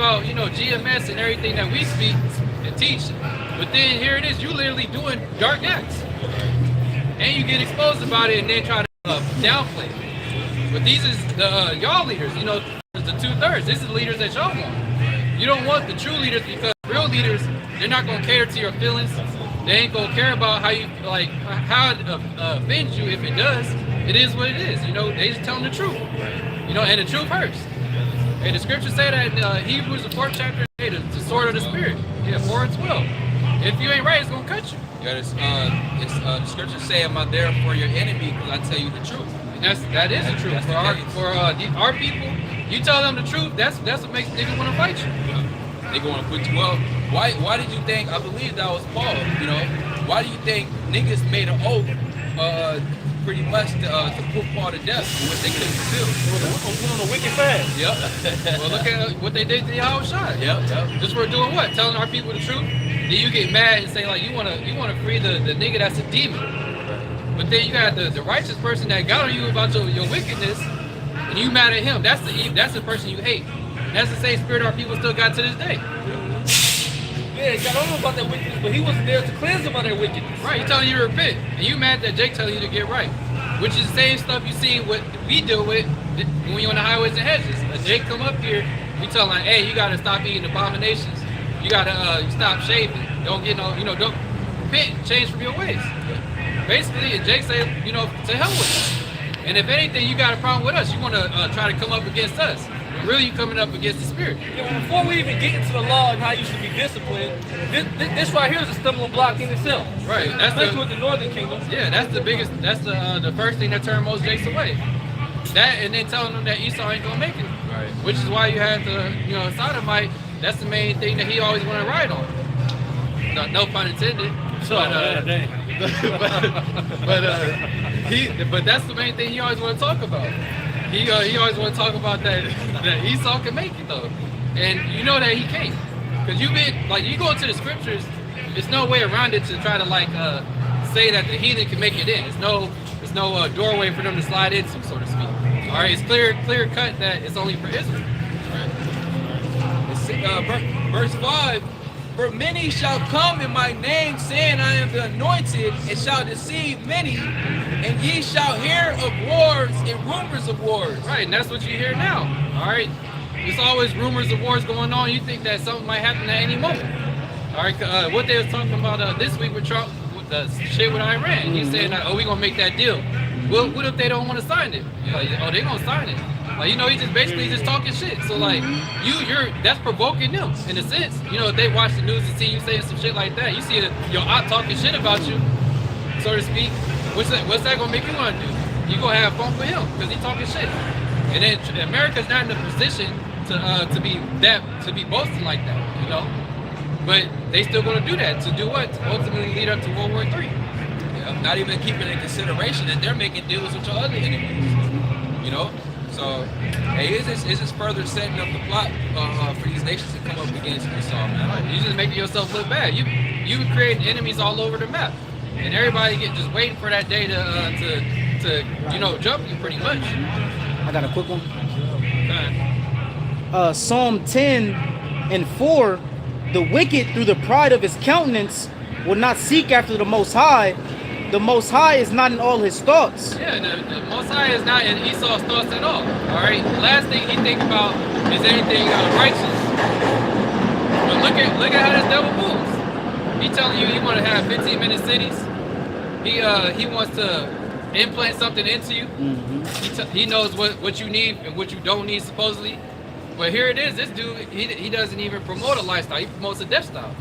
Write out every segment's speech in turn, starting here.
about, you know, GMS and everything that we speak and teach, but then here it is, you literally doing dark acts, and you get exposed about it, and then try to downplay it. But these is the y'all leaders, you know, the 2/3. This is the leaders that y'all want. You don't want the true leaders, because real leaders, they're not gonna cater to your feelings. They ain't gonna care about how you like how it offends you. If it does, it is what it is. You know, they just telling the truth. You know, and the truth hurts. And the scriptures say that in Hebrews, the 4th chapter, the sword of the spirit. Yeah, 4 and 12. If you ain't right, it's gonna cut you. Yeah, the scriptures say, "Am I there for your enemy? Because I tell you the truth." And that is the truth. For our people, you tell them the truth. That's what makes niggas want to fight you. Yeah. They going to put you up. Why did you think? I believe that was Paul. You know, why do you think niggas made an oath? Pretty much to put Paul to death, which they couldn't fulfill. We're on a wicked fast. Yep. Well, look at what they did to Yahushua. Yep. Just for doing what? Telling our people the truth. Then you get mad and say like you wanna free the nigga that's a demon. But then you got the righteous person that got on you about your wickedness, and you mad at him. That's the person you hate. And that's the same spirit our people still got to this day. Yeah, God don't know about that wickedness, but he wasn't there to cleanse them of their wickedness. Right, he's telling you to repent. And you mad that Jake telling you to get right. Which is the same stuff you see what we deal with when you're on the highways and hedges. Jake come up here, we tell him, hey, you gotta stop eating abominations. You gotta stop shaving. Don't get no, don't repent, change from your ways. Basically, and Jake say, to hell with us. And if anything, you got a problem with us. You wanna try to come up against us. Really, you coming up against the spirit. Yeah, before we even get into the law and how you should be disciplined, this right here is a stumbling block in itself. Right. Especially with the northern kingdom. Yeah, that's the biggest. That's the first thing that turned most Jakes away. That, and then telling them that Esau ain't gonna make it. Right. Which is why you had the sodomite. That's the main thing that he always want to ride on. No pun intended. But that's the main thing he always want to talk about. He always want to talk about that Esau can make it though, and you know that he can't, because you go into the scriptures. There's no way around it to try to say that the heathen can make it in. There's no doorway for them to slide into, so to speak. All right, it's clear cut that it's only for Israel. Verse 5. For many shall come in my name, saying, I am the anointed, and shall deceive many, and ye shall hear of wars and rumors of wars. Right, and that's what you hear now. All right, there's always rumors of wars going on. You think that something might happen at any moment. All right, what they was talking about this week with Trump, with the shit with Iran. He's saying, we gonna make that deal. Well, what if they don't want to sign it? Like, they gonna sign it. Like, he's just basically just talking shit. So like, that's provoking them in a sense. If they watch the news and see you saying some shit like that, you see your aunt talking shit about you, so to speak. What's that gonna make you want to do? You gonna have fun with him because he's talking shit. And then America's not in a position to be boasting like that, But they still gonna do that to do what? To ultimately lead up to World War III. Yeah, not even keeping in consideration that they're making deals with your other enemies. So, hey, it's just further setting up the plot for these nations to come up against Esau, man. You just making yourself look bad. You creating enemies all over the map, and everybody just waiting for that day to jump you pretty much. I got a quick one. Okay. Psalm 10 and 4, the wicked through the pride of his countenance will not seek after the Most High. The Most High is not in all his thoughts. Yeah, the Most High is not in Esau's thoughts at all. All right. The last thing he think about is anything righteous. But look at how this devil moves. He telling you he want to have 15-minute cities. He wants to implant something into you. He knows what you need and what you don't need supposedly. But here it is. This dude he doesn't even promote a lifestyle. He promotes a death style.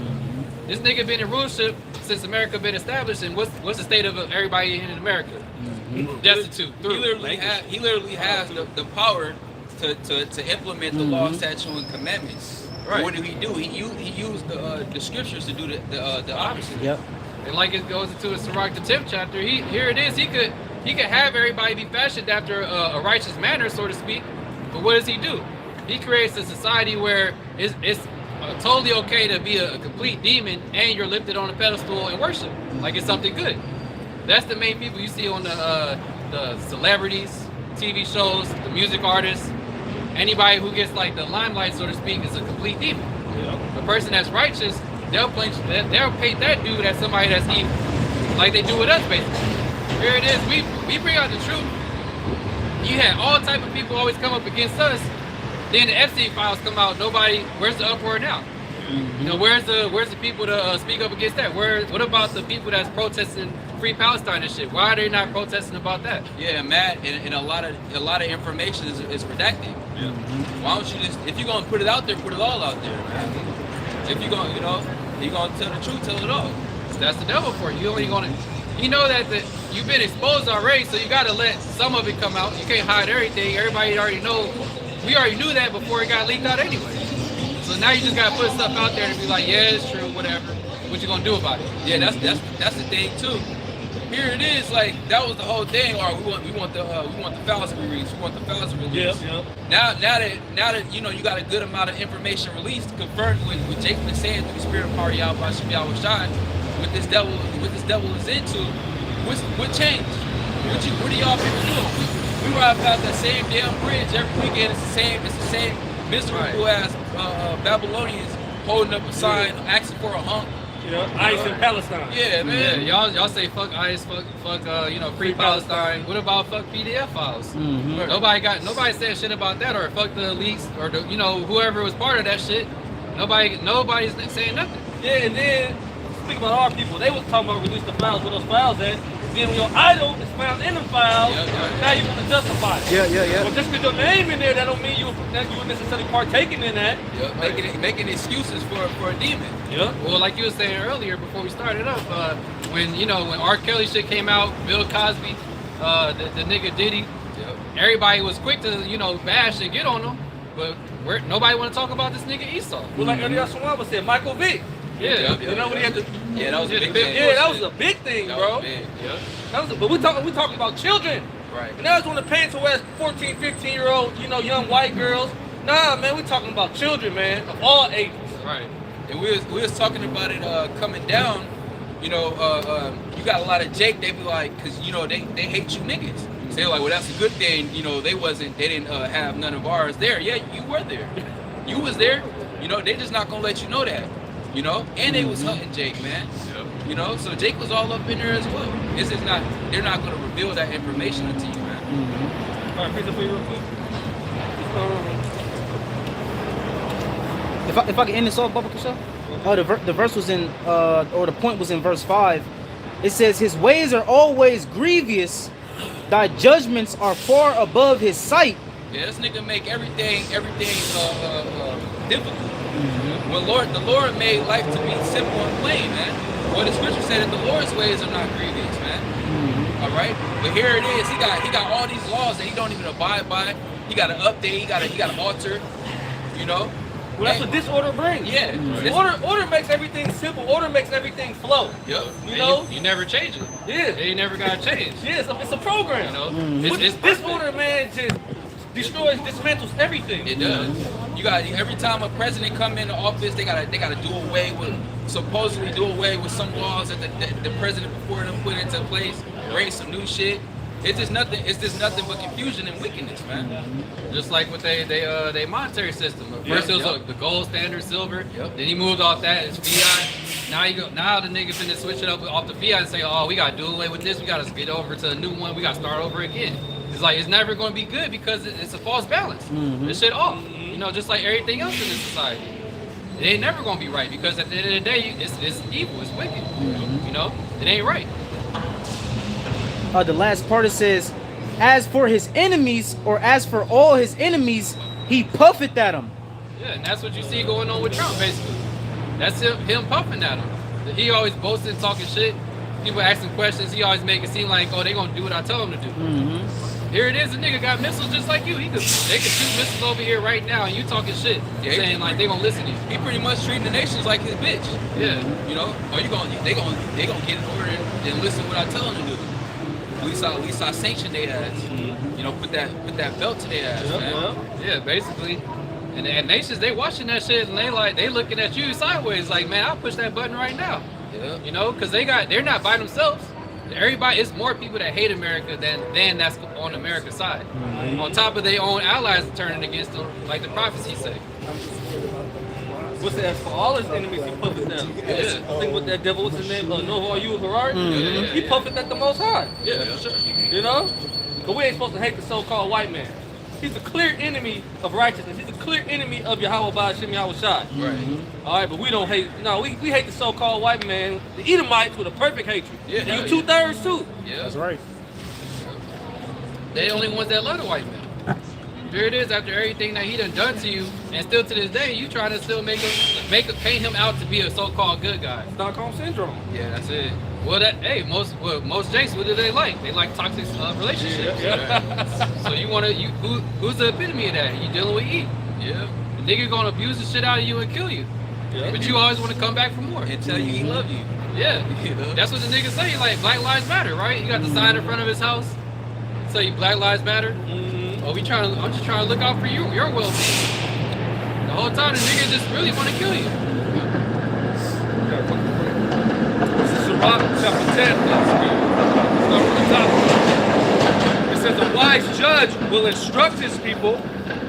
This nigga been in rulership since America been established, and what's the state of everybody in America? Destitute. He literally has the power to implement the law, statute, and commandments. Right. What did he do? He used the scriptures to do the opposite. Yep. And like it goes into the Sirach, the 10th chapter, here it is. He could have everybody be fashioned after a righteous manner, so to speak. But what does he do? He creates a society where it's totally okay to be a complete demon, and you're lifted on a pedestal and worship like it's something good. That's the main people you see on the celebrities, TV shows, the music artists. anybody who gets like the limelight, so to speak, is a complete demon. The person that's righteous, they'll paint that dude as somebody that's evil, like they do with us, basically. Here it is. We bring out the truth. You had all type of people always come up against us. Then the Epstein files come out. Nobody. Where's the uproar now? You know, where's the people to speak up against that? What about the people that's protesting free Palestine and shit? Why are they not protesting about that? Yeah, Matt, and a lot of information is redacted. Yeah. Why don't you just, if you're gonna put it out there, put it all out there, man. If you're gonna, you're gonna tell the truth, tell it all. That's the devil for you. You only gonna, you know that you've been exposed already, so you gotta let some of it come out. You can't hide everything. Everybody already know. We already knew that before it got leaked out anyway. So now you just gotta put stuff out there and be like, yeah, it's true, whatever. What you gonna do about it? Yeah, that's the thing too. Here it is, like that was the whole thing. Or we want the files to be released. We want the files to be released. Yep. Now that you got a good amount of information released, confirmed with Jake been saying through the spirit of power Yahweh Shai, what this devil is into, what changed? What are y'all people doing? We ride past that same damn bridge every weekend. It's the same miserable ass Babylonians holding up a sign asking for a hunk. ICE in Palestine. Yeah, man. Yeah, y'all say fuck ICE, fuck free Palestine. What about fuck PDF files? Mm-hmm. Nobody said shit about that, or fuck the elites, or the, whoever was part of that shit. Nobody's saying nothing. Yeah, and then speaking about our people, they was talking about release the files where those files at. Then when your idol is found in the files, now you want to justify it. Yeah. Well, just because your name in there, that don't mean you were necessarily partaking in that. Yeah, making excuses for a demon. Yeah. Well, like you were saying earlier before we started up, when R. Kelly shit came out, Bill Cosby, the nigga Diddy, everybody was quick to bash and get on him, but nobody want to talk about this nigga Esau. Well, like earlier someone said, Michael Vick. Yeah. You know what he had to. Yeah, that was a big thing. Yeah, that was a big thing, bro. But we talking about children. Right. And now it's when the parents who has 14, 15-year-old, young white girls. Nah, man, we talking about children, man, of all ages. Right. And we was talking about it coming down. You got a lot of Jake. They be like, cause they hate you niggas. So they're like, well, that's a good thing. They didn't have none of ours there. Yeah, you were there. You was there. They just not gonna let you know that. And they was hunting Jake, man. Yep. So Jake was all up in there as well. They're not gonna reveal that information unto you, man. Mm-hmm. All right, read it for you real quick. If I can end this off, Bubba Kasha? The verse was in, or the point was in verse 5. It says, his ways are always grievous, thy judgments are far above his sight. Yeah, this nigga make everything difficult. Mm-hmm. When the Lord made life to be simple and plain, man. Well, the scripture said that the Lord's ways are not grievous, man. Mm-hmm. All right, but here it is. He got all these laws that he don't even abide by. He got to update. He got to alter. Well, that's what disorder brings. Yeah. Mm-hmm. Order makes everything simple. Order makes everything flow. Yep. You never change it. Yeah. You never gotta change. Yeah, it's a program. Mm-hmm. It's disorder, man, just dismantles everything. It does. You got every time a president come into office, they gotta supposedly do away with some laws that the president before them put into place, bring some new shit. It's just nothing but confusion and wickedness, man. Mm-hmm. Just like with they monetary system. First it was the gold standard, silver. Yep. Then he moved off that, it's fiat. Now the nigga finna switch it up off the fiat and say, oh, we gotta do away with this. We gotta get over to a new one. We gotta start over again. It's like it's never gonna be good because it's a false balance. Mm-hmm. This shit off. Just like everything else in this society. It ain't never gonna be right because at the end of the day, it's evil, it's wicked. Mm-hmm. It ain't right. The last part it says, as for his enemies, or as for all his enemies, he puffeth at them. Yeah, and that's what you see going on with Trump, basically. That's him puffing at him. He always boasting, talking shit. People asking questions, he always make it seem like, oh, they gonna do what I tell them to do. Mm-hmm. Here it is, a nigga got missiles just like you. They could shoot missiles over here right now, and you talking shit, saying like they gonna listen to you. He pretty much treating the nations like his bitch. Yeah. Or they gonna get in order and listen what I tell them to do. At least I sanction their ass. Mm-hmm. Put that belt to their ass, man. Yeah, basically. And nations, they watching that shit and they looking at you sideways like, man, I'll push that button right now. Yeah. Because they're not by themselves. everybody, it's more people that hate America than that's on America's side. On top of their own allies turning against them, like the prophecy say. What's that? For all his enemies, he puffeth them. Yeah. I think what that devil, what's his name? Noah, you Harari? Yeah. He puffeth at the Most High. Yeah, for sure. You know? But we ain't supposed to hate the so-called white man. He's a clear enemy of righteousness. He's a clear enemy of Yahweh Ba'ashem Yahweh Shai. Right. All right, but we don't hate. No, we hate the so-called white man, the Edomites, with a perfect hatred. Yeah, And you 2/3 too. Yeah. That's right. They the only ones that love the white man. Here it is, after everything that he done to you, and still to this day, you trying to still paint him out to be a so-called good guy. Stockholm syndrome. Yeah, that's it. Well, most Jakes, what do they like? They like toxic relationships. Yeah. So who's the epitome of that? You dealing with E. Yeah. The nigga gonna abuse the shit out of you and kill you. Yeah. But you always want to come back for more. And tell you he love you. Yeah. You know? That's what the niggas say. Like, Black Lives Matter, right? You got the sign in front of his house. Say Black Lives Matter. Mm-hmm. Oh, I'm just trying to look out for your well-being. The whole time the niggas just really want to kill you. This is Sirach chapter 10. Start from the top. It says, a wise judge will instruct his people,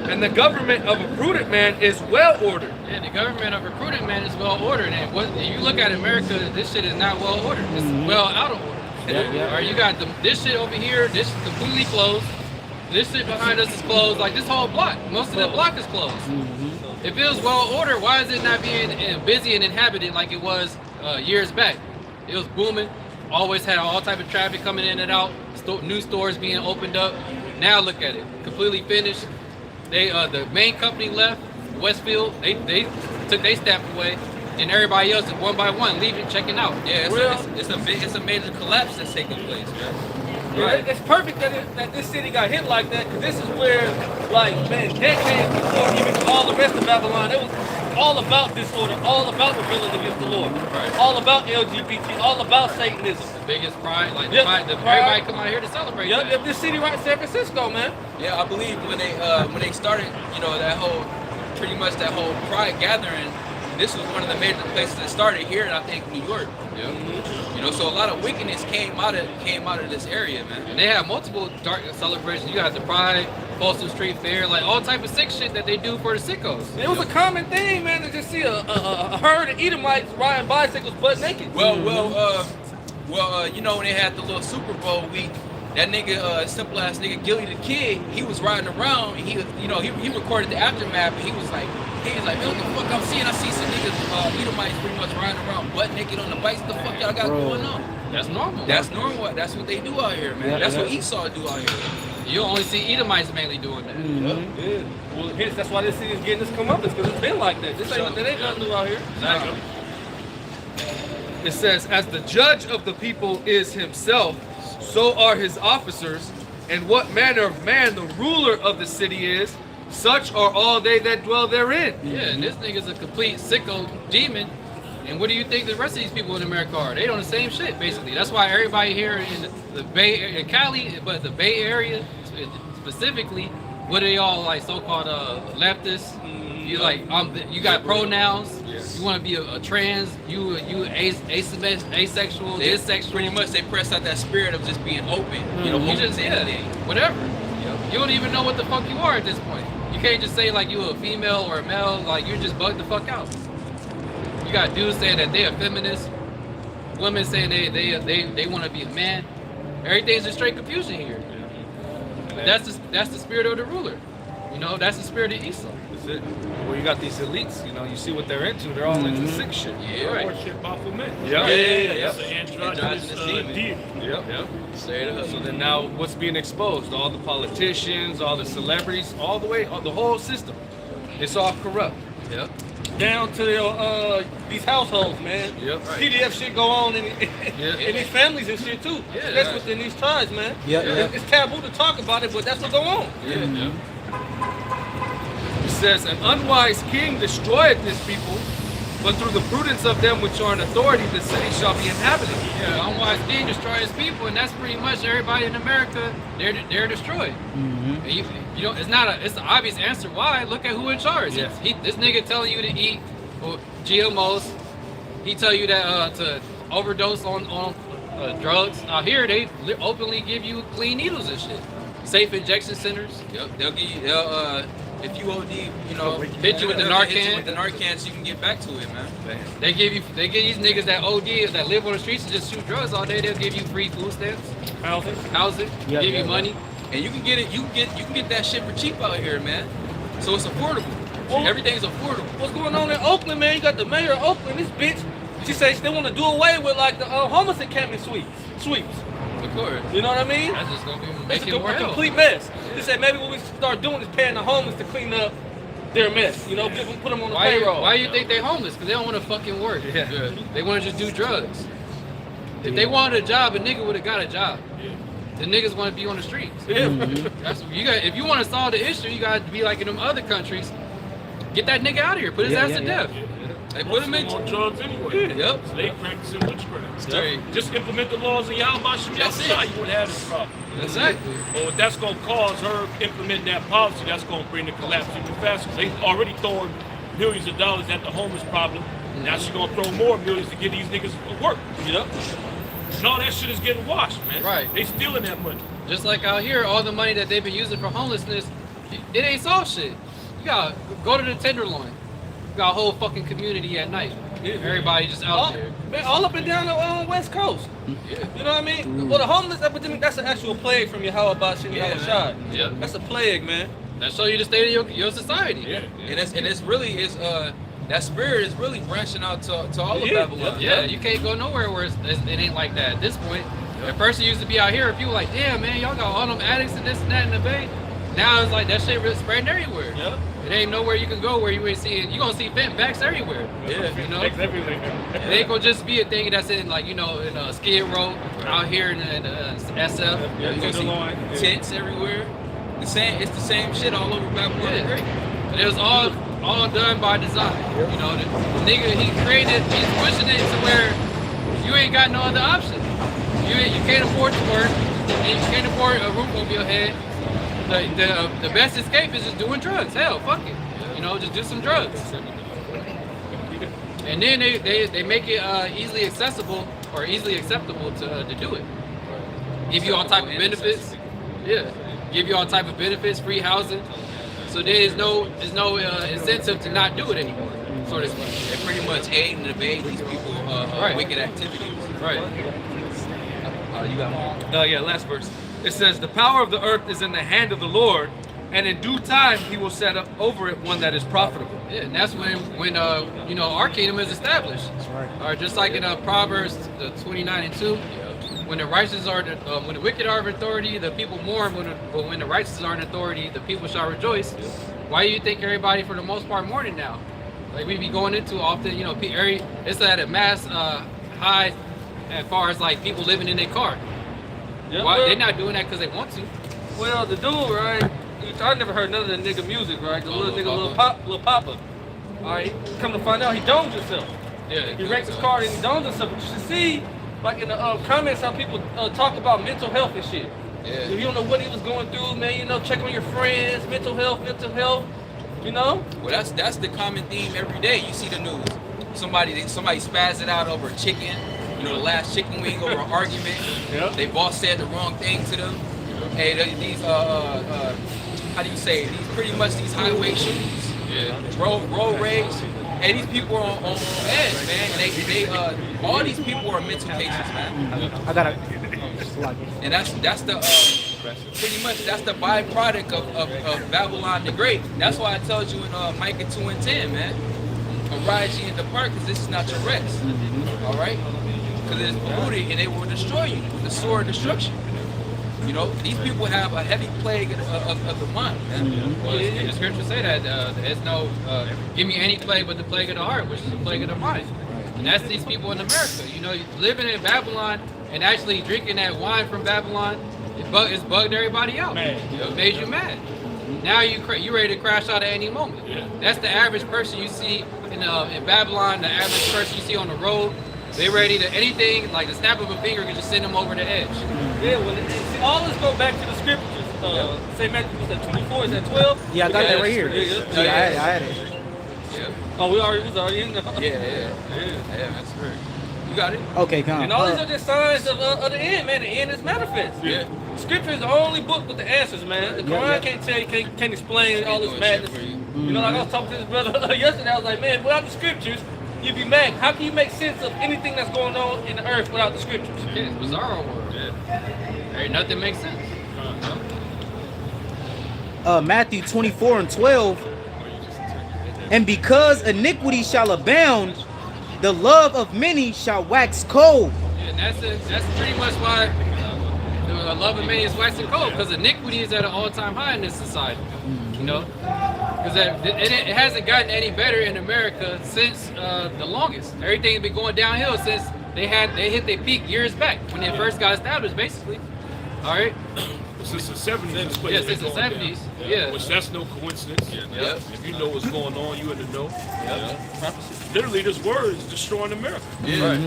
and the government of a prudent man is well ordered. Yeah, the government of a prudent man is well ordered, and you look at America, this shit is not well ordered. It's well out of order. Yeah. Or you got this shit over here, this is completely closed. This shit behind us is closed. Like this whole block, most of the block is closed. If it was well ordered, why is it not being busy and inhabited like it was years back? It was booming. Always had all type of traffic coming in and out. New stores being opened up. Now look at it, completely finished. They the main company left, Westfield. They took their staff away, and everybody else is one by one leaving, checking out. Yeah, it's a major collapse that's taking place, man. Yeah, Right. it's perfect that this city got hit like that, because this is where, like, man, decades before even all the rest of Babylon, it was all about disorder, all about rebelling against the Lord, Right. all about LGBT, all about Satanism. The biggest pride, like Yep, pride, pride. everybody come out here to celebrate. Yep, that. yep, this city right in San Francisco, man. Yeah, I believe when they started, you know, that whole pride gathering, this was one of the major places that started here, and I think New York. Yep. You know, so a lot of wickedness came out of this area, man. And they have multiple dark celebrations. You got the Pride, Folsom Street Fair, like all type of sick shit that they do for the sickos. It was a common thing, man, to just see a herd of Edomites riding bicycles butt naked. Well, you know, when they had the little Super Bowl week, that nigga, simple ass nigga, Gilly the Kid, he was riding around, and he recorded the aftermath, and he was like, man, what the fuck I'm seeing? I see some niggas, Edomites pretty much riding around butt naked on the bikes. What the fuck y'all got going on? That's normal. That's normal. That's what they do out here, man. Yeah, That's yeah. what Esau do out here. You only see Edomites mainly doing that. Yeah. Well, hence, that's why this city's getting this comeuppance, because it's been like that. This ain't nothing new out here. Exactly. It says, as the judge of the people is himself, so are his officers, and what manner of man the ruler of the city is, such are all they that dwell therein. Yeah, and this nigga's a complete sicko demon. And what do you think the rest of these people in America are? They doing the same shit, basically. That's why everybody here in the Bay Area, in Cali, but the Bay Area specifically, what are they all like so-called leftists? You like, you got pronouns. You want to be a trans. You asexual, bisexual. Pretty much, they press out that spirit of just being open. You know, You open just to anything. whatever. You don't even know what the fuck you are at this point. You can't just say like you a female or a male. Like you're just bugged the fuck out. You got dudes saying that they a feminist. Women saying they want to be a man. Everything's just straight confusion here. But that's the spirit of the ruler. You know, that's the spirit of Esau. That's it. Well, you got these elites, you know, you see what they're into. They're all into sick shit. Yeah, right. Worship Baphomet. Yeah. It's an androgynous demon. deity. Yep. Straight up. So then now what's being exposed? All the politicians, all the celebrities, all the way, the whole system. It's all corrupt. Yep. Down to these households, man. Yep. Right. PDF shit go on in Yeah. these families and shit too. Yeah, That's right. within these tribes, man. Yeah, It's taboo to talk about it, but that's what go on. Yeah. It says, an unwise king destroyeth his people, but through the prudence of them which are in authority, the city shall be inhabited. Yeah, unwise king destroys people, and that's pretty much everybody in America. They're destroyed. And you know, it's the obvious answer why. Look at who in charge. Yeah. This nigga telling you to eat GMOs. He tell you that to overdose on drugs. Out here, they openly give you clean needles and shit. Safe injection centers. Yep, they'll give you, if you OD, hit you with the they'll Narcan. hit you with the Narcan so you can get back to it, man. They give these niggas that OD that live on the streets and just shoot drugs all day. They'll give you free food stamps, housing, give you money. And you can get it. You can get that shit for cheap out here, man. So it's affordable. Everything's affordable. What's going on in Oakland, man? You got the mayor of Oakland, this bitch. She says they want to do away with like the homeless encampment sweeps. Of course. You know what I mean? That's just gonna be It's making more a hell. complete mess. They said maybe what we should start doing is paying the homeless to clean up their mess. Put them on the payroll. Why you think they homeless? Because they don't want to fucking work. Yeah. They want to just do drugs. If they wanted a job, a nigga would have got a job. The niggas want to be on the streets. Yeah. That's you got. If you want to solve the issue, you got to be like in them other countries. Get that nigga out of here. Put his ass to death. They put them in. on drugs anyway. Yep. So they practicing witchcraft. Straight. Just implement the laws of Yahweh Shem That's it. Yahushua, you wouldn't have this problem. Exactly. But what that's going to cause her implement that policy, that's going to bring the collapse even faster. They already throwing millions of dollars at the homeless problem. Now she's going to throw more millions to get these niggas work. And all that shit is getting washed, man. Right. They stealing that money. Just like out here, all the money that they've been using for homelessness, it ain't solved shit. You gotta go to the Tenderloin. You got a whole fucking community at night. Everybody just out there. Man, all up and down the West Coast. Yeah. You know what I mean? Well, the homeless epidemic, that's an actual plague from Yahweh Shem Yeah, Yahushua. Yeah. That's a plague, man. That show you the state of your society. Yeah. And it's really that spirit is really branching out to all of Yeah. Babylon. Yeah, you can't go nowhere where it ain't like that at this point. At first it used to be out here, people like, damn man, y'all got all them addicts and this and that in the bay. Now it's like that shit really spreading everywhere. Yeah. It ain't nowhere you can go where you ain't seeing. You gonna see bent backs everywhere. Yeah. You know, Makes everything. it ain't gonna just be a thing that's in like in Skid Row out here in SF. You gonna see tents everywhere. It's the same shit all over Babylon. Yeah. But it was all done by design. You know, the nigga he's pushing it to where you ain't got no other option. You can't afford to work, and you can't afford a roof over your head. The best escape is just doing drugs. Hell, fuck it. Just do some drugs. And then they make it easily accessible or easily acceptable to do it. Give you all type of benefits. Yeah. Give you all type of benefits, free housing. So there's no incentive to not do it anymore. So to speak. They're pretty much aiding and abetting these people Right. wicked activities. Right. You got one. Yeah, last verse. It says, "The power of the earth is in the hand of the Lord, and in due time he will set up over it one that is profitable." Yeah, and that's when our kingdom is established. That's right. Or just like in Proverbs 29:2, when the righteous are when the wicked are in authority, the people mourn. But when the righteous are in authority, the people shall rejoice. Why do you think everybody, for the most part, mourning now? Like we be going into often, it's at a mass high as far as like people living in their car. Yeah, Why well- they're not doing that because they want to. Well, the dude, right? I never heard none of the nigga music, right? The little nigga, Lil Papa. All right, come to find out, he dones himself. Yeah, He wrecks his car and he dones himself. But you should see, like in the comments, how people talk about mental health and shit. Yeah. If you don't know what he was going through, man, check on your friends, mental health. Well, that's the common theme every day. You see the news. Somebody spazzed it out over a chicken. The last chicken wing over an argument. Yeah. They boss said the wrong thing to them. Hey, these how do you say it? These pretty much these highway shootings. Yeah. Road rage. Hey, these people are on edge, man. They all these people are mental cases, man. I gotta. And that's the pretty much that's the byproduct of Babylon the Great. That's why I told you in Micah 2:10, man. Arise ye and depart, because this is not your rest. All right? Because it is polluted and it will destroy you. The sword of destruction. These people have a heavy plague of the mind, man. Well, the scriptures say that there's no give me any plague but the plague of the heart, which is the plague of the mind. And that's these people in America. Living in Babylon and actually drinking that wine from Babylon, it's bugged everybody out. It made you mad. Now you ready to crash out at any moment. Yeah. That's the average person you see in Babylon. The average person you see on the road, they ready to anything like the snap of a finger can just send them over the edge. Yeah, well, see, all this go back to the scriptures. St. Matthew, was that 24? Is that 12? Yeah, I got that right here. Yeah. I had it. Yeah. Oh, we was already in the. Yeah, that's right. got it. Okay, come And all these are just signs of the end, man. The end is manifest. Yeah. Scripture is the only book with the answers, man. The Quran can't tell you, can't explain all this doing madness. shit for you. You know, like I was talking to this brother yesterday. I was like, man, without the scriptures, you'd be mad. How can you make sense of anything that's going on in the earth without the scriptures? Yeah, it's bizarre world. Ain't nothing makes sense. Matthew 24:12. And because iniquity shall abound, the love of many shall wax cold. Yeah, and that's pretty much why the love of many is waxing cold, because iniquity is at an all-time high in this society. You know, because it hasn't gotten any better in America since the longest. Everything's been going downhill since they hit their peak years back when they first got established, basically. All right. Since the 70s. Yeah, since the 70s. Yeah. Which that's no coincidence. Yep. If you know what's going on, you in the know. Literally, this word is destroying America. Yeah. Right.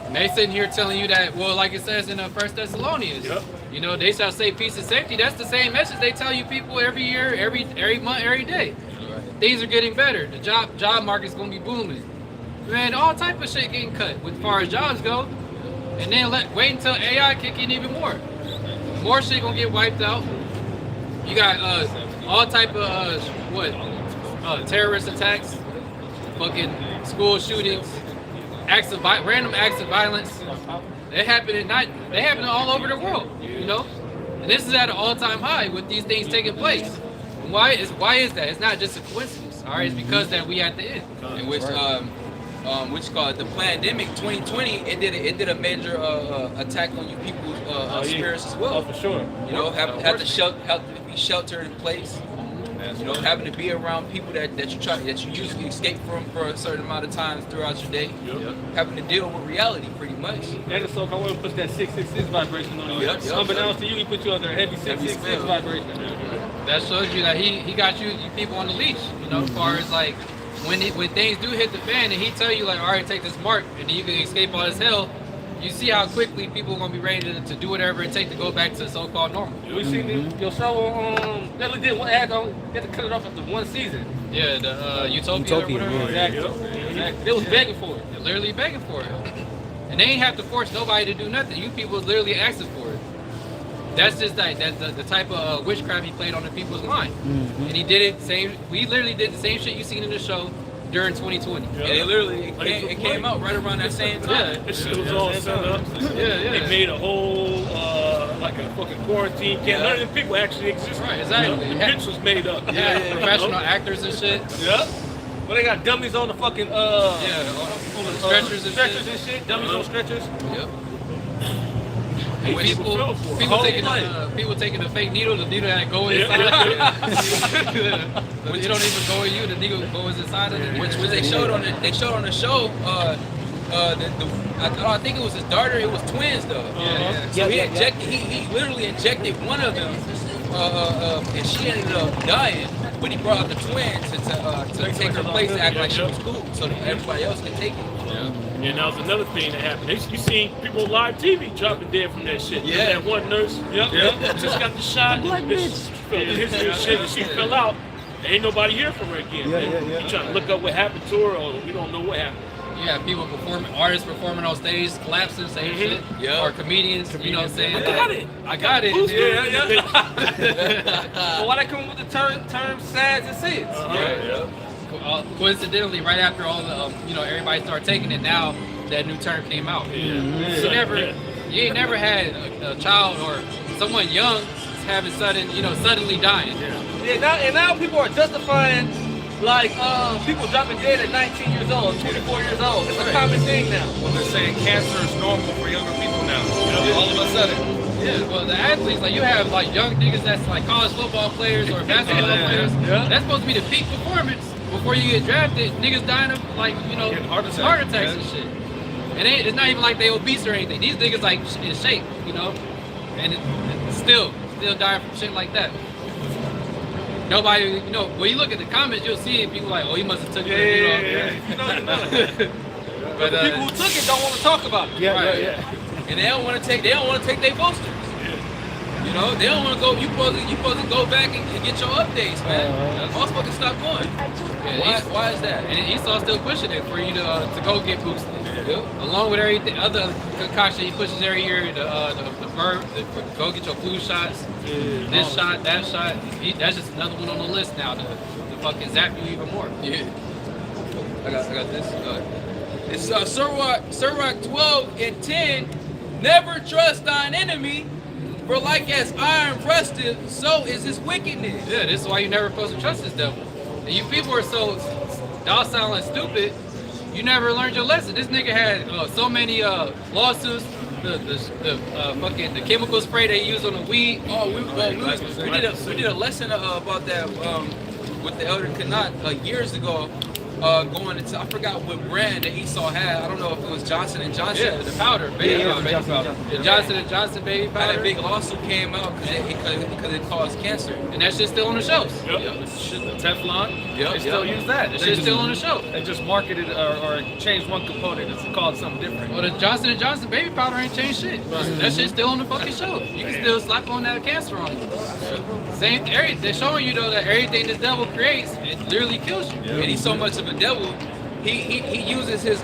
And they sitting here telling you that, well, like it says in 1 Thessalonians, you know, they shall say peace and safety. That's the same message they tell you people every year, every month, every day. Things are getting better. The job market's gonna be booming. Man, all type of shit getting cut as far as jobs go. And then wait until AI kick in even more. More shit gonna get wiped out. You got all type of terrorist attacks, fucking school shootings, random acts of violence. They happening all over the world, you know. And this is at an all-time high with these things taking place. And why is that? It's not just a coincidence. All right, it's because that we at the end. In which called the pandemic 2020, it did a major attack on you people's spirits as well. Oh, for sure. You know, have to be sheltered in place. You know, having to be around people that you usually escape from for a certain amount of times throughout your day. Having to deal with reality, pretty much. And so I want to push that 666 vibration on you. Unbeknownst to you, he put you under a heavy 666 vibration. That shows you that he got you people on the leash. You know, as far as like when things do hit the fan and he tell you like, all right, take this mark, and then you can escape all this hell. You see how quickly people are gonna be ready to do whatever it takes to go back to so-called normal. We see your show on. They did one ad on. They had to cut it off after one season. Yeah, the Utopia. Utopia, or whatever. Exactly. They was begging for it. They're literally begging for it, and they ain't have to force nobody to do nothing. You people was literally asking for it. That's just like the type of witchcraft he played on the people's mind, and he did it same. We literally did the same shit you seen in the show during 2020. And it literally it came out right around that same time. Yeah, this shit was all set up. Yeah. They made a whole like a fucking quarantine camp. None of them people actually exist. Right, exactly. You know, the bitch was made up. Professional actors and shit. Yeah. Well, they got dummies on the fucking On the stretchers and stretchers shit. and shit. Dummies on stretchers. Yep. And people taking the fake needle, the needle that go inside. When you don't even go in you, the needle goes inside of it. Which they showed on the show. I think it was his daughter. It was twins though. So he literally injected one of them, and she ended up dying. But he brought out the twins to take her place, to act like she was cool, so that everybody else could take it. And that was another thing that happened. You seen people on live TV dropping dead from that shit. Yeah. That one nurse, just got the shot. Shit, and she fell out. There ain't nobody here for her again. You trying to look up what happened to her, or we don't know what happened. You have people artists performing on stage, collapsing, saying shit. Yeah. Or comedians, you know, saying, I got it. Yeah. Well, why they come with the term sads and sids? Coincidentally, right after all the, everybody started taking it, now that new term came out. You ain't never had a child or someone young having suddenly dying. Now people are justifying like people dropping dead at 19 years old, 24 years old. It's a common thing now. Well, they're saying cancer is normal for younger people now. All of a sudden. Yeah, well, the athletes, like you have like young niggas that's like college football players or basketball players. That's supposed to be the peak performance before you get drafted. Niggas dying of heart attacks and shit. And it's not even like they obese or anything. These niggas like in shape, and it's still dying from shit like that. Nobody, when you look at the comments, you'll see people like, oh, he must have took it. But the people who took it don't want to talk about it. And they don't want to take their boosters. You know, they don't want to go. You supposed to go back and get your updates, man. Motherfuckers stop going. Why is that? And Esau's still pushing it for you to go get boosted. Along with everything other concoction he pushes every year, the verb, go get your flu shots, this shot, that shot. That's just another one on the list now to fucking zap you even more. Yeah. I got this. It's Sirach 12 and 10. Never trust thine enemy, for like as iron rusteth, so is his wickedness. Yeah, this is why you never supposed to trust this devil. And you people are so docile and stupid, you never learned your lesson. This nigga had so many lawsuits. The chemical spray they use on the weed. Oh, we did a lesson about that with the Elder Kanat years ago. Going into, I forgot what brand that Esau had. I don't know if it was Johnson and Johnson. Yeah, the powder, baby powder. The Johnson and Johnson baby powder. That big lawsuit came out because it caused cancer. And that shit's still on the shelves. Yep. Teflon. They still use that. That shit's still on the shelf. They just marketed or changed one component. It's called something different. Well, the Johnson and Johnson baby powder ain't changed shit. That shit's still on the fucking shelf. You can still slap on that cancer on it. Same. They're showing you though that everything this devil creates, it literally kills you. And he's so much of a devil. He uses his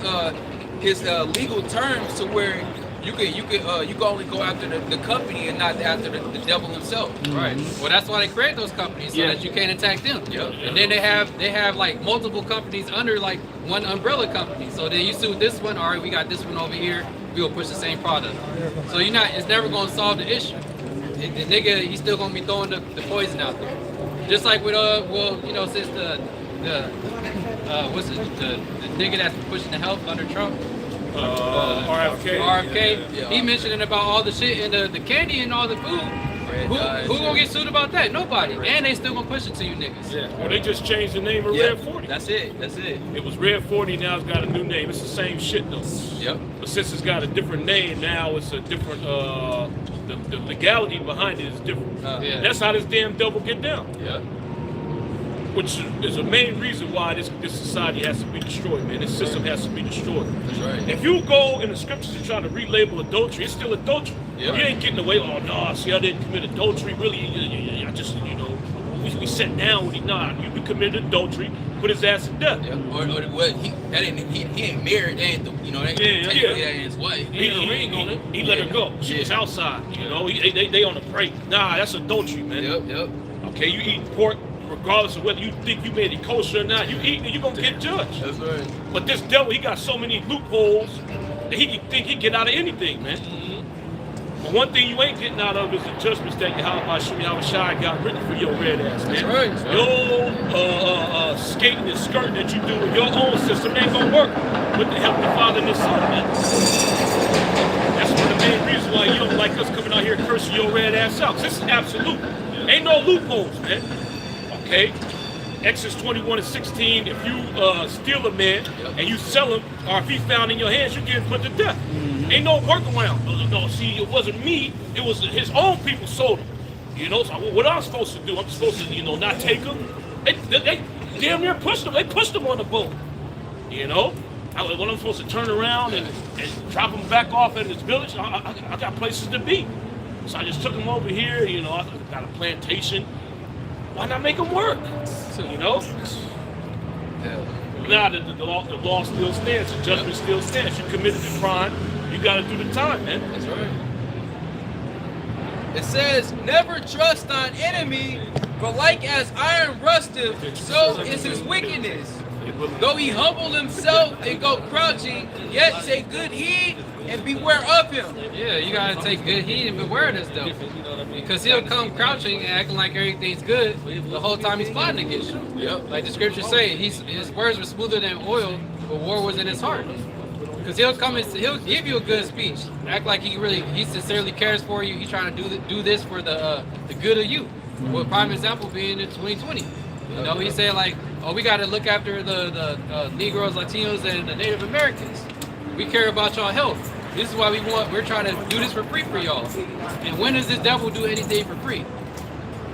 legal terms to where you can only go after the company and not after the devil himself. Right. Well, that's why they create those companies so that you can't attack them. And then they have like multiple companies under like one umbrella company. So then you sue this one. All right, we got this one over here. We will push the same product. So it's never gonna solve the issue. The nigga, he's still gonna be throwing the poison out there. Just like with since the nigga that's pushing the health under Trump. RFK. Yeah. He mentioning about all the shit in the candy and all the food. Who gonna get sued about that? Nobody. And they still gonna push it to you niggas. Yeah. Well, they just changed the name of Red 40. That's it. It was Red 40, now it's got a new name. It's the same shit though. Yep. But since it's got a different name, now it's a different, the legality behind it is different. That's how this damn devil get down. Yeah. Which is the main reason why this society has to be destroyed, man. This system has to be destroyed. That's right. If you go in the scriptures and try to relabel adultery, it's still adultery. Yeah. You ain't getting away. Oh no, see, I didn't commit adultery. Really, I just, we sat down with him. Nah, you committed adultery. Put his ass to death. Yeah. Or what? He ain't married. They ain't technically that ain't his wife. He let her go. She was outside. They on the break. Nah, that's adultery, man. Yep. Okay, you eat pork. Regardless of whether you think you made it kosher or not, you eat and you're gonna get judged. That's right. But this devil, he got so many loopholes that he can think he get out of anything, man. But one thing you ain't getting out of is the judgments that Yahushua got written for your red ass, man. That's right. Your skating and skirting that you do in your own system ain't gonna work with the Heavenly Father and His Son, man. That's one of the main reasons why you don't like us coming out here cursing your red ass out. This is absolute. Ain't no loopholes, man. Okay, Exodus 21:16. If you steal a man and you sell him, or if he's found in your hands, you get put to death. Ain't no workaround. No, see, it wasn't me. It was his own people sold him. So what I'm supposed to do? I'm supposed to, not take him. They damn near pushed him. They pushed him on the boat. What I'm supposed to turn around and drop him back off at his village? I got places to be. So I just took him over here. I got a plantation. Why not make them work? Yeah. Now the law still stands, the judgment still stands. You committed the crime, you gotta do the time, man. That's right. It says, never trust thine enemy, for like as iron rusteth, so is his wickedness. Though he humble himself and go crouching, yet take good heed and beware of him. Yeah, you gotta take good heed and beware of this devil. Because he'll come crouching and acting like everything's good the whole time he's plotting against you. Yep. Like the scriptures say, his words were smoother than oil, but war was in his heart. Because he'll come and he'll give you a good speech, act like he sincerely cares for you. He's trying to do this for the good of you. With prime example being in 2020. He said like, oh, we got to look after the Negroes, Latinos, and the Native Americans. We care about y'all health. This is why we're trying to do this for free for y'all. And when does this devil do anything for free?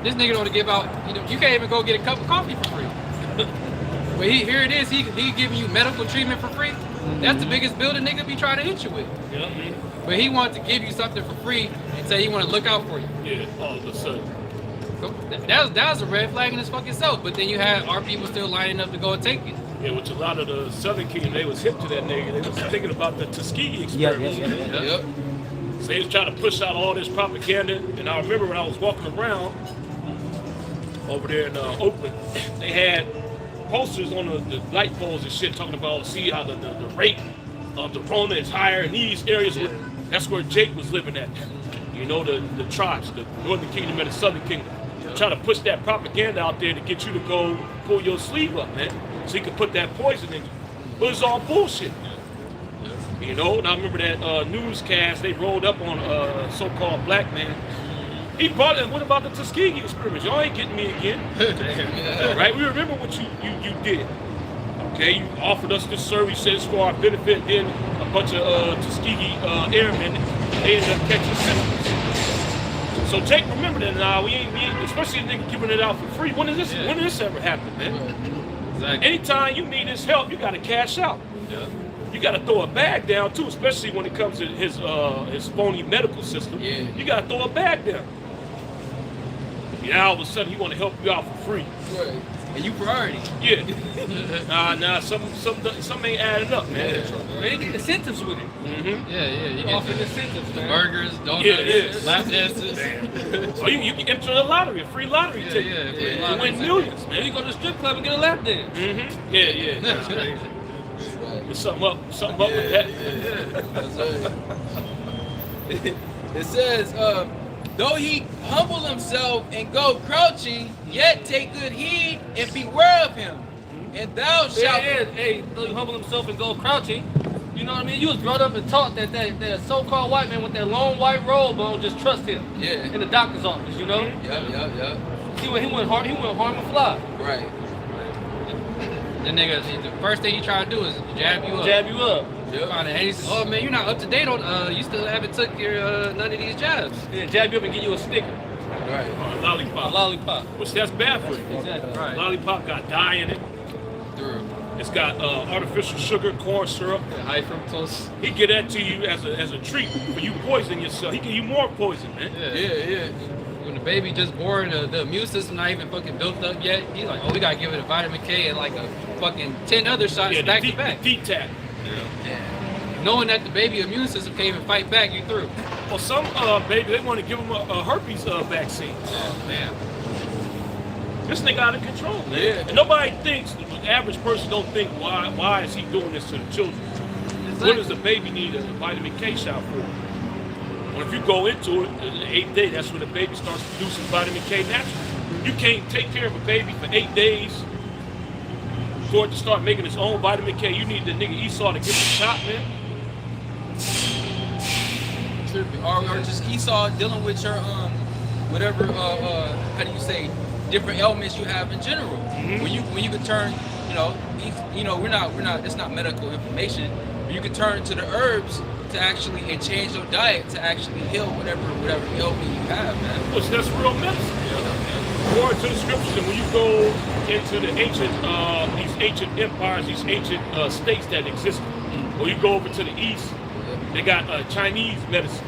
This nigga don't give out, you can't even go get a cup of coffee for free. But here it is, he giving you medical treatment for free. That's the biggest bill the nigga be trying to hit you with. But he wants to give you something for free and say he want to look out for you. Yeah, all of a sudden. So that was a red flag in its fucking self. But then you had our people still lining up to go and take it. Yeah, which a lot of the Southern Kingdom, they was hip to that nigga. They was thinking about the Tuskegee experiment. Yep. So they was trying to push out all this propaganda. And I remember when I was walking around over there in Oakland, they had posters on the light poles and shit talking about, see how the rate of the Rona is higher in these areas. That's where Jake was living at. You know, the tribes, the Northern Kingdom and the Southern Kingdom. Trying to push that propaganda out there to get you to go pull your sleeve up, man. So you can put that poison in you. But it's all bullshit. You know, and I remember that newscast, they rolled up on a so-called black man. He brought it, what about the Tuskegee experiment? Y'all ain't getting me again. Right? We remember what you did. Okay, you offered us this service, says for our benefit, then a bunch of Tuskegee airmen, they ended up catching symptoms. So Jake, remember that now, we ain't especially a nigga giving it out for free. When did this ever happen, man? Exactly. Anytime you need his help, you gotta cash out. Yeah. You gotta throw a bag down too, especially when it comes to his phony medical system. Yeah. You gotta throw a bag down. Now all of a sudden he wanna help you out for free. Right. And you priority. Yeah. Nah, some ain't adding up, man. They get incentives with it. Mm-hmm. Yeah. You Offering get incentives, the man. burgers, donuts, Yeah. lap dances. So you can enter the lottery, a free lottery ticket. free You lottery win ticket. millions, You man. go to the strip club and get a lap dance. Mm-hmm. Yeah. That's crazy. There's something up with that. That's right. It says, though he humble himself and go crouching, yet take good heed and beware of him. And thou shalt Hey, though you humble himself and go crouching. You know what I mean? You was brought up and taught that so-called white man with that long white robe on, just trust him. Yeah. In the doctor's office, you know? Yep. See when he went harm a fly. Right. The nigga, the first thing he try to do is jab you up. Jab you up. Yep. And he says, oh man, you're not up to date on, you still haven't took your, none of these jabs. Yeah, jab you up and get you a sticker. Right. A A lollipop. lollipop. Which that's bad for you. Exactly. Right. Lollipop got dye in it. Through. It's got artificial sugar, corn syrup. High fructose. He get that to you as a treat for you poisoning yourself. He give you more poison, man. Yeah. When the baby just born, the immune system not even fucking built up yet. He's like, oh, we gotta give it a vitamin K and like a fucking 10 other shots back to back. D-tap. Knowing that the baby immune system can't even fight back, you through. Well, some baby, they want to give him a herpes vaccine. Oh man. This nigga out of control, man. Yeah. And nobody thinks, the average person don't think, why is he doing this to the children? What does the baby need a vitamin K shot for? Well, if you go into it, the 8th day, that's when the baby starts producing vitamin K naturally. You can't take care of a baby for 8 days for it to start making its own vitamin K. You need the nigga Esau to give it a shot, man. Or just Esau dealing with your whatever how do you say, different ailments you have in general. When you could turn, we're not it's not medical information, but you could turn to the herbs to actually and change your diet to actually heal whatever ailment you have, man. Which that's real medicine. According to the scriptures, and when you go into the these ancient empires, these ancient states that existed, or you go over to the east, they got Chinese medicine,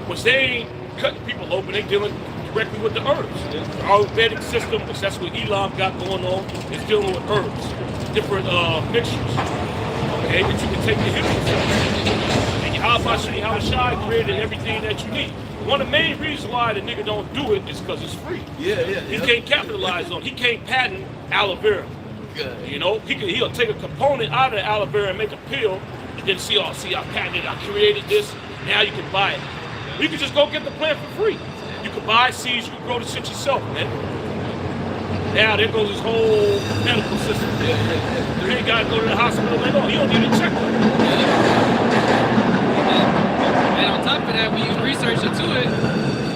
which they ain't cutting people open, they dealing directly with the herbs. The Ayurvedic system, which that's what Elam got going on, is dealing with herbs, different mixtures, okay, that you can take to heal yourself. And Yahweh Shai created everything that you need. One of the main reasons why the nigga don't do it is because it's free. He can't capitalize on it. He can't patent aloe vera. You know, he'll take a component out of the aloe vera and make a pill, and then see, I patented, I created this, now you can buy it. You can just go get the plant for free. You can buy seeds, you can grow the shit yourself, man. Now there goes his whole medical system. You ain't gotta go to the hospital later on. You don't need a checkup. And on top of that, when you research into it,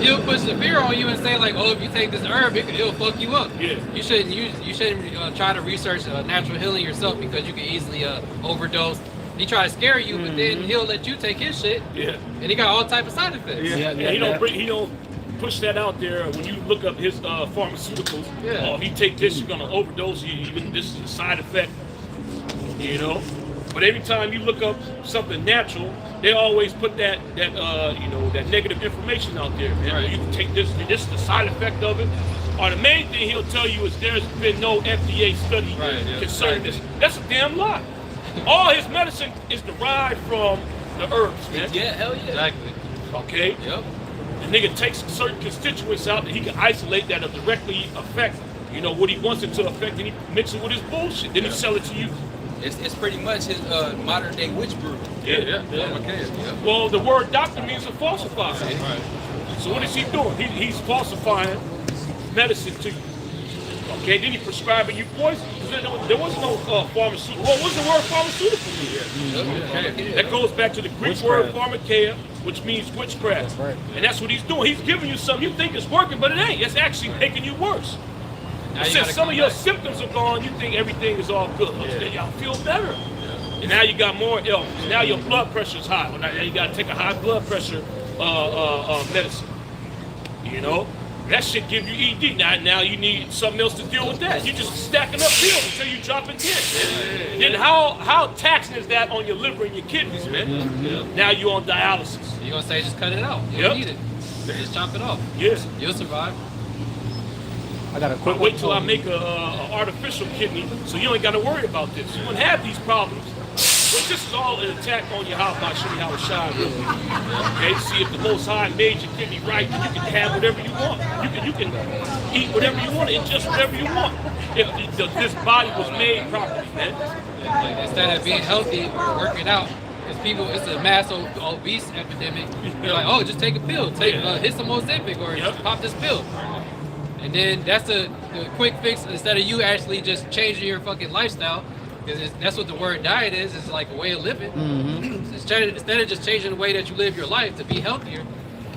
he'll put the fear on you and say like, oh, if you take this herb, it'll fuck you up. Yeah. You shouldn't try to research natural healing yourself because you can easily overdose. He try to scare you, but then he'll let you take his shit. Yeah. And he got all type of side effects. He don't push that out there. When you look up his pharmaceuticals, oh, if you take this, you're gonna overdose. This is a side effect. You know. But every time you look up something natural, they always put that negative information out there, man. Right. You can take this is the side effect of it. or the main thing he'll tell you is there's been no FDA study concerning this. That's a damn lie. All his medicine is derived from the herbs, man. Yeah, hell yeah. Exactly. Okay? Yep. The nigga takes certain constituents out that he can isolate that will directly affect, what he wants it to affect, and he mix it with his bullshit. Then he sell it to you. It's pretty much his modern day witch brew. Yeah. Yeah. Well, the word doctor means to falsify. Right. So what is he doing? He's falsifying medicine to you. Okay, then he prescribing you poison. There was no pharmaceutical. What was the word pharmaceutical? That goes back to the Greek word pharmakeia, which means witchcraft. Right. And that's what he's doing. He's giving you something you think is working, but it ain't. It's actually making you worse. Now you Since gotta some come of your back. symptoms are gone, you think everything is all good. Then y'all feel better. And now you got more illness. Now your blood pressure is high. Well, now you got to take a high blood pressure medicine. That shit give you ED. Now you need something else to deal with that. You're just stacking up pills until you drop it dead. Then how taxing is that on your liver and your kidneys, man? Now you're on dialysis. You're gonna say just cut it out. You Yep. don't need it. Just chop it off. Yes. You'll survive. I got a quick Wait one. till I make a artificial kidney, so you ain't got to worry about this. You won't have these problems. But this is all an attack on your house by showing you how it shines. Okay, see if the Most High made your kidney right, you can have whatever you want. You can eat whatever you want, ingest whatever you want. If this body was made properly, man. Like, instead of being healthy or working out, because people, it's a mass obese epidemic. You're like, oh, just take a pill, hit some Ozempic or just pop this pill. And then that's the quick fix instead of you actually just changing your fucking lifestyle. Because that's what the word diet is. It's like a way of living. Instead of just changing the way that you live your life to be healthier,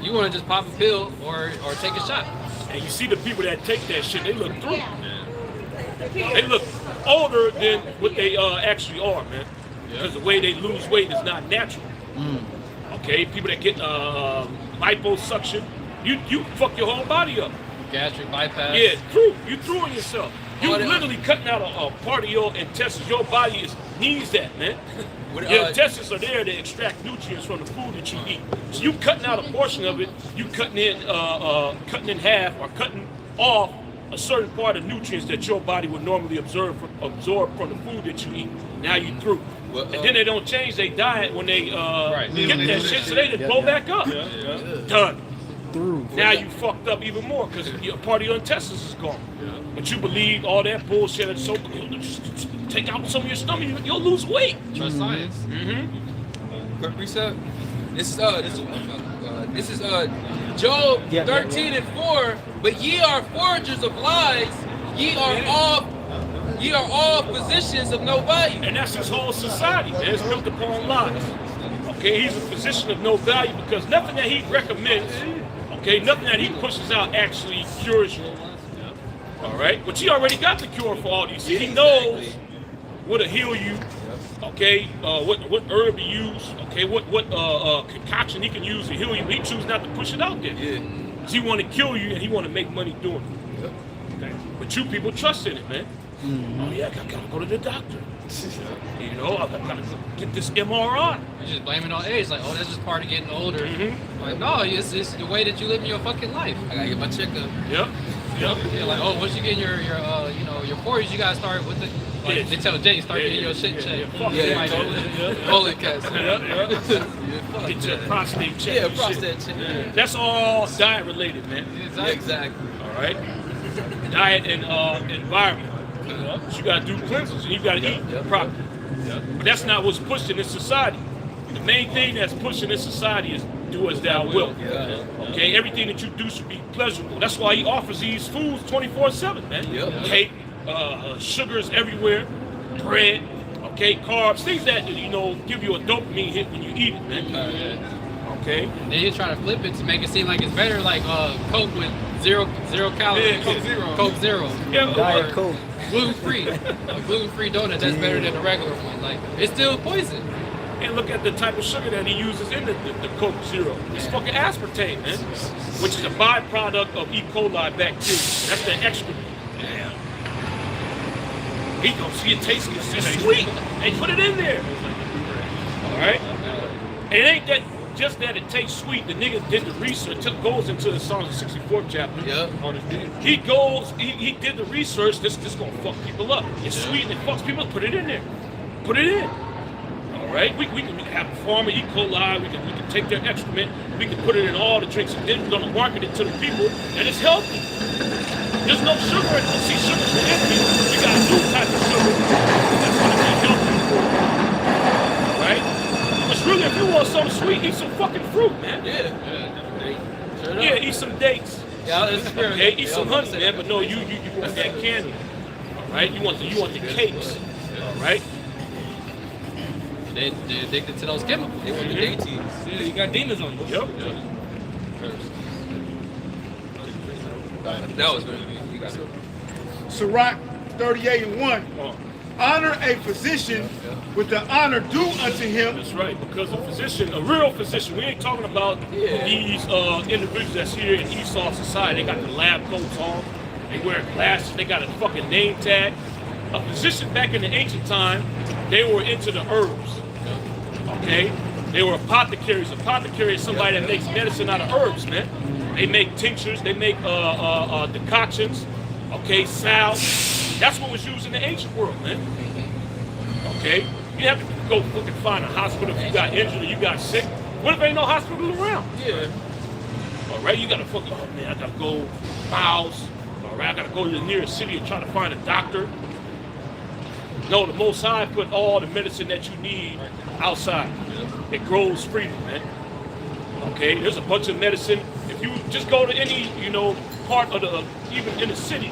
you want to just pop a pill or take a shot. And you see the people that take that shit, they look through. They look older than what they actually are, man. Because the way they lose weight is not natural. Okay, people that get liposuction, you fuck your whole body up. Gastric bypass. Yeah, you threw on yourself. You literally cutting out a part of your intestines. Your body needs that, man. Your intestines are there to extract nutrients from the food that you eat. So you cutting out a portion of it, you cutting in half or cutting off a certain part of nutrients that your body would normally absorb from the food that you eat. Now you through. And then they don't change their diet when they get that shit, so they just blow back up. Done. Now you fucked up even more because part of your intestines is gone. But you believe all that bullshit and so just take out some of your stomach, you'll lose weight. Trust science. Quick reset. This is Job 13 and 4. But ye are forgers of lies. Ye are all physicians of no value. And that's his whole society, man. It's built upon lies. Okay, he's a physician of no value because nothing that he recommends, nothing that he pushes out actually cures you. All right, but he already got the cure for all these. He knows what to heal you. Okay, what herb to use. Okay, what concoction he can use to heal you. But he chooses not to push it out there. Because he want to kill you and he want to make money doing it. Okay, but you people trust in it, man. Oh yeah, I gotta go to the doctor. I gotta get this MRI. You just blame it on age, like, oh, that's just part of getting older. Like, no, it's the way that you live in your fucking life. I gotta get my checkup. Yep. Yeah, like, oh, once you get your 40s, you gotta start with the. Like, they tell Jay, start getting your shit checked. Holy cats. Get your prostate checked. Yeah, prostate check. That's all diet related, man. Exactly. All right. Diet and environment. So you gotta do cleanses and you gotta eat properly. But that's not what's pushed in this society. The main thing that's pushed in this society is do as thou wilt. Okay, everything that you do should be pleasurable. That's why he offers these foods 24/7, man. Cake, sugars everywhere, bread, carbs, things that give you a dopamine hit when you eat it, man. Okay. And then you're trying to flip it to make it seem like it's better, like Coke with zero calories. Coke Zero. Yeah, Diet Coke. Gluten-free. A gluten-free donut that's better than a regular one. Like, it's still poison. and look at the type of sugar that he uses in the Coke Zero. It's fucking aspartame, man, which is a byproduct of E. coli bacteria. That's the excrement. Damn. He gonna see it tastes it's sweet. They put it in there. All right. And it ain't that just that it tastes sweet. The nigga did the research. Goes into the Psalms 64th chapter. Yep. He goes. He did the research. This gonna fuck people up. It's sweet and it fucks people up. Put it in there. Put it in. All right. We can have farmer E. coli. We can take their excrement. We can put it in all the drinks, and then we're gonna market it to the people, and it's healthy. There's no sugar. See, sugar's the enemy. You got a new type of sugar that's gonna be healthy for you. All right. It's really, if you want something sweet, eat some fucking fruit, man. Yeah, eat some dates. Okay, eat some honey, man. But no, you want that candy. All right, you want the cakes. All right. They're addicted to those chemicals. They want the dainties. Yeah, you got demons on you. Yep. That was going to be. You got it. Sirach 38:1. Honor a physician with the honor due unto him. That's right, because a physician, a real physician, we ain't talking about these individuals that's here in Esau society. They got the lab coats on, they wear glasses, they got a fucking name tag. A physician back in the ancient time, they were into the herbs. Okay? They were apothecaries. Apothecary is somebody that makes medicine out of herbs, man. They make tinctures, they make decoctions, okay, salves. That's what was used in the ancient world, man. Okay? You have to go fucking find a hospital if you got injured or you got sick. What if ain't no hospital around? Yeah. All right, you gotta fucking, oh man, I gotta go miles. All right, I gotta go to the nearest city and try to find a doctor. No, the Most High put all the medicine that you need outside. It grows freely, man. Okay, there's a bunch of medicine. If you just go to any, part of the, even in the city,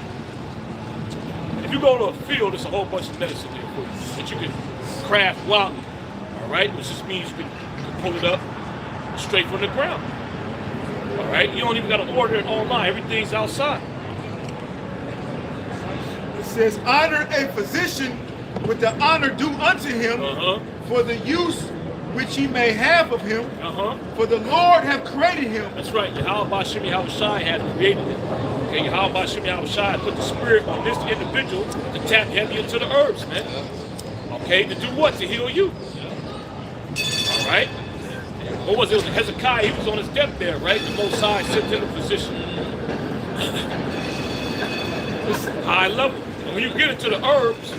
if you go to a field, there's a whole bunch of medicine there for you that you can craft wildly. All right, which just means you can pull it up straight from the ground. All right, you don't even got to order it online. Everything's outside. It says, honor a physician with the honor due unto him for the use which he may have of him. For the Lord have created him. That's right. Yahweh Shemi Yahushai had created it. Okay, Yahweh Shemi Yahushai put the spirit on this individual to tap heavy into the herbs, man. Okay, to do what? To heal you. All right. What was it? It was Hezekiah. He was on his deathbed, right? The Most High sent him a physician. It's high level. And when you get into the herbs,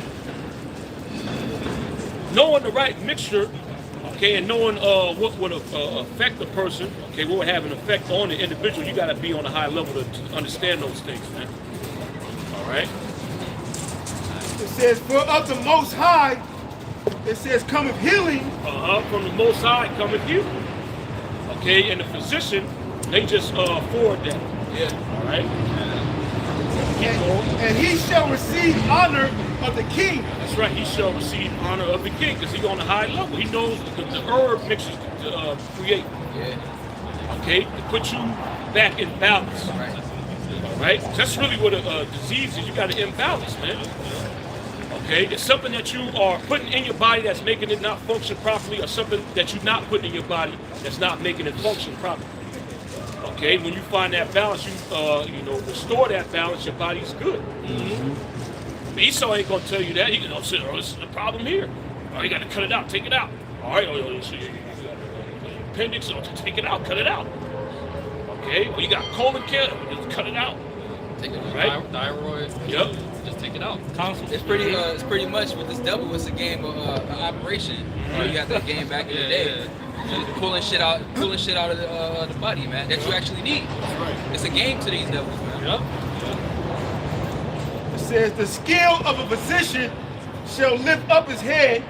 knowing the right mixture, okay, and knowing what would affect the person, okay, what would have an effect on the individual, you got to be on a high level to understand those things, man. All right. It says, for of the Most High, it says, cometh healing. From the Most High cometh healing. Okay, and the physician, they just forward that. Yeah. All right. And he shall receive honor of the king. That's right. He shall receive honor of the king because he's on a high level. He knows the herb mixes to create. Yeah. Okay, to put you back in balance. Right. All right. That's really what a disease is. You got to imbalance, man. Okay, it's something that you are putting in your body that's making it not function properly, or something that you're not putting in your body that's not making it function properly. Okay, when you find that balance, you restore that balance, your body's good. Esau ain't gonna tell you that. He gonna say, "Oh, this is the problem here. Oh, you gotta cut it out, take it out. All right, so you got appendix, so take it out, cut it out. Okay, well you got colon cancer, just cut it out. Take it, Right? thyroid. Yep. Just take it out. It's pretty much with this devil. It's a game of operation. You got that game back in the day. Just pulling shit out of the body, man. That you actually need. That's right. It's a game to these devils, man. Yep. It says, the skill of a physician shall lift up his head,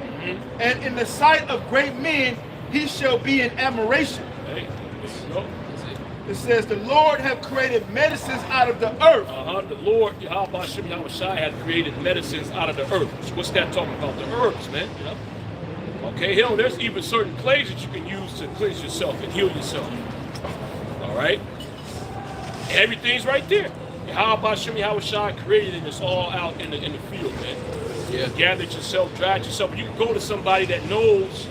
and in the sight of great men he shall be in admiration. Hey, there you go. It says, the Lord have created medicines out of the earth. The Lord, Yahweh Shem Yahushai, has created medicines out of the earth. What's that talking about? The herbs, man. Yep. Okay, hell, there's even certain clays that you can use to cleanse yourself and heal yourself. All right? And everything's right there. Yahweh Shem Yahushai created it, and it's all out in the field, man. Yeah. You gathered yourself, dried yourself, and you can go to somebody that knows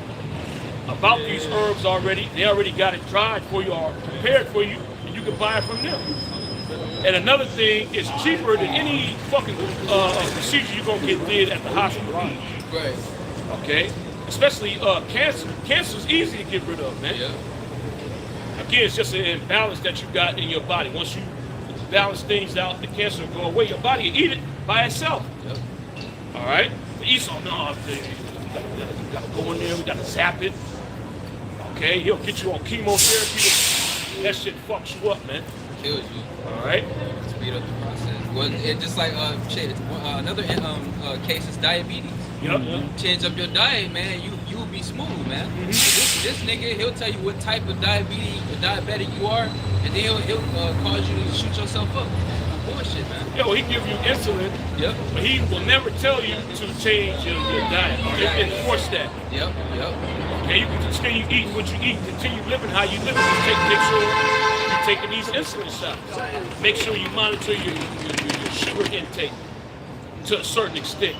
about these herbs already. They already got it dried for you or prepared for you, and you can buy it from them. And another thing, it's cheaper than any fucking procedure you're gonna get did at the hospital. Right. Okay? Especially cancer. Cancer's easy to get rid of, man. Yeah. Again, it's just an imbalance that you got in your body. Once you balance things out, the cancer will go away. Your body will eat it by itself. Yep. All right? The Esau, no, we gotta go in there, we gotta zap it. Okay, he'll get you on chemotherapy. That shit fucks you up, man. Kills you. All right? Speed up the process. Well, it just like another case is diabetes. Yep. Change up your diet, man. You will be smooth, man. This nigga, he'll tell you what type of diabetic you are, and then he'll cause you to shoot yourself up. Bullshit, man. Yeah, well, he give you insulin, Yep. but he will never tell you to change your diet. Just enforce that. Yep. Okay, you can continue eating what you eat, continue living how you live. Just make sure you're taking these insulin shots. Make sure you monitor your sugar intake to a certain extent.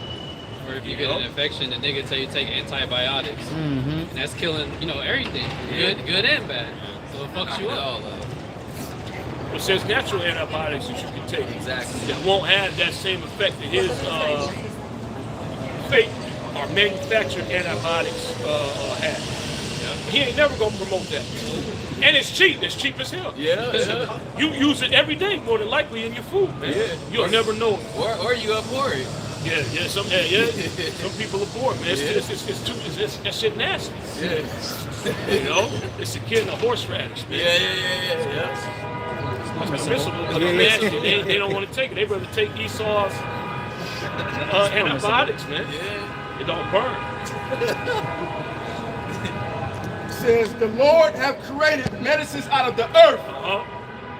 Or if you get an infection, the nigga tell you take antibiotics. And that's killing, everything. Good and bad. So it fucks you up. It says natural antibiotics that you can take. Exactly. That won't have that same effect that his fake or manufactured antibiotics have. He ain't never gonna promote that. And it's cheap. It's cheap as hell. Yeah. You use it every day, more than likely, in your food, man. Yeah. You'll never know it. Or you abhor it. Some people are bored, man. That shit nasty. It's akin to horseradish, man. Yeah. It's permissible, but it's nasty. They don't want to take it. They rather take Esau's antibiotics, man. Yeah. It don't burn. It says, the Lord have created medicines out of the earth,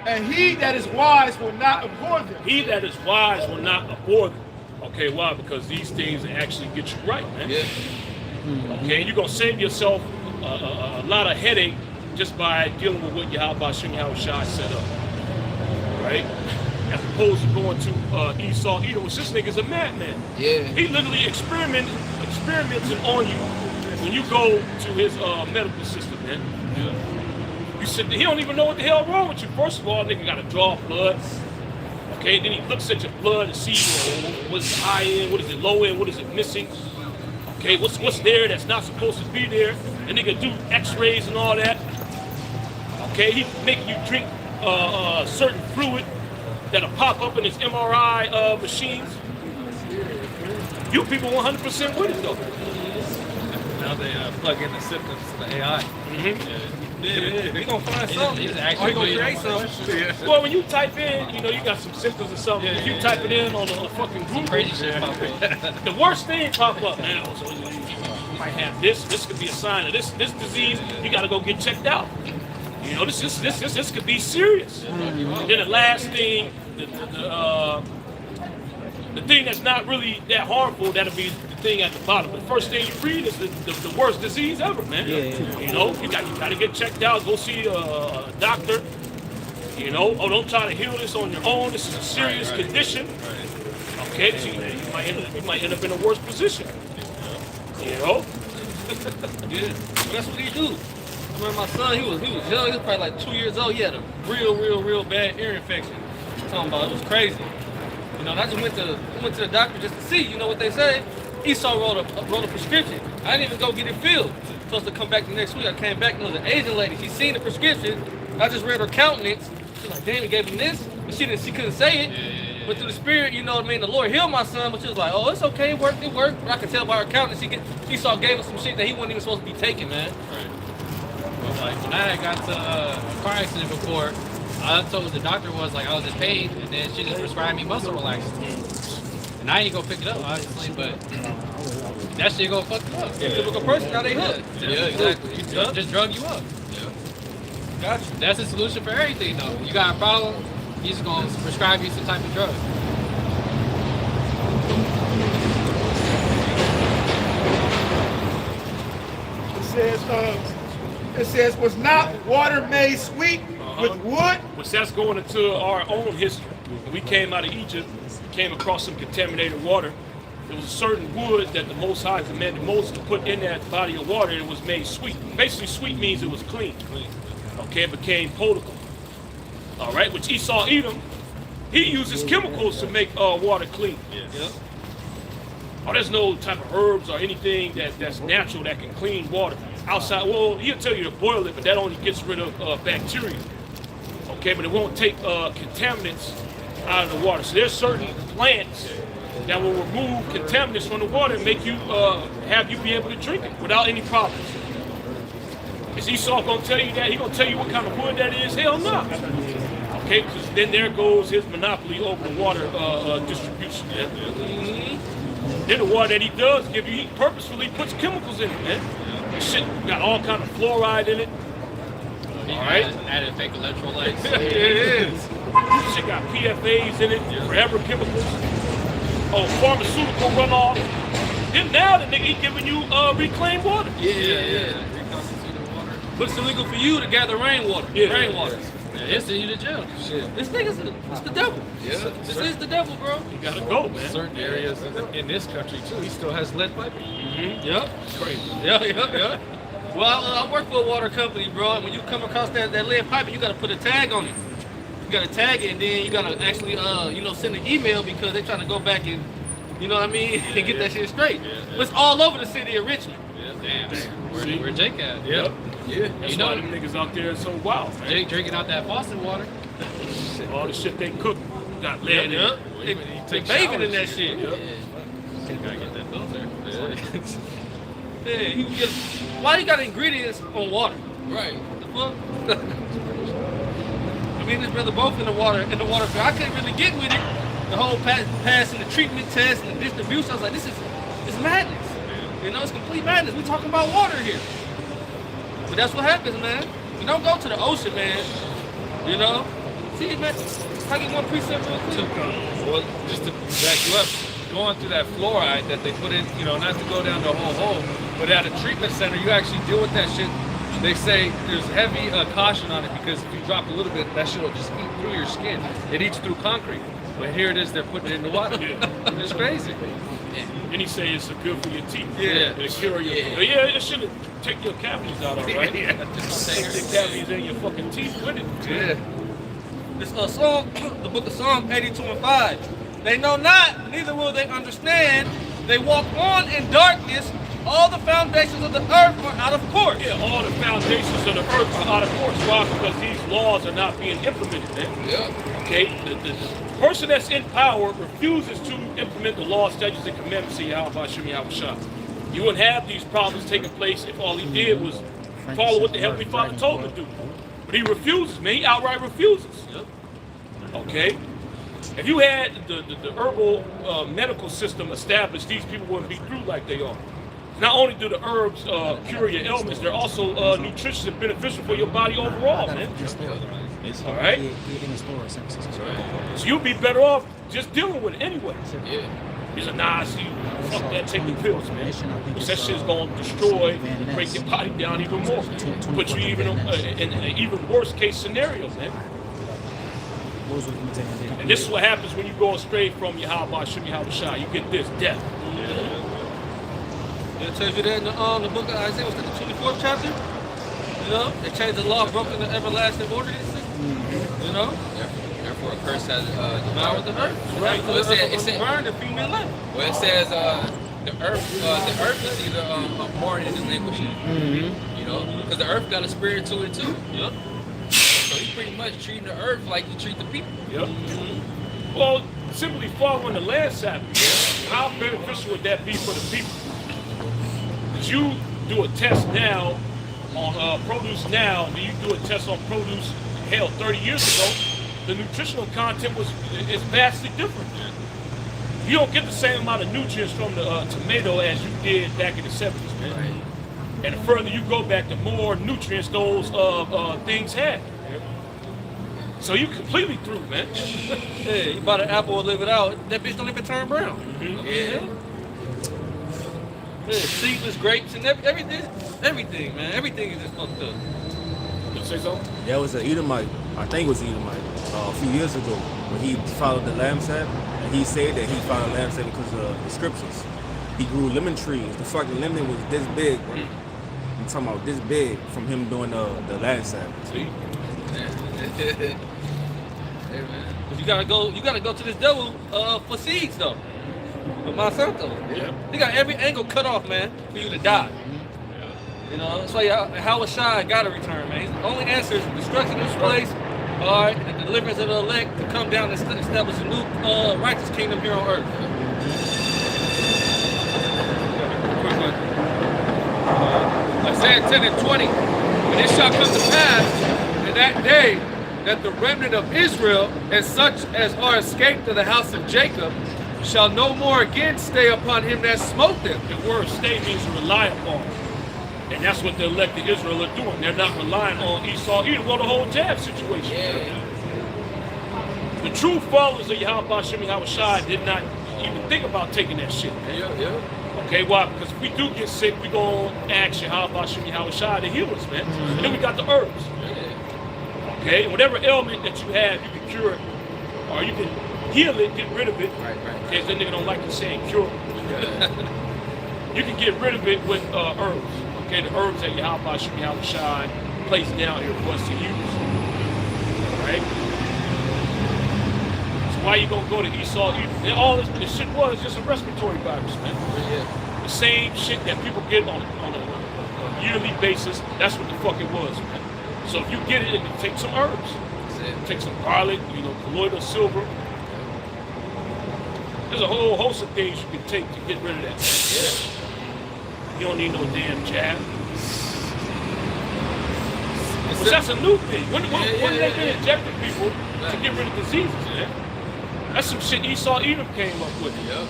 and he that is wise will not abhor them. He that is wise will not abhor them. Okay, why? Because these things actually get you right, man. Yeah. Okay, you're going to save yourself a lot of headache just by dealing with what Yahweh Shai set up. Right? As opposed to going to Esau, which this nigga's a madman. Yeah. He literally experimenting on you when you go to his medical system, man. Yeah. You sit there, he don't even know what the hell wrong with you. First of all, nigga got to draw blood. Okay, then he looks at your blood and sees what's high end, what is it low end, what is it missing. Okay, what's there that's not supposed to be there. And nigga do x-rays and all that. Okay, he make you drink certain fluid that'll pop up in his MRI machines. You people 100% with it though. Now they plug in the symptoms to the AI. They gonna find something. He's Or actually he gonna create something. Well, when you type in, you got some symptoms or something. If you type it in on a fucking Google, Crazy shit pop up. the worst thing pop up. Man, so you might have this. This could be a sign of this disease. You got to go get checked out. This could be serious. And then the last thing, the thing that's not really that harmful, that'll be the thing at the bottom. The first thing you read is the worst disease ever, man. You got to get checked out. Go see a doctor. Don't try to heal this on your own. This is a serious condition. Okay, so you might end up in a worse position. Yeah, that's what he do. I remember my son, he was young, he was probably like 2 years old. He had a real bad ear infection. I'm talking about, it was crazy. And I just went to the doctor just to see, what they say. Esau wrote a prescription. I didn't even go get it filled. Supposed to come back the next week. I came back and it was an Asian lady. She seen the prescription. I just read her countenance. She's like, damn, he gave him this. But she couldn't say it. But through the spirit, the Lord healed my son. But she was like, oh, it's okay, it worked. But I could tell by her countenance, Esau gave us some shit that he wasn't even supposed to be taking, man. Like when I got to a car accident before, I told the doctor I was in pain, and then she just prescribed me muscle relaxers. And I ain't gonna pick it up, obviously, but that shit gonna fuck you up. Yeah, typical person, now they hooked. Yeah, exactly. Just drug you up. Gotcha. That's the solution for everything, though. You got a problem, he's just gonna prescribe you some type of drug. It says, was not water made sweet with wood? Which that's going into our own history. When we came out of Egypt, we came across some contaminated water. There was a certain wood that the Most High commanded Moses to put in that body of water, and it was made sweet. Basically, sweet means it was clean. Okay, it became potable. All right, which Esau Edom, he uses chemicals to make water clean. oh, there's no type of herbs or anything that's natural that can clean water. Outside, well, he'll tell you to boil it, but that only gets rid of bacteria. Okay, but it won't take contaminants out of the water. So there's certain plants that will remove contaminants from the water and make you have you be able to drink it without any problems. Is Esau gonna tell you that? He gonna tell you what kind of wood that is? Hell no. Okay, because then there goes his monopoly over the water distribution. Then the water that he does give you, he purposefully puts chemicals in it, man. This shit got all kind of fluoride in it. All right. Added fake electrolytes. It is. This shit got PFAs in it, forever chemicals. Oh, pharmaceutical runoff. Then now the nigga he giving you reclaimed water. Yeah. But it's illegal for you to gather rainwater. Rainwater. They send you to jail. Shit. This nigga's it's the devil. Yeah. This is the devil, bro. You gotta go, man. Certain areas in this country too, he still has lead piping. Yep. Crazy. Yeah. Well, I work for a water company, bro, and when you come across that lead pipe, you gotta put a tag on it. You gotta tag it, and then you gotta actually, send an email because they're trying to go back and, you know what I mean, and get that shit straight. But it's all over the city of Richmond. Damn. Where Jake at? Yep. Yeah. That's You know- why them niggas out there are so wild, man. Jake drinking out that faucet water. All the shit they cook got lead in it. Yep. They bathing in that shit. Yep. Gotta get that filter. Yeah, you get, why you got ingredients on water? Right. The fuck? I mean, this brother both in the water. I couldn't really get with it. The whole passing the treatment test and the distribution. I was like, this is madness. You know, it's complete madness. We talking about water here. But that's what happens, man. You don't go to the ocean, man. You know? See, man, I get one precept real quick. Well, just to back you up, going through that fluoride that they put in, not to go down the whole hole, but at a treatment center, you actually deal with that shit. They say there's heavy caution on it because if you drop a little bit, that shit will just eat through your skin. It eats through concrete. But here it is, they're putting it in the water. It's crazy. And he say it's good for your teeth. Yeah. It'll cure your it should take your cavities out, all right? Yeah. Take the cavities in your fucking teeth with it. Yeah. It's a song, the book of Psalm 82:5. They know not, neither will they understand. They walk on in darkness. All the foundations of the earth are out of course. Yeah, all the foundations of the earth are out of course. Why? Because these laws are not being implemented, man. Yeah. Okay? The person that's in power refuses to implement the laws, statutes, and commandments of Yahweh Shem Yahweh. You wouldn't have these problems taking place if all he did was follow what the Heavenly Father told him to do. But he refuses, man. He outright refuses. Okay? If you had the herbal medical system established, these people wouldn't be through like they are. Not only do the herbs cure your ailments, they're also nutritious and beneficial for your body overall, man. All right? So you'll be better off just dealing with it anyway. Yeah. He's like, nah, see, fuck that, take the pills, man. Because that shit's going to destroy, break your body down even more. Put you even in an even worse case scenario, man. And this is what happens when you go astray from Yahweh Shem Yahweh. You get this, death. It tells you that in the book of Isaiah, what's that, the 24th chapter? You know, they changed the law, broken the everlasting order. You know? Therefore, a curse has Devoured the earth. Right. Well, it said, Burned and female life. well, it says the earth is either born in iniquity, you know, because the earth got a spirit to it too. Yep. So he's pretty much treating the earth like you treat the people. Yep. Well, simply following the land Sabbath. How beneficial would that be for the people? Because you do a test now on produce now, then you do a test on produce, hell, 30 years ago, the nutritional content is vastly different. You don't get the same amount of nutrients from the tomato as you did back in the 70s, man. Right. And the further you go back, the more nutrients those things have. So you completely through, man. Yeah, you buy the apple and live it out. That bitch don't even turn brown. Yeah. Yeah, seedless grapes and everything, man. Everything is just fucked up. You say something? There was an Edomite, I think it was Edomite, a few years ago, when he followed the lamb sap, and he said that he found lamb sap because of the scriptures. He grew lemon trees. The fucking lemon was this big, bro. I'm talking about this big from him doing the lamb sap. See? Hey, man. But you gotta go to this devil for seeds though. With Monsanto. Yeah. He got every angle cut off, man, for you to die. You know, that's why Howard Shai got to return, man. The only answer is destruction of this place, all right, and the deliverance of the elect to come down and establish a new righteous kingdom here on earth. Quick one. Isaiah 10 and 20. And it shall come to pass in that day that the remnant of Israel and such as are escaped of the house of Jacob shall no more again stay upon him that smote them. The word stay means to rely upon. And that's what the elected Israel are doing. They're not relying on Esau either. Well, the whole jab situation. Yeah. The true followers of Yahweh Shemi Hawashai did not even think about taking that shit, man. Yeah. Okay, why? Because if we do get sick, we gonna ask Yahweh Shemi Hawashai to heal us, man. And then we got the herbs. Okay, and whatever ailment that you have, you can cure it, or you can heal it, get rid of it. Right. In case that nigga don't like you saying cure. You can get rid of it with herbs. Okay, the herbs that Yahweh Shemi Hawashai placed down here for us to use. Right? So why you gonna go to Esau? And all this shit was just a respiratory virus, man. Yeah. The same shit that people get on a yearly basis, that's what the fuck it was, man. So if you get it, take some herbs. Take some garlic, colloidal silver. There's a whole host of things you can take to get rid of that. Yeah. You don't need no damn jab. But that's a new thing. When they been injecting people to get rid of diseases, man? That's some shit Esau Edom came up with. Yep.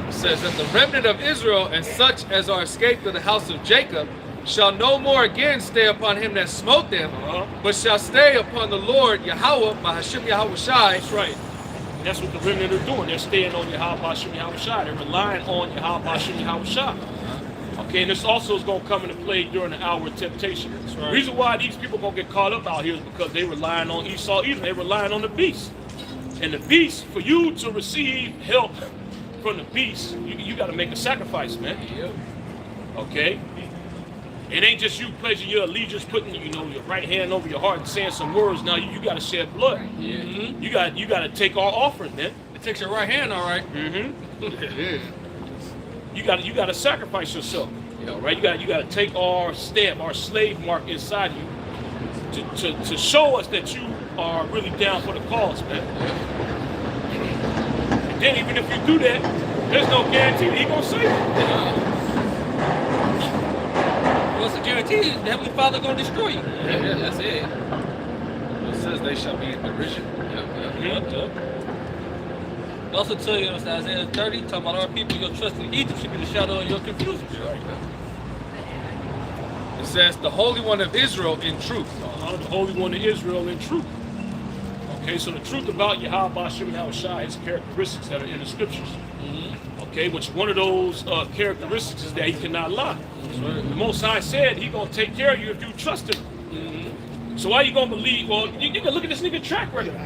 It says that the remnant of Israel and such as are escaped of the house of Jacob shall no more again stay upon him that smote them, but shall stay upon the Lord Yahweh, Mahashim Yahweh Shai. That's right. And that's what the remnant are doing. They're staying on Yahweh Shem Yahweh Shai. They're relying on Yahweh Shem Yahweh Shai. Okay, and this also is going to come into play during the hour of temptation. That's right. The reason why these people going to get caught up out here is because they're relying on Esau Edom. They're relying on the beast. And the beast, for you to receive help from the beast, you got to make a sacrifice, man. Yep. Okay? It ain't just you pledging your allegiance, putting your right hand over your heart and saying some words. Now you got to shed blood. Yeah. You got to take our offering, man. It takes your right hand, all right. You got to sacrifice yourself. Right? You got to take our stamp, our slave mark inside you, to show us that you are really down for the cause, man. And then even if you do that, there's no guarantee that he's gonna save you. What's the guarantee? The Heavenly Father gonna destroy you. Yeah, that's it. It says they shall be in derision. Yep. It also tell you in Isaiah 30, talking about our people, your trust in Egypt should be the shadow of your confusion. It says the Holy One of Israel in truth. The Holy One of Israel in truth. Okay, so the truth about Yahweh Shem Yahweh Shai is characteristics that are in the scriptures. Okay, which one of those characteristics is that he cannot lie. The Most High said he gonna take care of you if you trust him. So why you gonna believe? Well, you can look at this nigga track record.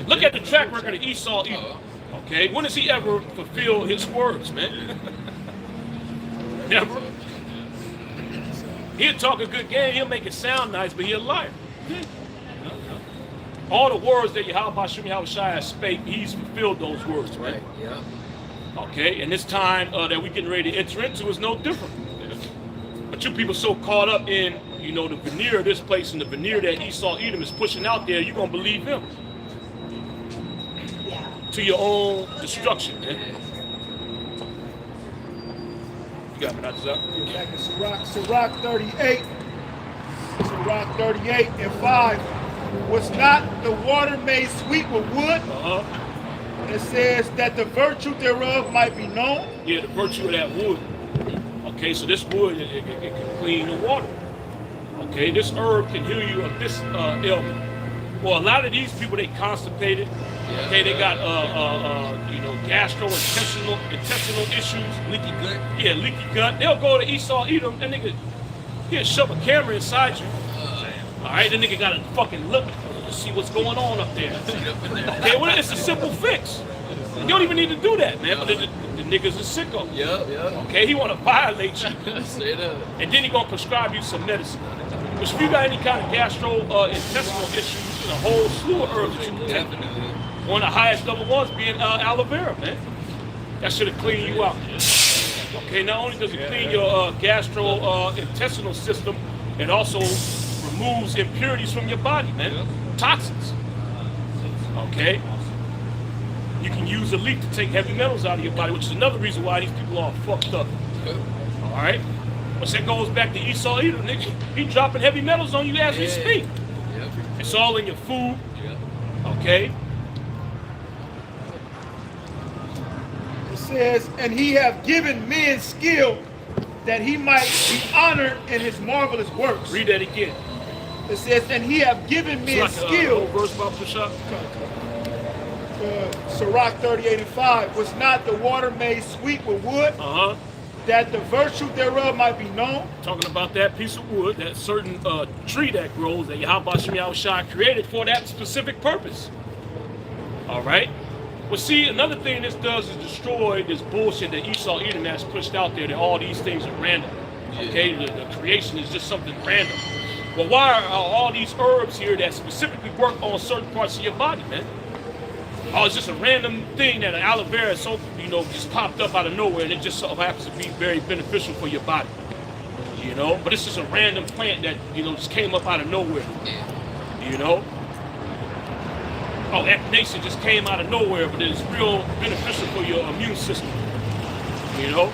Look at the track record of Esau Edom. Okay, when does he ever fulfill his words, man? Never. He'll talk a good game, he'll make it sound nice, but he's a liar. All the words that Yahweh Shem Yahweh Shai has spake, he's fulfilled those words, right? Yeah. Okay, and this time that we're getting ready to enter into is no different. But you people so caught up in, the veneer of this place and the veneer that Esau Edom is pushing out there, you're gonna believe him. To your own destruction, man. You got me, Dr. Zach? Back in Sirach 38. Sirach 38 and 5. Was not the water made sweet with wood? It says that the virtue thereof might be known. Yeah, the virtue of that wood. Okay, so this wood, it can clean the water. Okay, this herb can heal you of this ailment. Well, a lot of these people, they constipated. Okay, they got gastrointestinal issues. Leaky gut. Yeah, leaky gut. They'll go to Esau Edom, and nigga, he'll shove a camera inside you. All right, the nigga gotta fucking look to see what's going on up there. Okay, well, it's a simple fix. You don't even need to do that, man. But the nigga's a sicko. Yeah. Okay, he wanna violate you. Straight up. And then he gonna prescribe you some medicine. But if you got any kind of gastrointestinal issues, there's a whole slew of herbs that you can take. Definitely. One of the highest level ones being aloe vera, man. That should have cleaned you out. Okay, not only does it clean your gastrointestinal system, it also removes impurities from your body, man. Toxins. Okay? You can use a leaf to take heavy metals out of your body, which is another reason why these people are fucked up. Alright? But that goes back to Esau Edom, nigga. He dropping heavy metals on you as we speak. It's all in your food. Okay? It says, and he have given men skill that he might be honored in his marvelous works. Read that again. It says, and he have given men skill. Verse about Push-Up. Sirach 38:5. Was not the water made sweet with wood? That the virtue thereof might be known. Talking about that piece of wood, that certain tree that grows that Yahweh Shem Yahushua created for that specific purpose. All right. Well, see, another thing this does is destroy this bullshit that Esau Edom has pushed out there, that all these things are random. Okay, the creation is just something random. Well, why are all these herbs here that specifically work on certain parts of your body, man? Oh, it's just a random thing that an aloe vera so just popped up out of nowhere, and it just so happens to be very beneficial for your body. You know, but it's just a random plant that just came up out of nowhere. You know. Oh, echinacea just came out of nowhere, but it's real beneficial for your immune system. You know.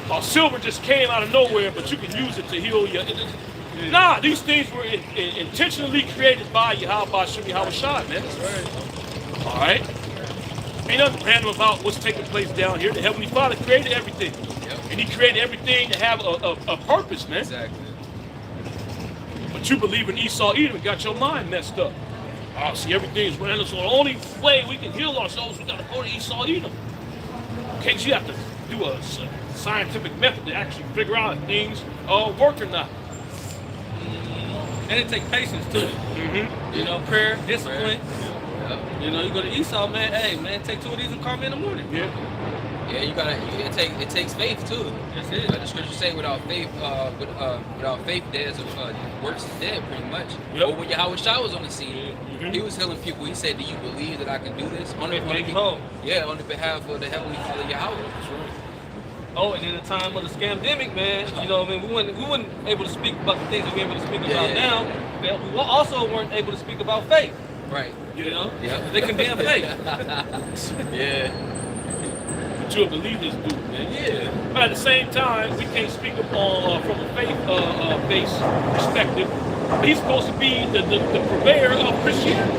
Oh, silver just came out of nowhere, but you can use it to heal your. Nah, these things were intentionally created by Yahweh Shem Yahushua, man. That's right. All right. Ain't nothing random about what's taking place down here. The Heavenly Father created everything, and He created everything to have a purpose, man. Exactly. But you believe in Esau Edom and got your mind messed up. Oh, see, everything's random. So the only way we can heal ourselves, we got to go to Esau Edom. Okay, so you have to do a scientific method to actually figure out if things work or not. And it takes patience too. Prayer, discipline. You go to Esau, man. Hey, man, take 2 of these and call me in the morning. Yeah, it takes faith too. That's it. The scriptures say without faith, there's works is dead, pretty much. Yep. But when Yahweh Shai was on the scene, he was healing people. He said, "Do you believe that I can do this?" On the behalf of the Heavenly Father Yahweh. That's right. Oh, and in the time of the scamdemic, man, we weren't able to speak about the things that we're able to speak about now. But we also weren't able to speak about faith. Right. They condemn faith. But you'll believe this dude, man. Yeah. But at the same time, we can't speak upon from a faith-based perspective. He's supposed to be the purveyor of Christianity.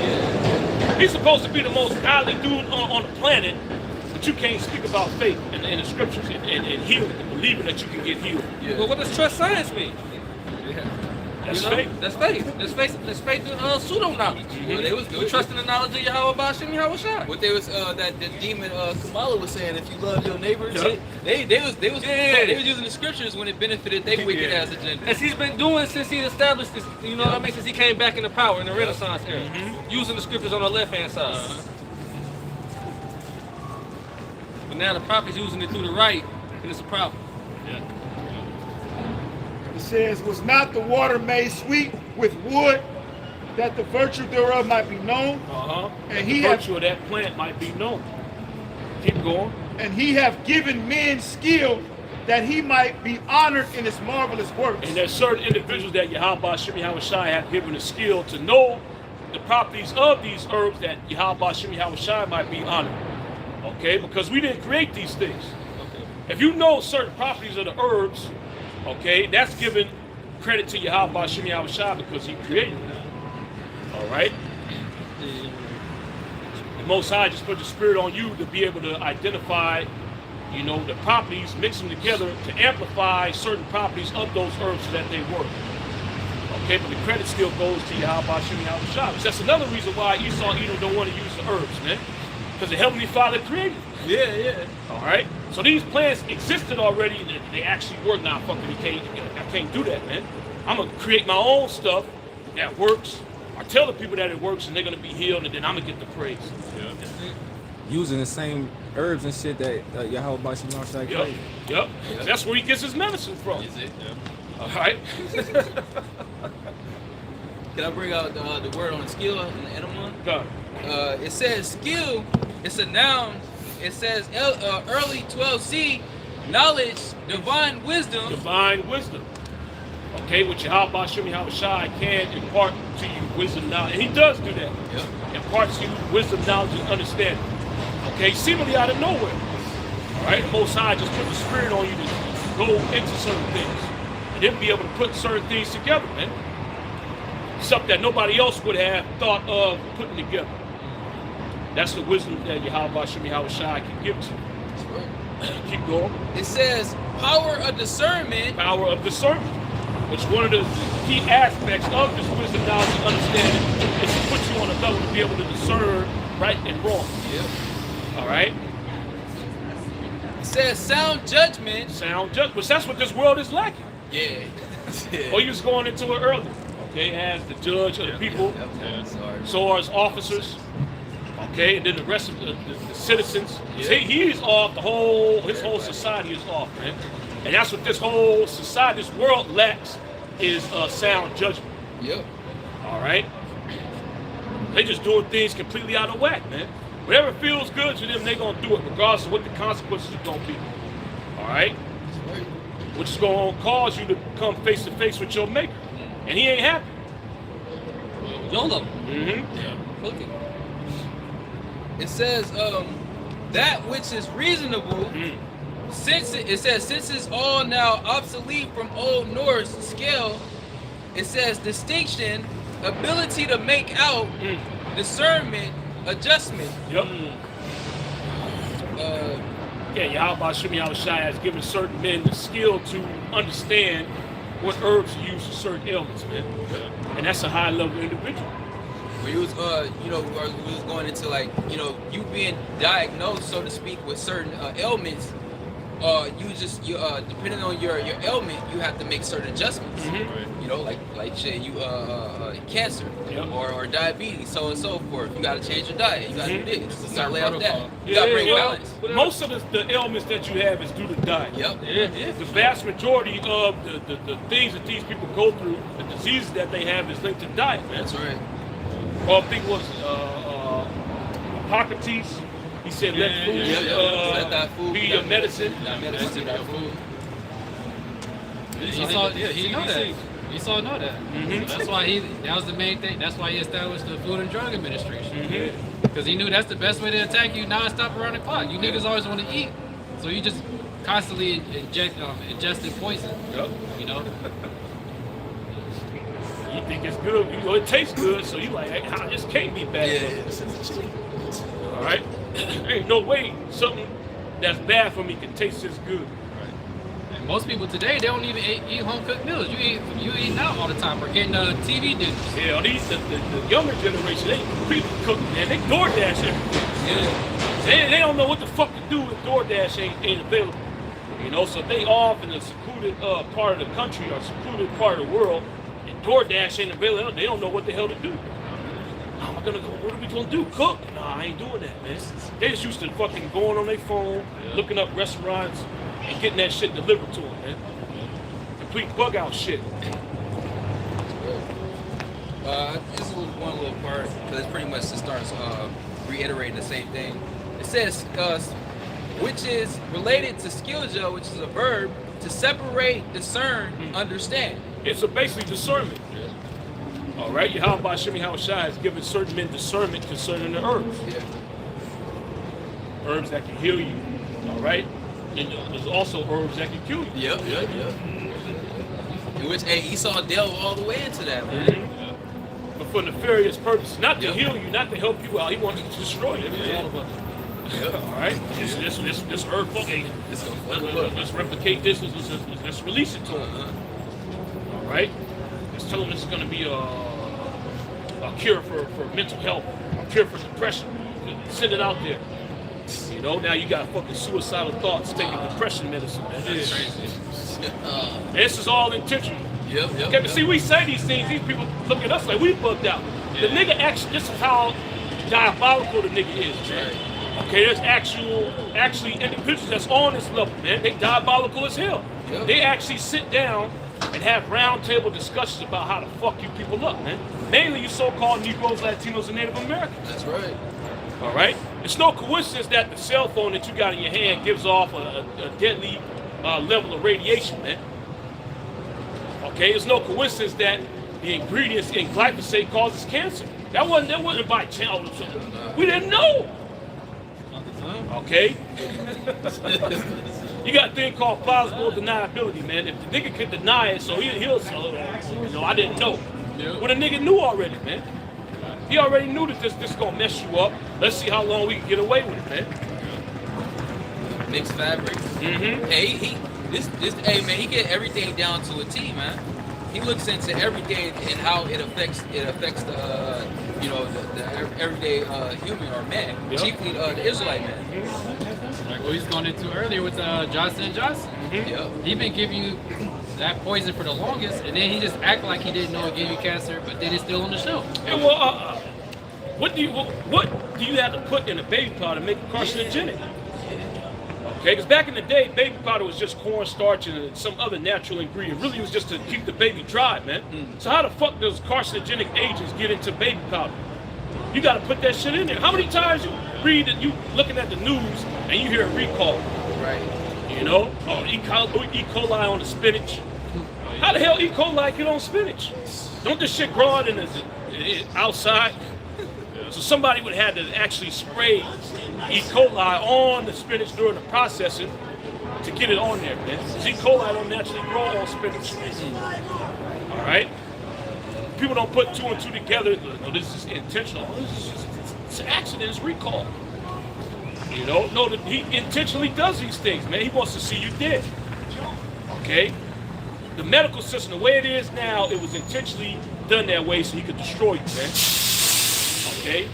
Yeah. He's supposed to be the most godly dude on the planet, but you can't speak about faith in the scriptures and healing and believing that you can get healed. Yeah. Well, what does trust science mean? That's faith. That's faith. That's faith in pseudo knowledge. We trust in the knowledge of Yahweh Shem Yahushua. What they was that the demon Kamala was saying, if you love your neighbor, they was using the scriptures when it benefited their wicked ass agenda. As he's been doing since he established this, since he came back into power in the Renaissance era, using the scriptures on the left hand side. But now the prophet's using it through the right, and it's a problem. It says, was not the water made sweet with wood, that the virtue thereof might be known? And the virtue of that plant might be known. Keep going. And he have given men skill that he might be honored in his marvelous works. And there's certain individuals that Yahweh Shem Yahushua have given the skill to know the properties of these herbs that Yahweh Shem Yahushua might be honored. Okay, because we didn't create these things. If you know certain properties of the herbs, okay, that's giving credit to Yahweh Shem Yahushua because he created them. All right? The Most High just put the Spirit on you to be able to identify, the properties, mix them together to amplify certain properties of those herbs so that they work. Okay, but the credit still goes to Yahweh Shem Yahushua. That's another reason why Esau Edom don't want to use the herbs, man. Because the Heavenly Father created them. Yeah. All right. So these plants existed already. And they actually work. Now, I can't do that, man. I'm gonna create my own stuff that works. I tell the people that it works, and they're gonna be healed, and then I'm gonna get the praise. Using the same herbs and shit that Yahweh Shem Yahushua created. Yep. That's where he gets his medicine from. Is it? All right. Can I bring out the word on the skill in the animal? God. It says skill. It's a noun. It says early 12c, knowledge, divine wisdom. Divine wisdom. Okay, which Yahweh Shem Shai can impart to you wisdom, knowledge. And he does do that. Yep. Imparts to you wisdom, knowledge, and understanding. Okay, seemingly out of nowhere. All right, the Most High just put the spirit on you to go into certain things. And then be able to put certain things together, man. Something that nobody else would have thought of putting together. That's the wisdom that Yahweh Shem Shai can give to you. Keep going. It says power of discernment. Power of discernment. Which one of the key aspects of this wisdom, knowledge, and understanding is to put you on a level to be able to discern right and wrong. Yep. All right? It says sound judgment. Sound judgment. Which that's what this world is lacking. Yeah. Well, you was going into it earlier. Okay, as the judge of the people, so are his officers. Okay, and then the rest of the citizens. Yeah. He's off. His whole society is off, man. And that's what this whole society, this world lacks, is sound judgment. Yep. All right? They just doing things completely out of whack, man. Whatever feels good to them, they gonna do it, regardless of what the consequences are gonna be. All right? Which is gonna cause you to come face to face with your maker, and he ain't happy. YOLO. Mm-hmm. Yeah. Fuck it. It says that which is reasonable. Since it says since it's all now obsolete from Old Norse scale, it says distinction, ability to make out, discernment, adjustment. Yep. Yahweh Shem Shai has given certain men the skill to understand what herbs to use for certain ailments, man. And that's a high level individual. When you was we was going into like, you being diagnosed, so to speak, with certain ailments. Depending on your ailment, you have to make certain adjustments. Like shit, cancer, Yep. or diabetes, so on and so forth. You gotta change your diet. You gotta do this. You gotta lay out protocol. that. You gotta bring balance. Most of the ailments that you have is due to diet. Yep. The vast majority of the things that these people go through, the diseases that they have, is linked to diet, man. That's right. Well, I think it was Hippocrates. He said, let food, Let that food be your medicine. That medicine, that food. He saw that. He saw know that. Mhm. So that's why that was the main thing. That's why he established the Food and Drug Administration. Because he knew that's the best way to attack you non-stop around the clock. You niggas always want to eat, so you just constantly ingesting poison. Yep. You know. You think it's good, it tastes good, so you like, hey, this can't be bad. All right? Ain't no way something that's bad for me can taste this good. And most people today, they don't even eat home-cooked meals. You eating out all the time or getting TV dinners. Yeah, the younger generation, they completely cook, man. They DoorDash everything. Yeah. They don't know what the fuck to do if DoorDash ain't available. So they off in a secluded part of the country or secluded part of the world, and DoorDash ain't available. They don't know what the hell to do. What are we gonna do? Cook? Nah, I ain't doing that, man. They just used to fucking going on their phone, looking up restaurants, and getting that shit delivered to them, man. Complete bug out shit. This is one little part, because it pretty much just starts reiterating the same thing. It says, which is related to skillja, which is a verb, to separate, discern, understand. It's basically discernment. All right, Yahweh Shem Shai has given certain men discernment concerning the herbs. Yeah. Herbs that can heal you. All right, and there's also herbs that can kill you. Yep. In which, Esau delved all the way into that, man. But for nefarious purposes, not to heal you, not to help you out. He wanted to destroy you. All right, this herb, let's replicate this. Let's release it to him. All right, let's tell him this is going to be a cure for mental health, a cure for depression. Send it out there. Now you got fucking suicidal thoughts taking depression medicine, man. That's crazy. This is all intentional. Yep. Okay, but see, we say these things, these people look at us like we bugged out. The nigga actually, this is how diabolical the nigga is, man. Okay, there's actually individuals that's on this level, man. They diabolical as hell. Yep. They actually sit down and have roundtable discussions about how to fuck you people up, man. Mainly you so-called Negroes, Latinos, and Native Americans. That's right. All right? It's no coincidence that the cell phone that you got in your hand gives off a deadly level of radiation, man. Okay? It's no coincidence that the ingredients in glyphosate causes cancer. That wasn't by chance. We didn't know. Okay? You got a thing called plausible deniability, man. If the nigga could deny it, so he'll I didn't know. Well, the nigga knew already, man. He already knew that this is gonna mess you up. Let's see how long we can get away with it, man. Mixed fabrics. Hey, hey man, he get everything down to a T, man. He looks into everything and how it affects the everyday human or man, chiefly the Israelite man. Like what he's going into earlier with Johnson & Johnson. He been giving you that poison for the longest, and then he just act like he didn't know it gave you cancer, but then it's still on the shelf. And well, what do you have to put in a baby powder to make it carcinogenic? Okay, because back in the day, baby powder was just cornstarch and some other natural ingredient. Really, it was just to keep the baby dry, man. So how the fuck does carcinogenic agents get into baby powder? You got to put that shit in there. How many times you read that you looking at the news and you hear a recall? Right. You know, E. coli on the spinach. How the hell E. coli get on spinach? Don't this shit grow out outside? So somebody would have to actually spray E. coli on the spinach during the processing to get it on there, man. E. coli don't naturally grow on spinach. All right? People don't put two and two together. No, this is intentional. It's an accident. It's recall. You know, no, he intentionally does these things, man. He wants to see you dead. Okay? The medical system, the way it is now, it was intentionally done that way so he could destroy you, man. Okay?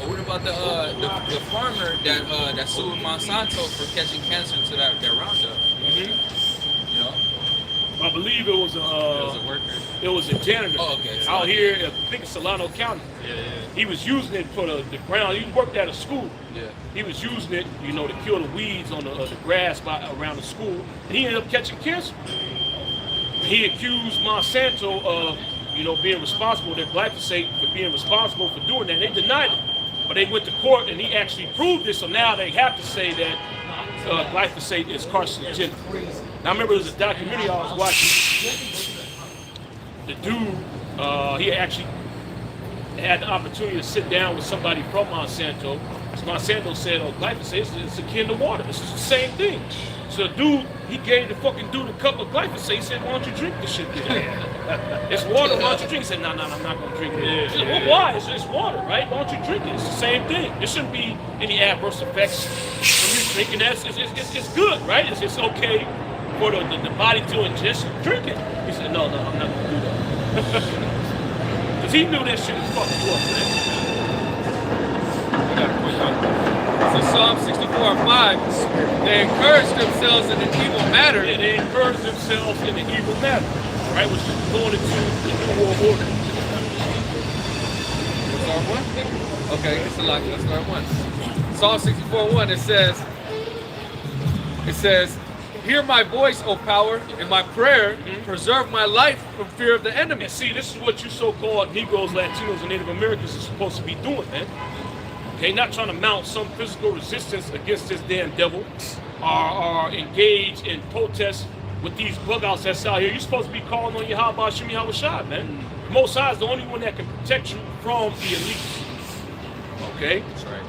What about the farmer that sued Monsanto for catching cancer to that Roundup? You know? I believe it was a worker. It was a janitor out here, I think it's Solano County. He was using it for the ground. He worked at a school. He was using it, you know, to kill the weeds on the grass around the school, and he ended up catching cancer. He accused Monsanto of, you know, being responsible, their glyphosate, for being responsible for doing that. They denied it, but they went to court and he actually proved it. So now they have to say that glyphosate is carcinogenic. Now I remember there was a documentary I was watching. The dude, he actually had the opportunity to sit down with somebody from Monsanto. So Monsanto said, "Oh, glyphosate is akin to water. This is the same thing." So the dude, he gave the fucking dude a cup of glyphosate. He said, "Why don't you drink this shit?" It's water. Why don't you drink? He said, "No, I'm not gonna drink it." He said, "Well, why? It's water, right? Why don't you drink it? It's the same thing. There shouldn't be any adverse effects from you drinking that. It's good, right? It's okay for the body to ingest. Drink it." He said, "No, I'm not gonna do that." Because he knew that shit would fuck you up, man. So Psalm 64:5, they encourage themselves in an evil matter. Yeah, they encourage themselves in an evil matter, right? Which is going into the New World Order. Psalm 1? Okay, it's a lot. That's Psalm 1. Psalm 64:1, it says, "Hear my voice, O power, and my prayer, preserve my life from fear of the enemy." And see, this is what you so-called Negroes, Latinos, and Native Americans are supposed to be doing, man. Okay, not trying to mount some physical resistance against this damn devil, or engage in protests with these bug outs that's out here. You're supposed to be calling on Yahweh Shemi Hawashad, man. The Most High is the only one that can protect you from the elites. Okay? That's right.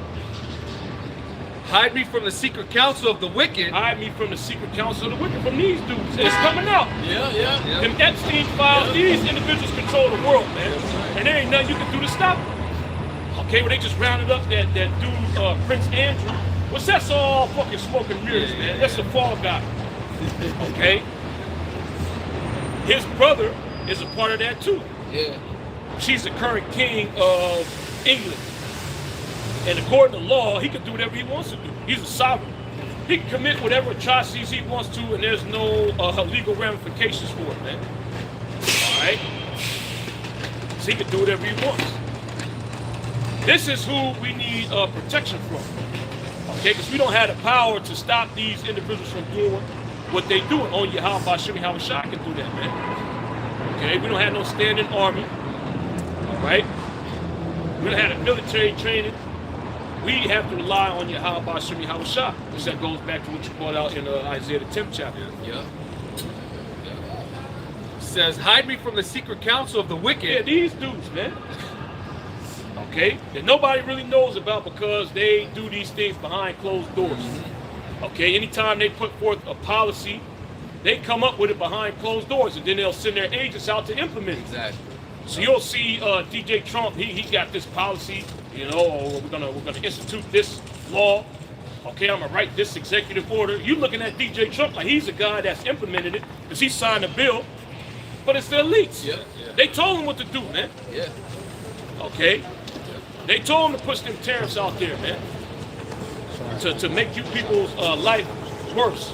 Hide me from the secret counsel of the wicked. Hide me from the secret counsel of the wicked, from these dudes. It's coming out. Yeah. Them Epstein files, these individuals control the world, man. And there ain't nothing you can do to stop them. Okay, well, they just rounded up that dude, Prince Andrew. Well, that's all fucking smoke and mirrors, man. That's the fall guy. Okay? His brother is a part of that, too. Yeah. She's the current king of England. And according to law, he can do whatever he wants to do. He's a sovereign. He can commit whatever atrocities he wants to, and there's no legal ramifications for it, man. All right? So he can do whatever he wants. This is who we need protection from. Okay, because we don't have the power to stop these individuals from doing what they do. And only Yahweh Bashim Yahweh can do that, man. Okay, we don't have no standing army. All right, we don't have a military training. We have to rely on Yahweh Bashim Yahweh, which that goes back to what you brought out in Isaiah the 10th chapter. Yeah. Says, hide me from the secret counsel of the wicked. Yeah, these dudes, man. Okay, that nobody really knows about because they do these things behind closed doors. Okay, anytime they put forth a policy, they come up with it behind closed doors, and then they'll send their agents out to implement it. Exactly. So you'll see DJ Trump, he got this policy, you know, or we're gonna institute this law. Okay, I'm gonna write this executive order. You looking at DJ Trump like he's the guy that's implemented it because he signed a bill, but it's the elites. Yeah. They told him what to do, man. Yeah. Okay, they told him to push them tariffs out there, man, to make you people's life worse.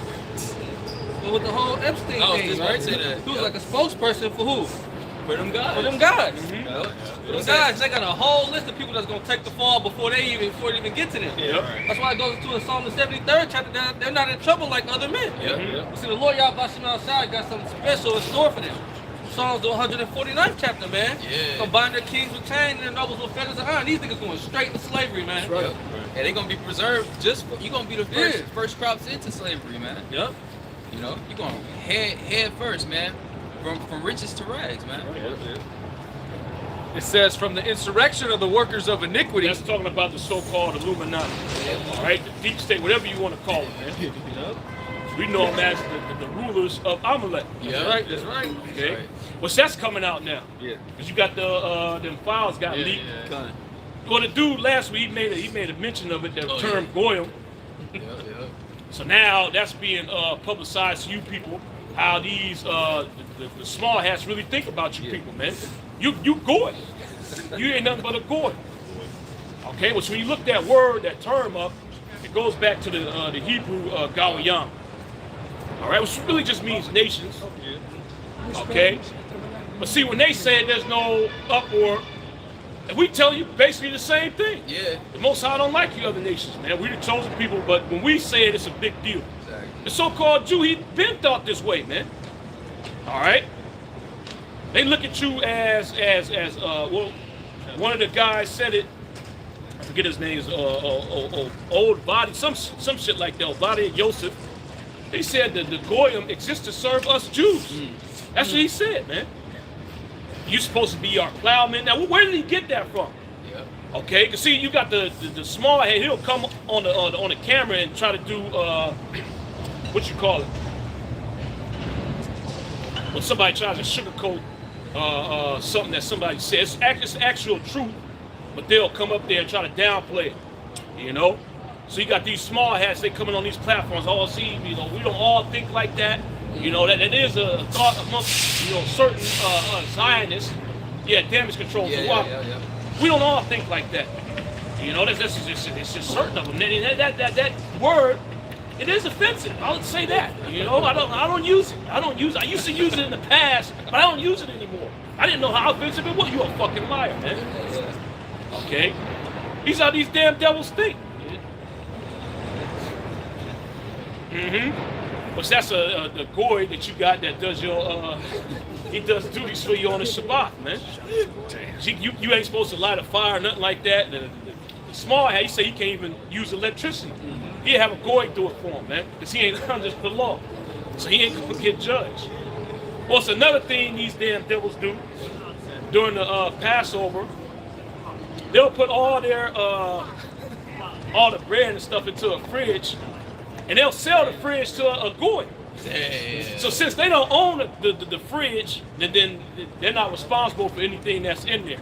But with the whole Epstein I was thing, just about right? to say that. He was like a spokesperson for who? For them guys. For them guys. Yeah. For them guys, they got a whole list of people that's gonna take the fall before it even get to them. Yeah. That's why it goes into Psalm the 73rd chapter. They're not in trouble like other men. Yeah. You see, the Lord Yahweh Bashim outside got something special in store for them. Psalms the 149th chapter, man. Yeah. Gonna bind their kings with chains and their nobles with feathers of iron. These niggas going straight to slavery, man. Yep. And they're gonna be preserved you're gonna be the first crops into slavery, man. Yep. You know, you're gonna head first, man. From riches to rags, man. It says, from the insurrection of the workers of iniquity. That's talking about the so-called Illuminati. All right, the deep state, whatever you want to call it, man. We know them as the rulers of Amalek. Yeah. That's right. Okay. Right. Well, that's coming out now. Yeah. Because you got them files got leaked. Yeah. Well, the dude last week he made a mention of it, that term Goyim. Yeah. So now that's being publicized to you people. How these the small hats really think about you people, man. You Goy. You ain't nothing but a Goy. Okay. Well, so when you look that term up, it goes back to the Hebrew Gawayam. All right, which really just means nations. Okay. But see, when they say there's no uproar, and we tell you basically the same thing. Yeah. The Most High don't like you other nations, man. We're the chosen people, but when we say it, it's a big deal. Exactly. The so-called Jew, he been thought this way, man. All right. They look at you as well. One of the guys said it. I forget his name. Old body, some shit like that. Old body Joseph. He said that the Goyim exists to serve us Jews. That's what he said, man. You're supposed to be our plowman. Now, where did he get that from? Yeah. Okay, because see, you got the small head. He'll come on the camera and try to do what you call it. When somebody tries to sugarcoat something that somebody says, it's actual truth, but they'll come up there and try to downplay it. You know. So you got these small hats. They coming on these platforms. Oh, see, you know, we don't all think like that. You know, that is a thought amongst, certain Zionists. Yeah, damage control. Yeah. We don't all think like that. You know, it's just certain of them. And that word, it is offensive. I'll say that. You know, I don't use it. I used to use it in the past, but I don't use it anymore. I didn't know how offensive it was. You a fucking liar, man. Okay? These are these damn devils think. But that's the goy that you got that does your he does duties for you on the Shabbat, man. You ain't supposed to light a fire or nothing like that. The small hat, he say he can't even use electricity. He'll have a goy do it for him, man, because he ain't under the law. So he ain't gonna get judged. Well, it's another thing these damn devils do during the Passover. They'll put all the bread and stuff into a fridge, and they'll sell the fridge to a goy. Damn. So since they don't own the fridge, then they're not responsible for anything that's in there.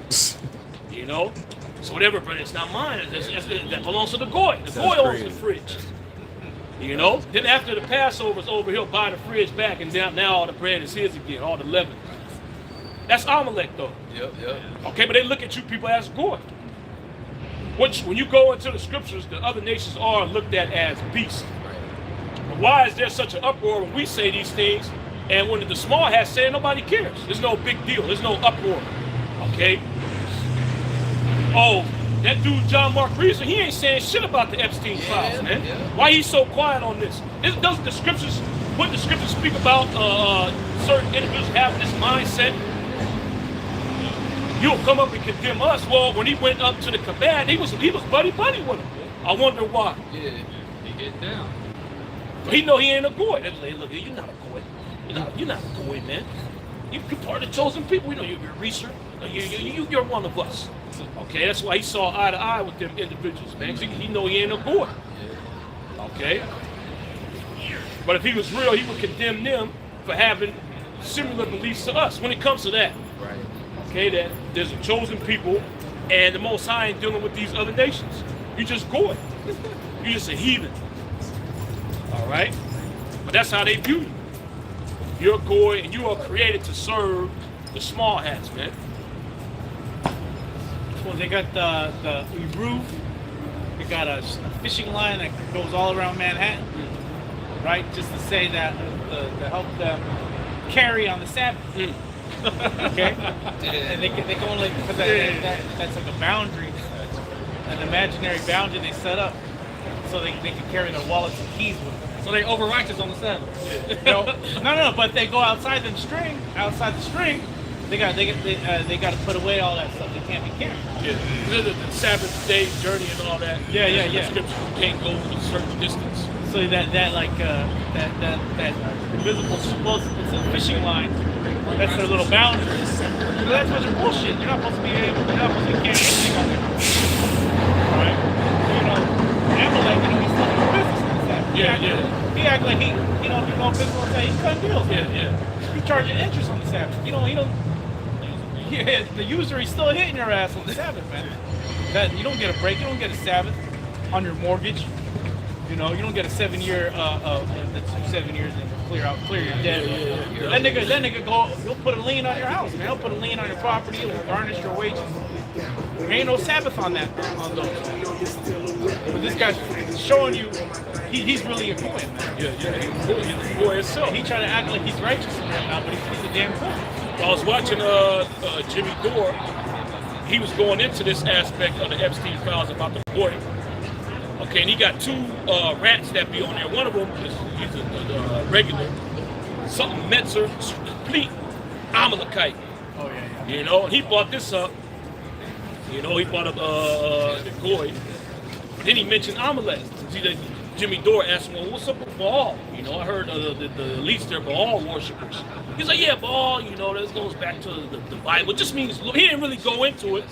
You know? So whatever bread, it's not mine. That belongs to the goy. The goy owns the fridge. You know? Then after the Passover's over, he'll buy the fridge back, and now all the bread is his again, all the leaven. That's Amalek, though. Yep. Okay, but they look at you people as goy. Which, when you go into the scriptures, the other nations are looked at as beasts. But why is there such an uproar when we say these things, and when the small hats say it, nobody cares? There's no big deal. There's no uproar. Okay? Oh, that dude John Mark Reason, he ain't saying shit about the Epstein files, man. Yeah. Why he so quiet on this? Doesn't the scriptures What the scriptures speak about certain individuals having this mindset, you'll come up and condemn us. Well, when he went up to the command, he was buddy with him. I wonder why. Yeah, he get down. But he know he ain't a goy. They say, look, you're not a goy. You're not a goy, man. You're part of the chosen people. We know you're a researcher. You're one of us. Okay, that's why he saw eye to eye with them individuals, man. He know he ain't a goy. Okay. But if he was real, he would condemn them for having similar beliefs to us when it comes to that. Right. Okay, that there's a chosen people and the Most High ain't dealing with these other nations. You just goy. You just a heathen. All right? But that's how they view you. You're a goy and you are created to serve the small hats, man. Well, they got the roof. They got a fishing line that goes all around Manhattan, right? Just to say that to help them carry on the Sabbath. Okay, and they can only because that's like a boundary, an imaginary boundary they set up, so they can carry their wallets and keys with them. So they over righteous on the Sabbath. No, but they go outside the string. They got to put away all that stuff. They can't be carried. Yeah, the Sabbath day journey and all that. Yeah. Scripture, you can't go a certain distance. So that invisible explosive, it's a fishing line. That's their little boundary. So that's what they're bullshit. You're not supposed to be able. You're not supposed to carry anything on there. All right. Amalek, he's still doing business on the Sabbath. Yeah. He act like he doing business on the Sabbath. He's cutting deals. Yeah. He's charging interest on the Sabbath. He don't. Yeah, the user is still hitting your ass on the Sabbath, man. That you don't get a break. You don't get a Sabbath on your mortgage. You don't get a 7 year. That's 7 years and clear your debt. Yeah. That nigga he'll put a lien on your house, man. He'll put a lien on your property. He'll garnish your wages. There ain't no Sabbath on those. But this guy's showing you he's really a coin, man. Yeah. He's a goy himself. He trying to act like he's righteous in that now, but he's a damn coin. I was watching Jimmy Dore. He was going into this aspect of the Epstein files about the boy. Okay, and he got two rats that be on there. One of them he's a regular, something Metzer, complete Amalekite. Oh yeah. And he brought this up. He brought up the goy. But then he mentioned Amalek. See, Jimmy Dore asked him, well, what's up with Baal? I heard the elites, they're Baal worshippers. He's like, yeah, Baal, this goes back to the Bible. It just means, he didn't really go into it,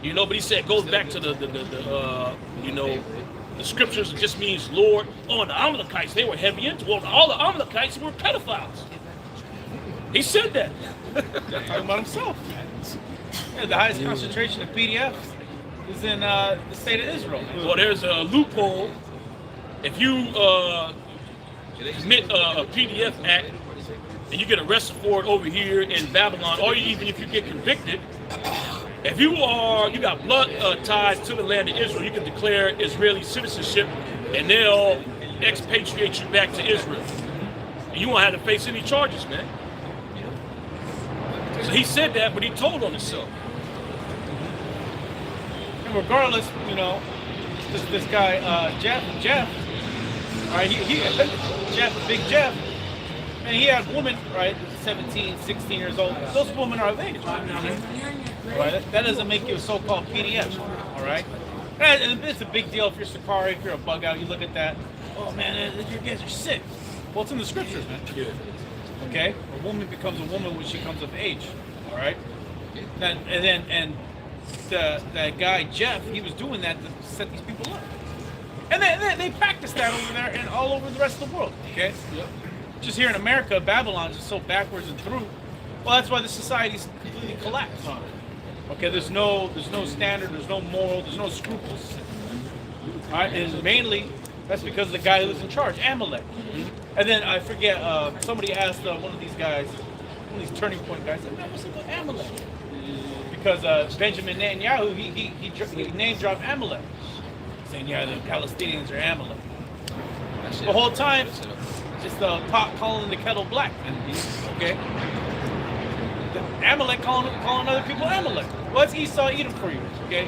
but he said it goes back to the scriptures. It just means Lord. Oh, and the Amalekites, they were heavy into it. Well, all the Amalekites were pedophiles. He said that. Talking about himself. Yeah, the highest concentration of PDFs is in the state of Israel. Well, there's a loophole. If you commit a PDF act and you get arrested for it over here in Babylon, or even if you get convicted, if you got blood ties to the land of Israel, you can declare Israeli citizenship, and they'll expatriate you back to Israel. And you won't have to face any charges, man. So he said that, but he told on himself. And regardless, this guy Jeff, all right, Big Jeff, and he had women, right, 17, 16 years old. Those women are of age, right? That doesn't make you a so-called PDF, all right? And it's a big deal if you're Sakari, if you're a bug out, you look at that. Oh man, you guys are sick. Well, it's in the scriptures, man. Yeah. Okay, a woman becomes a woman when she comes of age, all right? And that guy Jeff, he was doing that to set these people up. And they practice that over there and all over the rest of the world, okay? Yep. Just here in America, Babylon's just so backwards and through. Well, that's why the society's completely collapsed on it. Okay, there's no standard, there's no moral, there's no scruples. All right, and mainly that's because the guy who's in charge, Amalek. And then I forget, somebody asked one of these guys, one of these turning point guys, man, what's up with Amalek? Because Benjamin Netanyahu, he name dropped Amalek, saying, yeah, the Palestinians are Amalek. The whole time, it's the pot calling the kettle black, okay? Amalek calling other people Amalek. Well, it's Esau Edom for you, okay?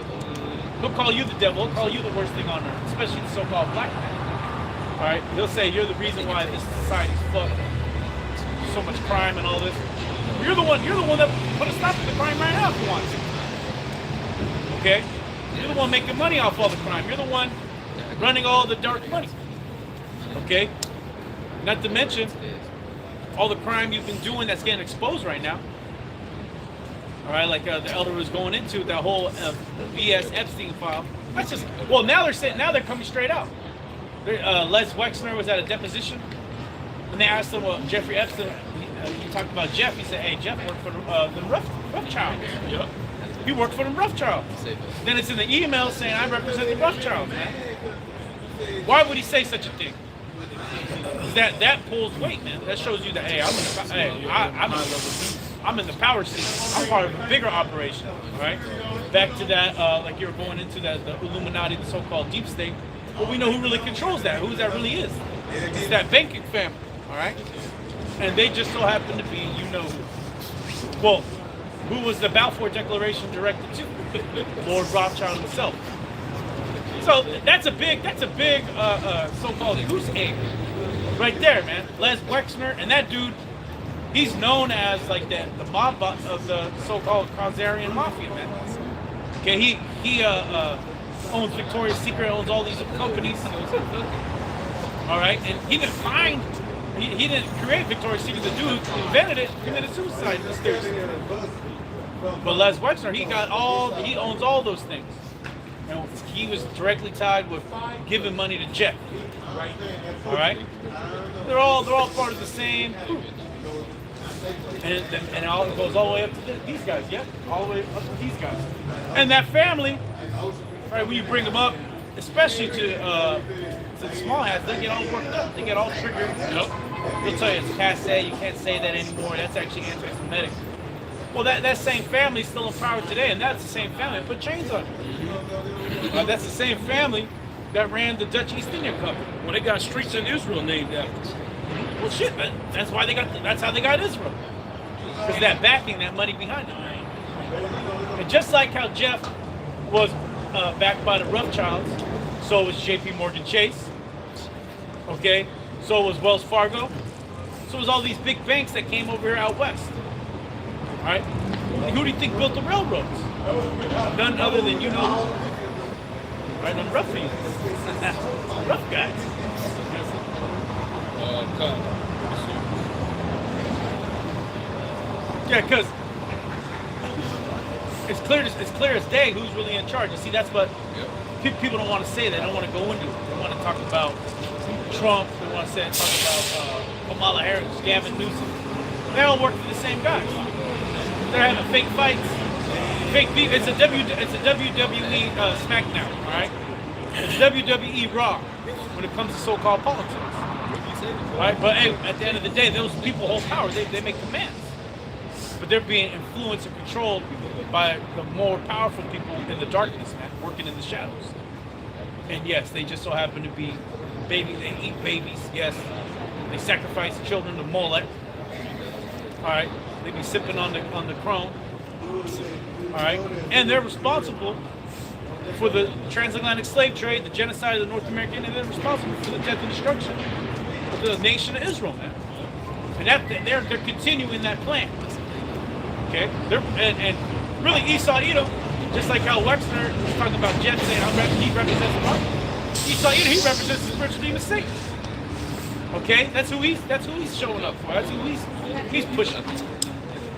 He'll call you the devil, he'll call you the worst thing on earth, especially the so-called black man. right? He'll say you're the reason why this society's fucked. So much crime and all this. You're the one that put a stop to the crime right now if you want to. Okay? You're the one making money off all the crime. You're the one running all the dark money. Okay? Not to mention all the crime you've been doing that's getting exposed right now. All right, like the elder was going into that whole BS Epstein file. That's just now they're coming straight out. Les Wexner was at a deposition, and they asked him, well, Jeffrey Epstein. He talked about Jeff. He said, "Hey, Jeff worked for the Rothschild. Yep. He worked for the Rothschild." Then it's in the email saying, "I represent the Rothschild, man." Why would he say such a thing? That pulls weight, man. That shows you that I'm in the power seat. I'm part of a bigger operation, all right? Back to that, like you were going into the Illuminati, the so-called deep state. But we know who really controls that, who that really is. It's that banking family, all right? And they just so happen to be, you know who. Well, who was the Balfour Declaration directed to? Lord Rothschild himself. So that's a big so-called goose egg right there, man. Les Wexner, and that dude, he's known as like the mob of the so-called Khazarian mafia, man. Okay, he owns Victoria's Secret, owns all these companies. All right, and he didn't create Victoria's Secret. The dude who invented it committed suicide mysteriously. But Les Wexner, he owns all those things. And he was directly tied with giving money to Jeff. All right, they're all part of the same group. And it all goes all the way up to these guys, yeah? All the way up to these guys. And that family, right, when you bring them up, especially to the small hats, they get all worked up. They get all triggered. Yep. They'll tell you it's passe, you can't say that anymore. That's actually anti-Semitic. Well, that same family is still in power today, and that's the same family that put chains on it. That's the same family that ran the Dutch East India Company. Well, they got streets in Israel named after. Well, shit, man. That's why that's how they got Israel. Because that backing, that money behind it. And just like how Jeff was backed by the Rothschilds, so was J.P. Morgan Chase. Okay, so was Wells Fargo. So was all these big banks that came over here out west. All right, and who do you think built the railroads? None other than right? Them ruffians, rough guys. Yeah, because it's clear as day who's really in charge. You see, that's what people don't want to say. They don't want to go into it. They want to talk about Trump. They want to talk about Kamala Harris, Gavin Newsom. They all work for the same guys. They're having fake fights, fake beef. It's a WWE SmackDown, all right? It's WWE Raw when it comes to so-called politics. All right, but hey, at the end of the day, those people hold power. They make commands. But they're being influenced and controlled by the more powerful people in the darkness, man, working in the shadows. And yes, they just so happen to be babies. They eat babies. Yes, they sacrifice children to Molech. All right, they be sipping on the chrome. All right, and they're responsible for the transatlantic slave trade, the genocide of the North American, and they're responsible for the death and destruction of the nation of Israel, man. And they're continuing that plan. Okay, and really Esau Edom, just like how Wexner was talking about Jeff saying he represents the market. Esau Edom, he represents the spiritual demon Satan. Okay, that's who he's showing up for. That's who he's pushing.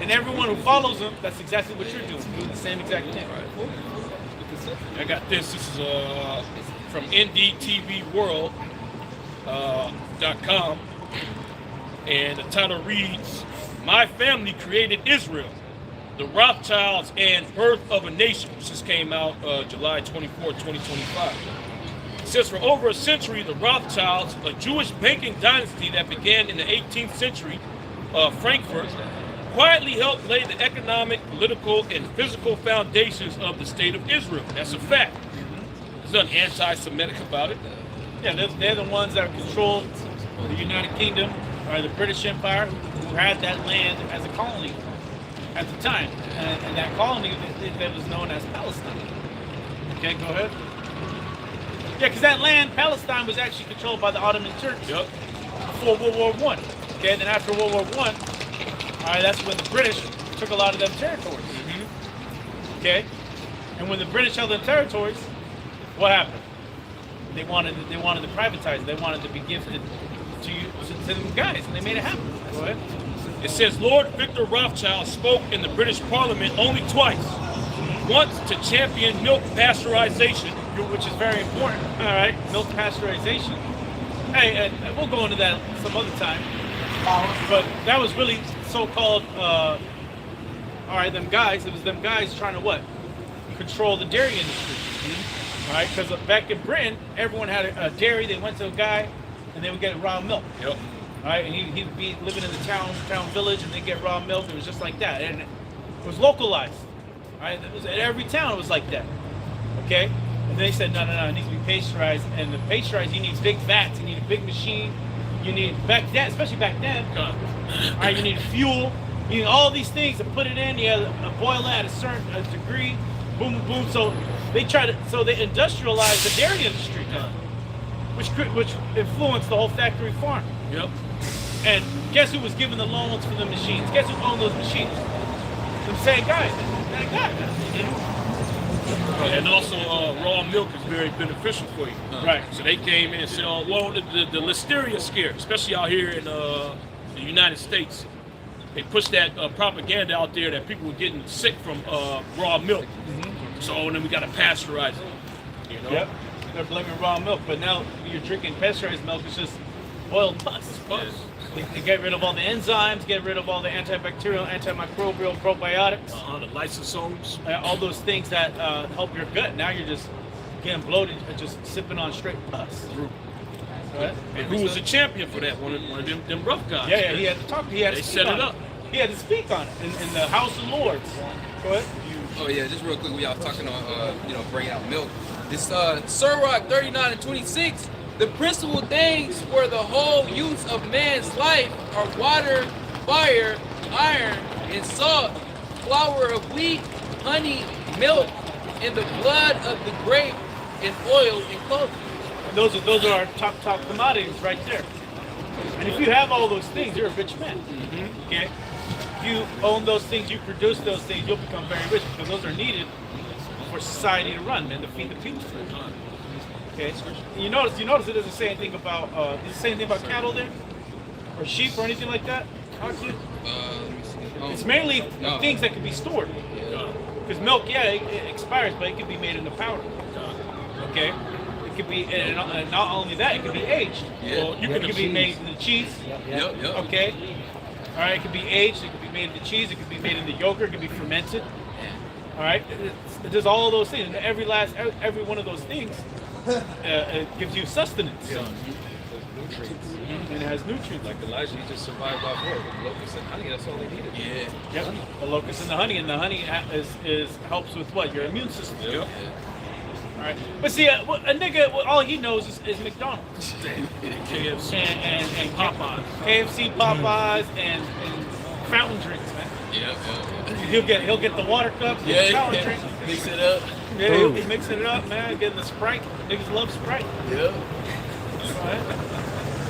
And everyone who follows him, that's exactly what you're doing the same exact thing. I got this. This is from ndtvworld.com, and the title reads, "My Family Created Israel, the Rothschilds and Birth of a Nation." This came out July 24, 2025. It says, for over a century, the Rothschilds, a Jewish banking dynasty that began in the 18th century, Frankfurt, quietly helped lay the economic, political, and physical foundations of the state of Israel. That's a fact. There's nothing anti-Semitic about it. Yeah, they're the ones that controlled the United Kingdom, or the British Empire, who had that land as a colony at the time. And that colony that was known as Palestine. Okay, go ahead. Yeah, because that land, Palestine, was actually controlled by the Ottoman Turks Yep. before World War One. Okay, then after World War One, all right, that's when the British took a lot of them territories. Okay, and when the British held them territories, what happened? They wanted to privatize it. They wanted to be gifted to them guys, and they made it happen. Go ahead. It says Lord Victor Rothschild spoke in the British Parliament only twice. Once to champion milk pasteurization, Which is very important. All right, milk pasteurization. Hey, we'll go into that some other time. But that was really so-called. All right, them guys. It was them guys trying to what? Control the dairy industry. All right, because back in Britain, everyone had a dairy. They went to a guy, and they would get raw milk. Yep. All right, and he'd be living in the town village, and they get raw milk. It was just like that, and it was localized. All right, it was, in every town it was like that. Okay, and they said no, it needs to be pasteurized. And the pasteurized, you need big vats, you need a big machine, you need especially back then. All right, you need fuel, you need all these things to put it in. You had to boil it at a certain degree. Boom, boom. So they industrialized the dairy industry, which influenced the whole factory farm. Yep. And guess who was giving the loans for the machines? Guess who owned those machines? Them same guys. That guy. And also, raw milk is very beneficial for you. Right. So they came in and said, "Oh, well, the listeria scare, especially out here in the United States, they pushed that propaganda out there that people were getting sick from raw milk. So then we got to pasteurize it. You know? Yep. They're blaming raw milk, but now you're drinking pasteurized milk. It's just boiled pus. They get rid of all the enzymes, get rid of all the antibacterial, antimicrobial, probiotics, The lysosomes. all those things that help your gut. Now you're just getting bloated and just sipping on straight pus. Right? And who was the champion for that? One of them rough guys. Yeah, he had to talk. He had They to speak set on it up. He had to speak on it in the House of Lords. Go ahead. Oh yeah, just real quick, we all talking on, bringing out milk. This Sirach 39 and 26. The principal things for the whole use of man's life are water, fire, iron, and salt, flour of wheat, honey, milk, and the blood of the grape, and oil and clothing. Those are our top commodities right there. And if you have all those things, you're a rich man. Okay? If you own those things, you produce those things, you'll become very rich because those are needed for society to run and to feed the people. Okay? You notice it doesn't say anything about does it say anything about cattle there? Or sheep or anything like that? Let me see. It's mainly things that can be stored. Because milk, it expires, but it can be made into powder. Okay? It could be, and not only that, it can be aged. Yeah. Well, it can be made into cheese. Yep. Okay? All right, it can be aged, it can be made into cheese, it can be made into yogurt, it can be fermented. All right? It does all of those things. And every one of those things it gives you sustenance. Nutrients. And it has nutrients. Like Elijah, he just survived off what? Locusts and honey, that's all they needed. Yeah. Yep. The locust and the honey helps with what? Your immune system. Yep. All right. But see, a nigga, all he knows is McDonald's. KFC and Popeyes. KFC, Popeyes, and fountain drinks, man. Yeah. He'll get the water cups, get the fountain drinks. Mix it up. Yeah, he'll be mixing it up, man. Getting the Sprite. Niggas love Sprite. Yeah.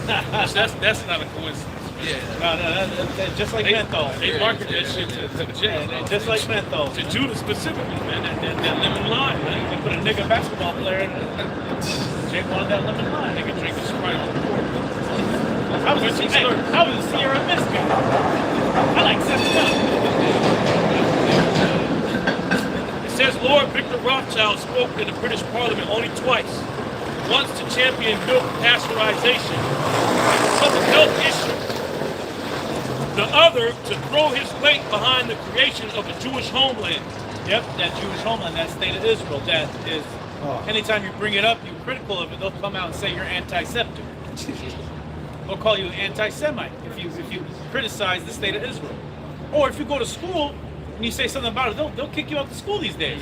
That's not a coincidence. Yeah. No, that's just like menthol. They market that shit to the Yeah, jail. just like menthol. To Judah specifically, man. That lemon lime, man. They put a nigga basketball player in Jake wanted that lemon lime. Nigga drinking Sprite on the court. I was a Sierra Mist guy. I like 7-Up. It says Lord Victor Rothschild spoke in the British Parliament only twice. Once to champion milk pasteurization as a health issue. The other to throw his weight behind the creation of a Jewish homeland. Yep, that Jewish homeland, that state of Israel, that is, anytime you bring it up, you're critical of it, they'll come out and say you're anti-Septic. They'll call you an anti-Semite if you criticize the state of Israel. Or if you go to school and you say something about it, they'll kick you out of school these days.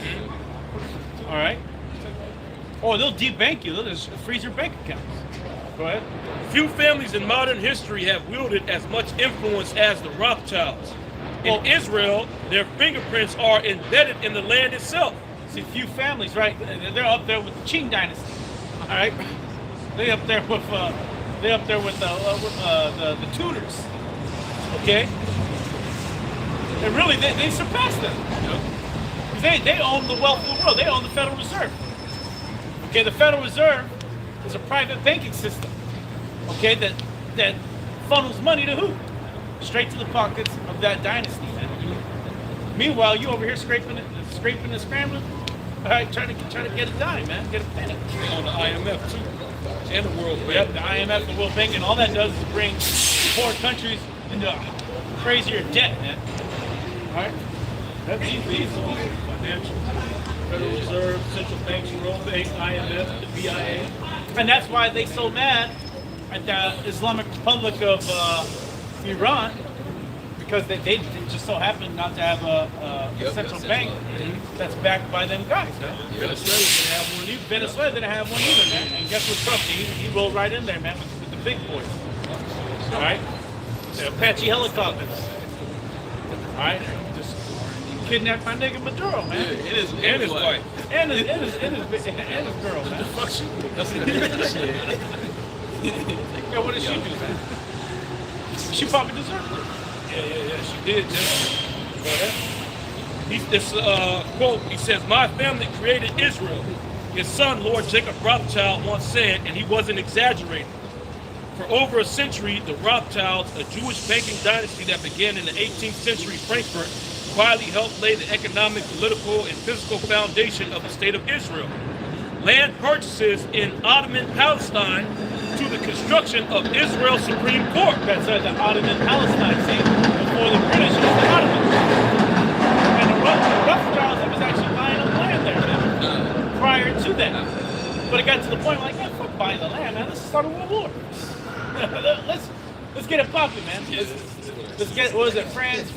All right? Or they'll debank you, they'll just freeze your bank accounts. Go ahead. Few families in modern history have wielded as much influence as the Rothschilds. In Israel, their fingerprints are embedded in the land itself. See, few families, right? They're up there with the Qing dynasty. All right? They up there with the tutors. Okay? And really, they surpassed them. They own the wealth of the world. They own the Federal Reserve. Okay, the Federal Reserve is a private banking system. Okay, that funnels money to who? Straight to the pockets of that dynasty, man. Meanwhile, you over here scraping and scrambling. All right, trying to get a dime, man. Get a penny. They own the IMF too, and the World Bank. Yep, the IMF, the World Bank, and all that does is bring poor countries into crazier debt, man. All right. These are financial, Federal Reserve, central banks, World Bank, IMF, the BIA. And that's why they so mad at the Islamic Republic of Iran, because they just so happen not to have a central bank that's backed by them guys. Huh? Venezuela didn't have one either, man. And guess what Trump did? He rolled right in there, man, with the big boys. All right? The Apache helicopters. All right? Just kidnapped my nigga Maduro, man. And his wife. And his girl, man. The fuck she Yeah, what did she do, man? She probably deserved it. Yeah, she did. Go ahead. This quote, he says, "My family created Israel." His son, Lord Jacob Rothschild, once said, and he wasn't exaggerating. For over a century, the Rothschilds, a Jewish banking dynasty that began in the 18th century Frankfurt, quietly helped lay the economic, political, and physical foundation of the state of Israel. Land purchases in Ottoman Palestine to the construction of Israel's Supreme Court. That's the Ottoman Palestine, see? Before the British, it was the Ottomans. And the Rothschilds was actually buying up land there, man, prior to that. But it got to the point like, man, fuck buying the land, man. Let's start a world war. Let's get it popping, man. Let's get, what is it, Franz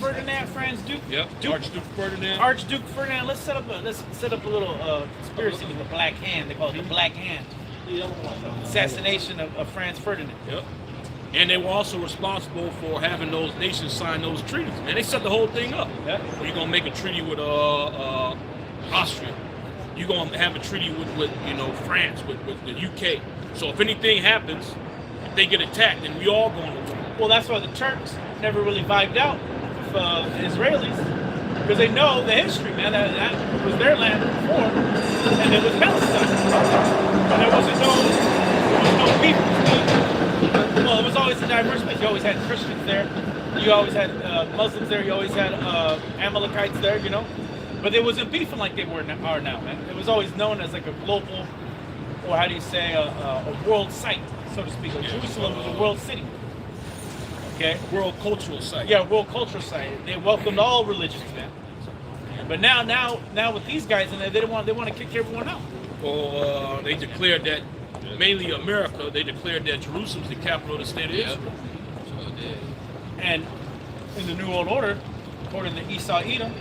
Duke? Yep, Archduke Ferdinand. Archduke Ferdinand. Let's set up a little conspiracy with the Black Hand. They call it the Black Hand. Assassination of Franz Ferdinand. Yep. And they were also responsible for having those nations sign those treaties. Man, they set the whole thing up. Yep. You're gonna make a treaty with Austria. You're gonna have a treaty with France, with the UK. So if anything happens, if they get attacked, then we all going to war. Well, that's why the Turks never really vibed out with the Israelis, because they know the history, man. That was their land before, and it was Palestine. And there was no beef. Well, it was always a diverse place. You always had Christians there. You always had Muslims there. You always had Amalekites there, you know. But it wasn't beefing like they are now, man. It was always known as like a global, or how do you say, a world site, so to speak. Like Jerusalem was a world city. Okay, World cultural site. yeah, world cultural site. They welcomed all religions, man. But now with these guys in there, they want to kick everyone out. Well, they declared that, mainly America, they declared that Jerusalem's the capital of the state of Israel. And in the New World Order, according to Esau Edom,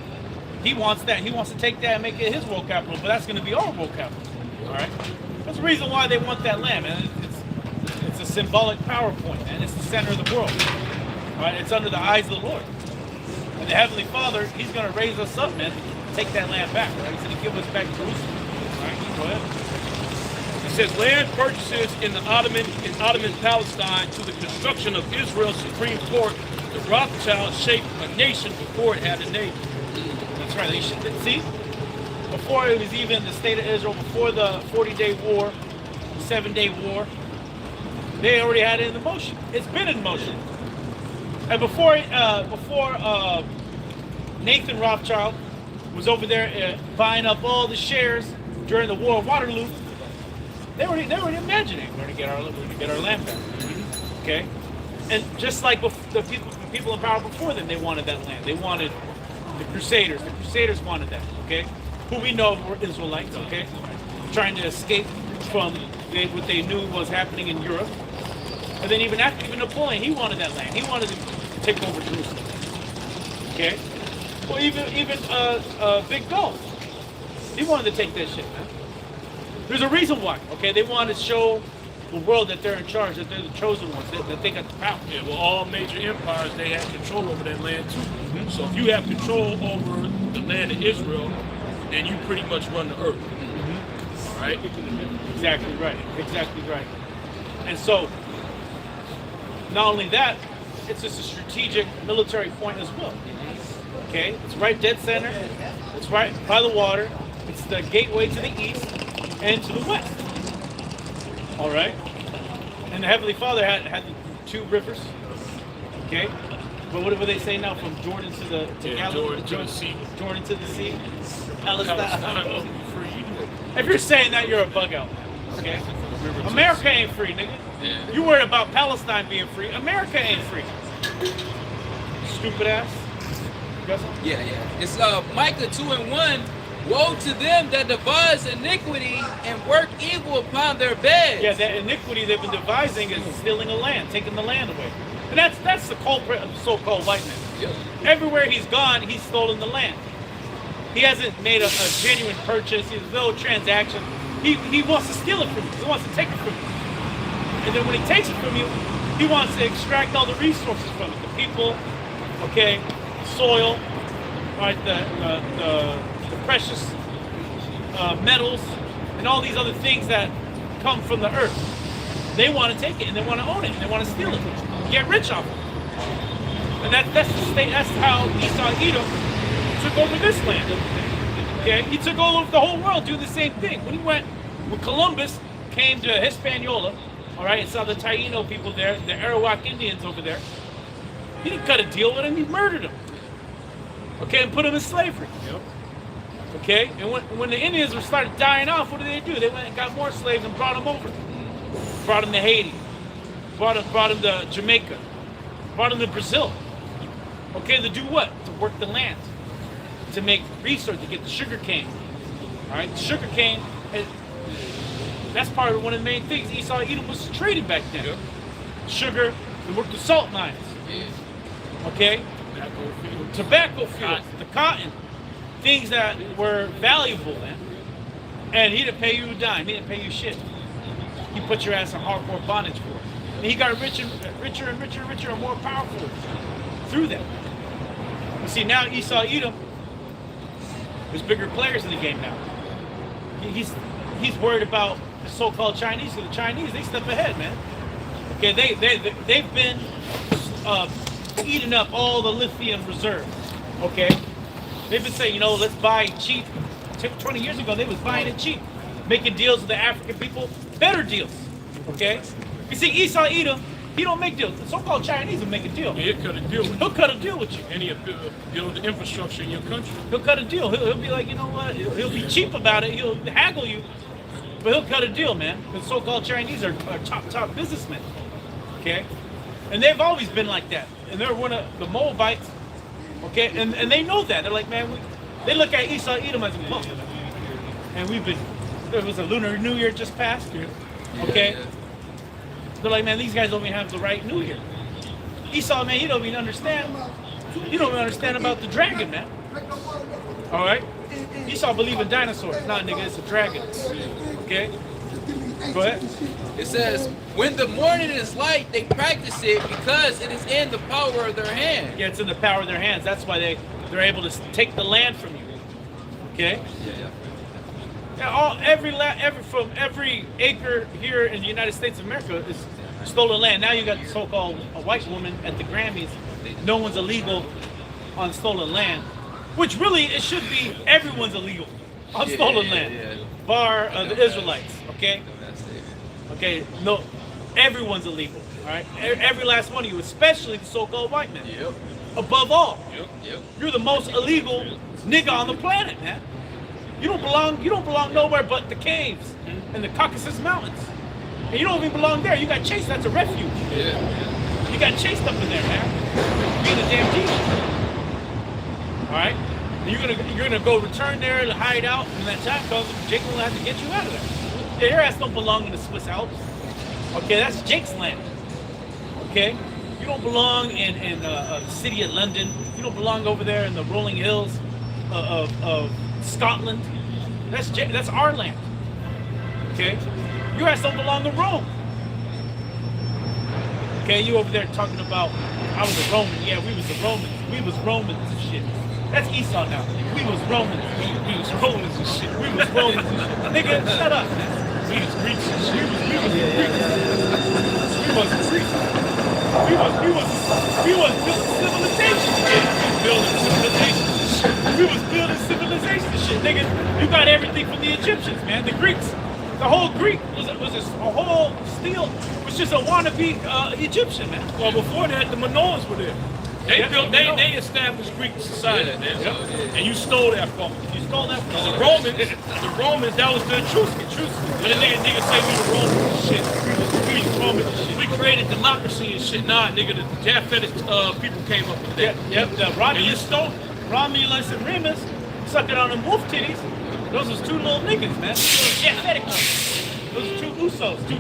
he wants that. He wants to take that and make it his world capital, but that's going to be our world capital. All right. That's the reason why they want that land, man. It's a symbolic power point, man. It's the center of the world. All right. It's under the eyes of the Lord. And the Heavenly Father, He's going to raise us up, man, to take that land back. Right? He's going to give us back Jerusalem. All right. Go ahead. It says land purchases in Ottoman Palestine to the construction of Israel's Supreme Court. The Rothschilds shaped a nation before it had a name. That's right. They should see. Before it was even the state of Israel, before the 40-day war, 7-day war, they already had it in motion. It's been in motion. And before Nathan Rothschild was over there buying up all the shares during the War of Waterloo, they were imagining we're going to get our land back. Okay, and just like the people in power before them, they wanted that land. They wanted the Crusaders. The Crusaders wanted that. Okay, who we know were Israelites. Okay, trying to escape from what they knew was happening in Europe. And then even Napoleon, he wanted that land. He wanted to take over Jerusalem. Okay, well even Big Gulf, he wanted to take that shit, man. There's a reason why. Okay, they want to show the world that they're in charge, that they're the chosen ones, that they got the power. Yeah, well, all major empires, they have control over that land too. Mm-hmm. So if you have control over the land of Israel, then you pretty much run the earth. Mm-hmm. All right? Exactly right. Exactly right. And so, not only that, it's just a strategic military point as well. Okay, it's right dead center. It's right by the water. It's the gateway to the east and to the west. All right. And the Heavenly Father had the two rivers. Okay. But what do they say now? From Jordan to the Jordan to the sea. Jordan to the sea. Palestine. Palestine will be free. If you're saying that, you're a bug out. Okay. America ain't free, nigga. You worried about Palestine being free. America ain't free. Stupid ass. Yeah. It's Micah 2:1. Woe to them that devise iniquity and work evil upon their beds. Yeah, that iniquity they've been devising is stealing the land, taking the land away. And that's the culprit of the so-called white man. Yep. Everywhere he's gone, he's stolen the land. He hasn't made a genuine purchase. There's no transaction. He wants to steal it from you. He wants to take it from you. And then when he takes it from you, he wants to extract all the resources from it. The people, okay, soil, right, the precious metals, and all these other things that come from the earth. They want to take it and they want to own it and they want to steal it, get rich off it. And that's the state. That's how Esau Edom took over this land. Okay, he took over the whole world doing the same thing. When Columbus came to Hispaniola, all right, and saw the Taino people there, the Arawak Indians over there, he didn't cut a deal with them. He murdered them. Okay, and put them in slavery. Yep. Okay, and when the Indians were started dying off, what did? They went and got more slaves and brought them over. Brought them to Haiti. Brought them to Jamaica. Brought them to Brazil. Okay, to do what? To work the land. To make research, to get the sugar cane. All right, the sugar cane, that's part of one of the main things Esau Edom was trading back then. Yep. Sugar, they worked the salt mines. Yeah. Okay, tobacco fields, the cotton, things that were valuable then. And he didn't pay you a dime. He didn't pay you shit. He put your ass in hardcore bondage for it. And he got richer and more powerful through that. You see, now Esau Edom, there's bigger players in the game now. He's worried about the so-called Chinese. So the Chinese, they step ahead, man. Okay, they've been eating up all the lithium reserves. Okay, they've been saying, let's buy cheap. 20 years ago, they was buying it cheap, making deals with the African people, better deals. Okay, you see, Esau Edom, he don't make deals. The so-called Chinese will make a deal. He'll cut a deal with you. He'll cut a deal with you. And he'll build the infrastructure in your country. He'll cut a deal. He'll be like, you know what? He'll be cheap about it. He'll haggle you, but he'll cut a deal, man. The so-called Chinese are top businessmen. Okay, and they've always been like that. And they're one of the Moabites. Okay, and they know that. They're like, man, they look at Esau Edom as a punk. And there was a Lunar New Year just passed. Okay. Yeah. They're like, man, these guys don't even have the right New Year. Esau, man, he don't even understand. You don't even understand about the dragon, man. All right? Esau believe in dinosaurs. Nah, nigga, it's a dragon. Okay? Go ahead. It says, when the morning is light, they practice it because it is in the power of their hand. Yeah, it's in the power of their hands. That's why they're able to take the land from you. Okay? Yeah. Yeah, from every acre here in the United States of America is stolen land. Now you got the so-called white woman at the Grammys. No one's illegal on stolen land, which really it should be everyone's illegal on stolen land, bar the Israelites. Okay. Okay. No, everyone's illegal. All right. Every last one of you, especially the so-called white men. Yep. Above all, Yep. you're the most illegal nigga on the planet, man. You don't belong nowhere but the caves and the Caucasus Mountains. And you don't even belong there. You got chased. That's a refuge. Yeah. You got chased up in there, man. Being a damn demon. All right? And you're gonna go return there and hide out. When that time comes, Jake will have to get you out of there. Yeah, your ass don't belong in the Swiss Alps. Okay, that's Jake's land. Okay? You don't belong in the city of London. You don't belong over there in the rolling hills of Scotland. That's our land. Okay? Your ass don't belong to Rome. Okay, you over there talking about I was a Roman. Yeah, we was the Romans. We was Romans and shit. That's Esau now. We was Romans. We was Romans and shit. We was Romans and shit. Nigga, shut up. We was Greeks and shit. We was Greeks. We was Greeks. We was building civilization. We was building civilization and shit. Nigga, you got everything from the Egyptians, man. The Greeks. The whole Greek was a whole steel. Was just a wannabe Egyptian, man. Well, before that, the Minoans were there. They established Greek society, man. And you stole that from them. You stole that from The Romans, that was the Etruscans. But the nigga say we the Romans and shit. We was Romans and shit. We created democracy and shit. Nah, nigga, the Japhetic people came up with that. Yep, and you stole Romulus and Remus sucking on them wolf titties. Those was two little niggas, man. Japhetic. Those are two Usos. Two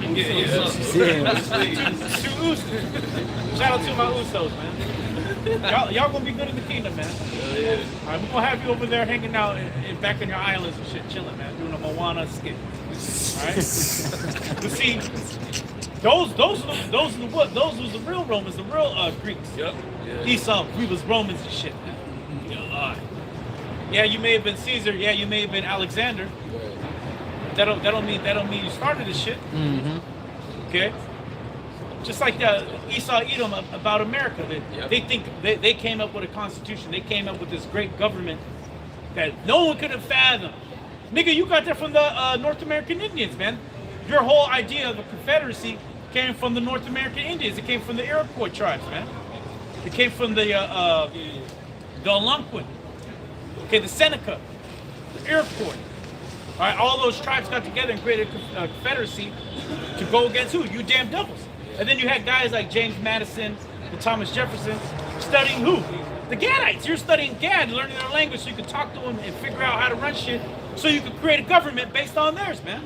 Usos. Shout out to my Usos, man. Y'all gonna be good in the kingdom, man. All right, we're gonna have you over there hanging out back in your islands and shit, chilling, man, doing a Moana skit. All right. But see, those was the real Romans, the real Greeks. Yep. Esau, we was Romans and shit, man. Yeah, you may have been Caesar. Yeah, you may have been Alexander. That don't mean you started this shit. Okay. Just like Esau Edom about America. They think they came up with a constitution. They came up with this great government that no one could have fathomed. Nigga, you got that from the North American Indians, man. Your whole idea of a confederacy came from the North American Indians. It came from the Iroquois tribes, man. It came from the Algonquin. Okay, the Seneca, the Iroquois. All right, all those tribes got together and created a confederacy to go against who? You damn devils. And then you had guys like James Madison and Thomas Jefferson studying who? The Gadites. You're studying Gad, learning their language so you can talk to them and figure out how to run shit so you can create a government based on theirs, man.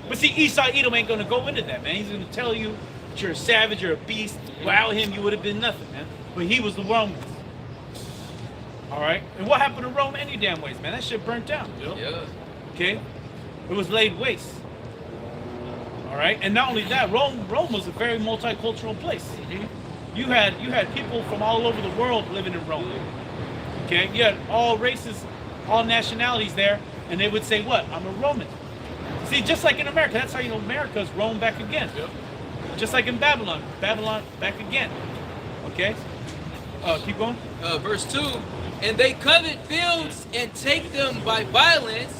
But see, Esau Edom ain't gonna go into that, man. He's gonna tell you that you're a savage, you're a beast. Without him, you would have been nothing, man. But he was the Romans. All right? And what happened to Rome any damn ways, man? That shit burnt down. Yeah. Okay? It was laid waste. All right? And not only that, Rome was a very multicultural place. You had people from all over the world living in Rome. Okay? You had all races, all nationalities there, and they would say, what? I'm a Roman. See, just like in America, that's how you know America's Rome back again. Just like in Babylon back again. Okay? Keep going. Verse 2, and they covet fields and take them by violence,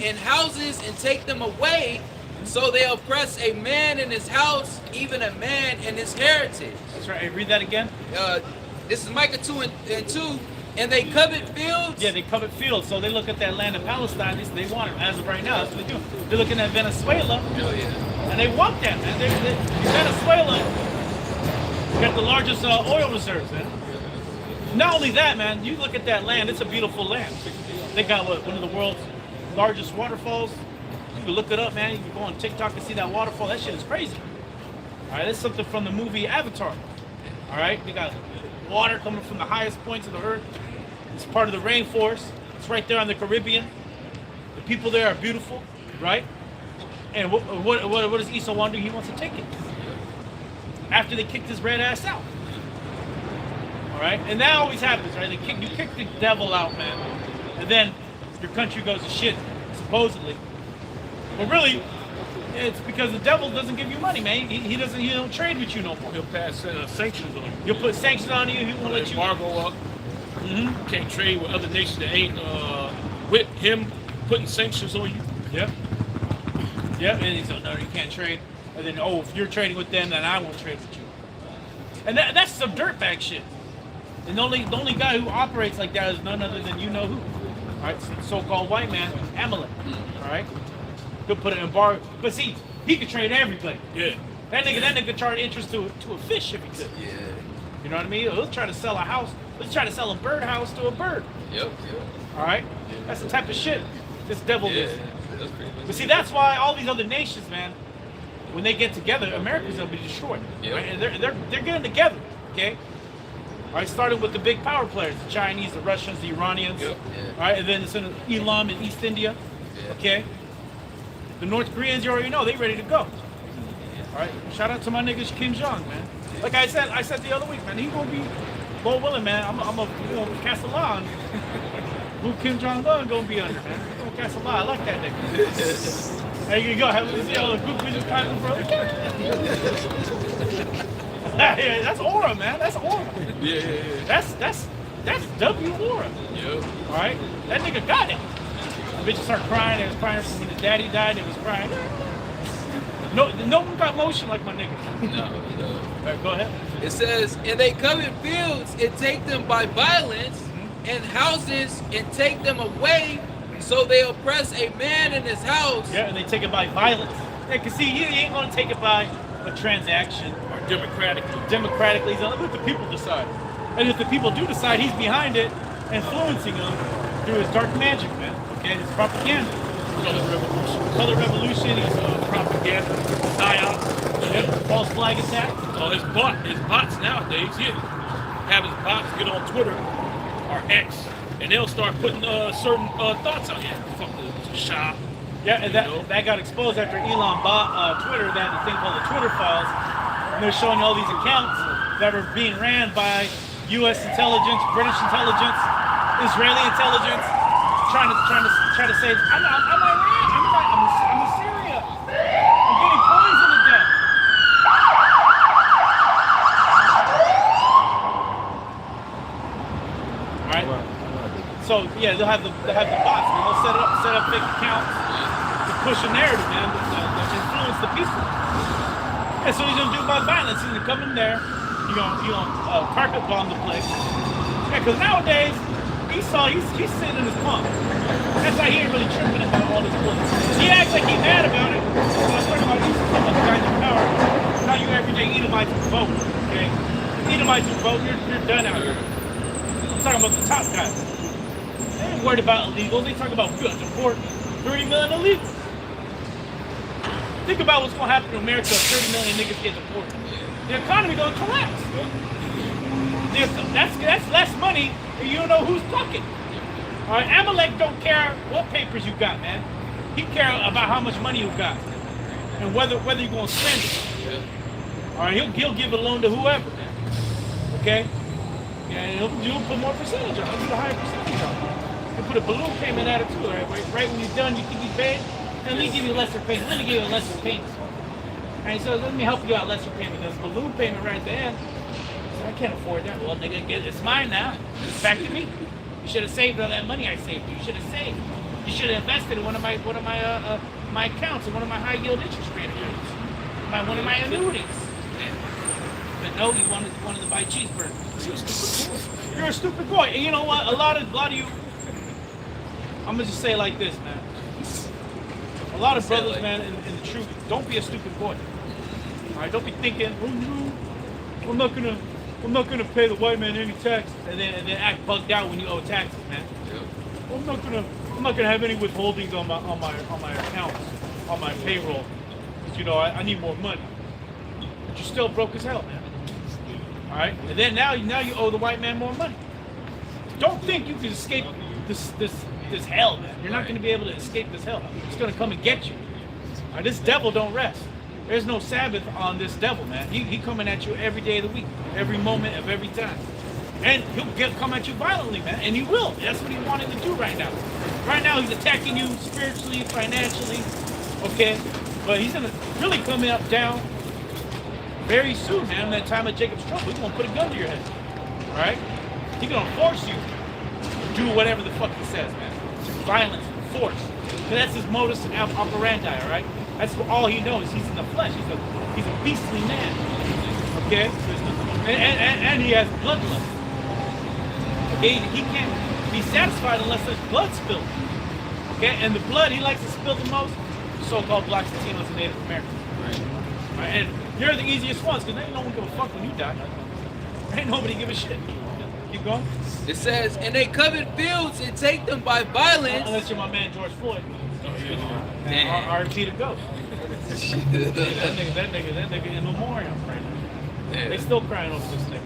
and houses and take them away, so they oppress a man in his house, even a man in his heritage. That's right. Hey, read that again. This is Micah 2 and 2. And they covet fields. Yeah, they covet fields. So they look at that land of Palestine. They want it as of right now. That's what they do. They're looking at Venezuela. And they want that, man. Venezuela got the largest oil reserves, man. Not only that, man. You look at that land. It's a beautiful land. They got one of the world's largest waterfalls. You can look it up, man. You can go on TikTok and see that waterfall. That shit is crazy. All right, that's something from the movie Avatar. All right, they got water coming from the highest points of the earth. It's part of the rainforest. It's right there on the Caribbean. The people there are beautiful, right? And what does Esau want to do? He wants to take it. After they kicked his red ass out. All right? And that always happens, right? You kick the devil out, man. And then your country goes to shit, supposedly. But really, it's because the devil doesn't give you money, man. He don't trade with you no more. He'll pass sanctions on you. He'll put sanctions on you. He won't let you embargo up. Can't trade with other nations that ain't with him putting sanctions on you. Yep. Yep. And he's like, no, you can't trade. And then, if you're trading with them, then I won't trade with you. And that's some dirtbag shit. And the only guy who operates like that is none other than you know who. All right, some so-called white man, Amalek. All right. He'll put an embargo. But see, he could trade everybody. Yeah. That nigga charge interest to a fish if he could. Yeah. You know what I mean? He'll try to sell a house. He'll try to sell a bird house to a bird. Yep. All right? That's the type of shit this devil is. That's pretty much. But see, that's why all these other nations, man, when they get together, America's gonna be destroyed. Yep. Right? And they're getting together, okay? All right, starting with the big power players, the Chinese, the Russians, the Iranians. Yep. All right, and then it's in Elam in East India. Yeah. Okay? The North Koreans, you already know, they ready to go. All right, shout out to my niggas Kim Jong, man. Like I said the other week, man, he's gonna be, Lord willing, man. I'm a cast a law on who Kim Jong-un gonna be under, man. I'm gonna cast a law. I like that nigga. There you go. Have a see all the group vision content, bro. Yeah, that's aura, man. That's aura. Yeah. That's W aura. Yep. All right, that nigga got it. The bitch started crying. It was crying from when his daddy died. It was crying. No one got motion like my nigga. No. All right, go ahead. It says, and they covet fields and take them by violence, and houses and take them away. So they oppress a man in his house. Yeah, and they take it by violence. Yeah, cause see, he ain't gonna take it by a transaction or democratically. Democratically, let the people decide. And if the people do decide, he's behind it, influencing them through his dark magic, man. Okay, his propaganda. Color revolution is propaganda, psyop, false flag attack. Oh, his bots nowadays, have his bots get on Twitter or X, and they'll start putting certain thoughts out. Yeah, fuck the shop. Yeah, and that got exposed after Elon bought Twitter. They had a thing called the Twitter files, and they're showing all these accounts that are being ran by U.S. intelligence, British intelligence, Israeli intelligence, trying to say I'm Iran, I'm Syria, I'm getting poisoned to death. All right. So yeah, they'll have the bots, man. They'll set up fake accounts to push a narrative, man, that influence the people. And so he's gonna do it by violence. He's gonna come in there. You're gonna carpet bomb the place. Yeah, because nowadays he's sitting in his pump. That's why he ain't really tripping about all this bullshit. He acts like he's mad about it. But I was talking about these guys in power. How you everyday Edomites who vote, okay? Edomites who vote, you're done out here. I'm talking about the top guys. They ain't worried about illegals. They talk about we got to deport 30 million illegals. Think about what's gonna happen to America if 30 million niggas get deported. The economy gonna collapse. That's less money, and you don't know who's plucking. All right, Amalek don't care what papers you got, man. He care about how much money you got, and whether you're gonna spend it. All right, he'll give a loan to whoever, okay? Yeah, and he'll put more percentage on. He'll put a higher percentage on. He'll put a balloon payment at it too, right when you're done, you think he's paid, and let me give you a lesser payment. Let me give you a lesser payment. And so let me help you out, lesser payment. There's a balloon payment right there. So I can't afford that. Well, nigga, it's mine now. It's back to me. You should have saved all that money I saved you. You should have saved. You should have invested in one of my accounts, in one of my high yield interest rate accounts, one of my annuities. But no, you wanted to buy cheeseburgers. You're a stupid boy. You're a stupid boy. And you know what? A lot of you. I'm gonna just say it like this, man. A lot of brothers, man, in the truth, don't be a stupid boy. All right, don't be thinking, oh no, I'm not gonna pay the white man any tax, and then act bugged out when you owe taxes, man. Yeah. I'm not gonna have any withholdings on my accounts, on my payroll, because you know I need more money. But you're still broke as hell, man. All right, and then now you owe the white man more money. Don't think you can escape this hell, man. You're not gonna be able to escape this hell. It's gonna come and get you. All right, this devil don't rest. There's no Sabbath on this devil, man. He coming at you every day of the week, every moment of every time. And he'll come at you violently, man. And he will. That's what he wanted to do right now. Right now, he's attacking you spiritually, financially, okay? But he's gonna really come down very soon, man. That time of Jacob's trouble, he's gonna put a gun to your head, all right? He's gonna force you to do whatever the fuck he says, man. Violence, force. So that's his modus operandi, all right? That's all he knows. He's in the flesh. He's a beastly man. Okay? And he has bloodlust. Okay? He can't be satisfied unless there's blood spilled. Okay? And the blood he likes to spill the most, so-called blacks, Latinos, and Native Americans. Right? And you're the easiest ones, because ain't no one give a fuck when you die. Ain't nobody give a shit. Keep going. It says, and they covet fields and take them by violence. Unless you're my man George Floyd. Damn. R.I.P. to go. that nigga in memoriam right now. Yeah. They still crying over this nigga.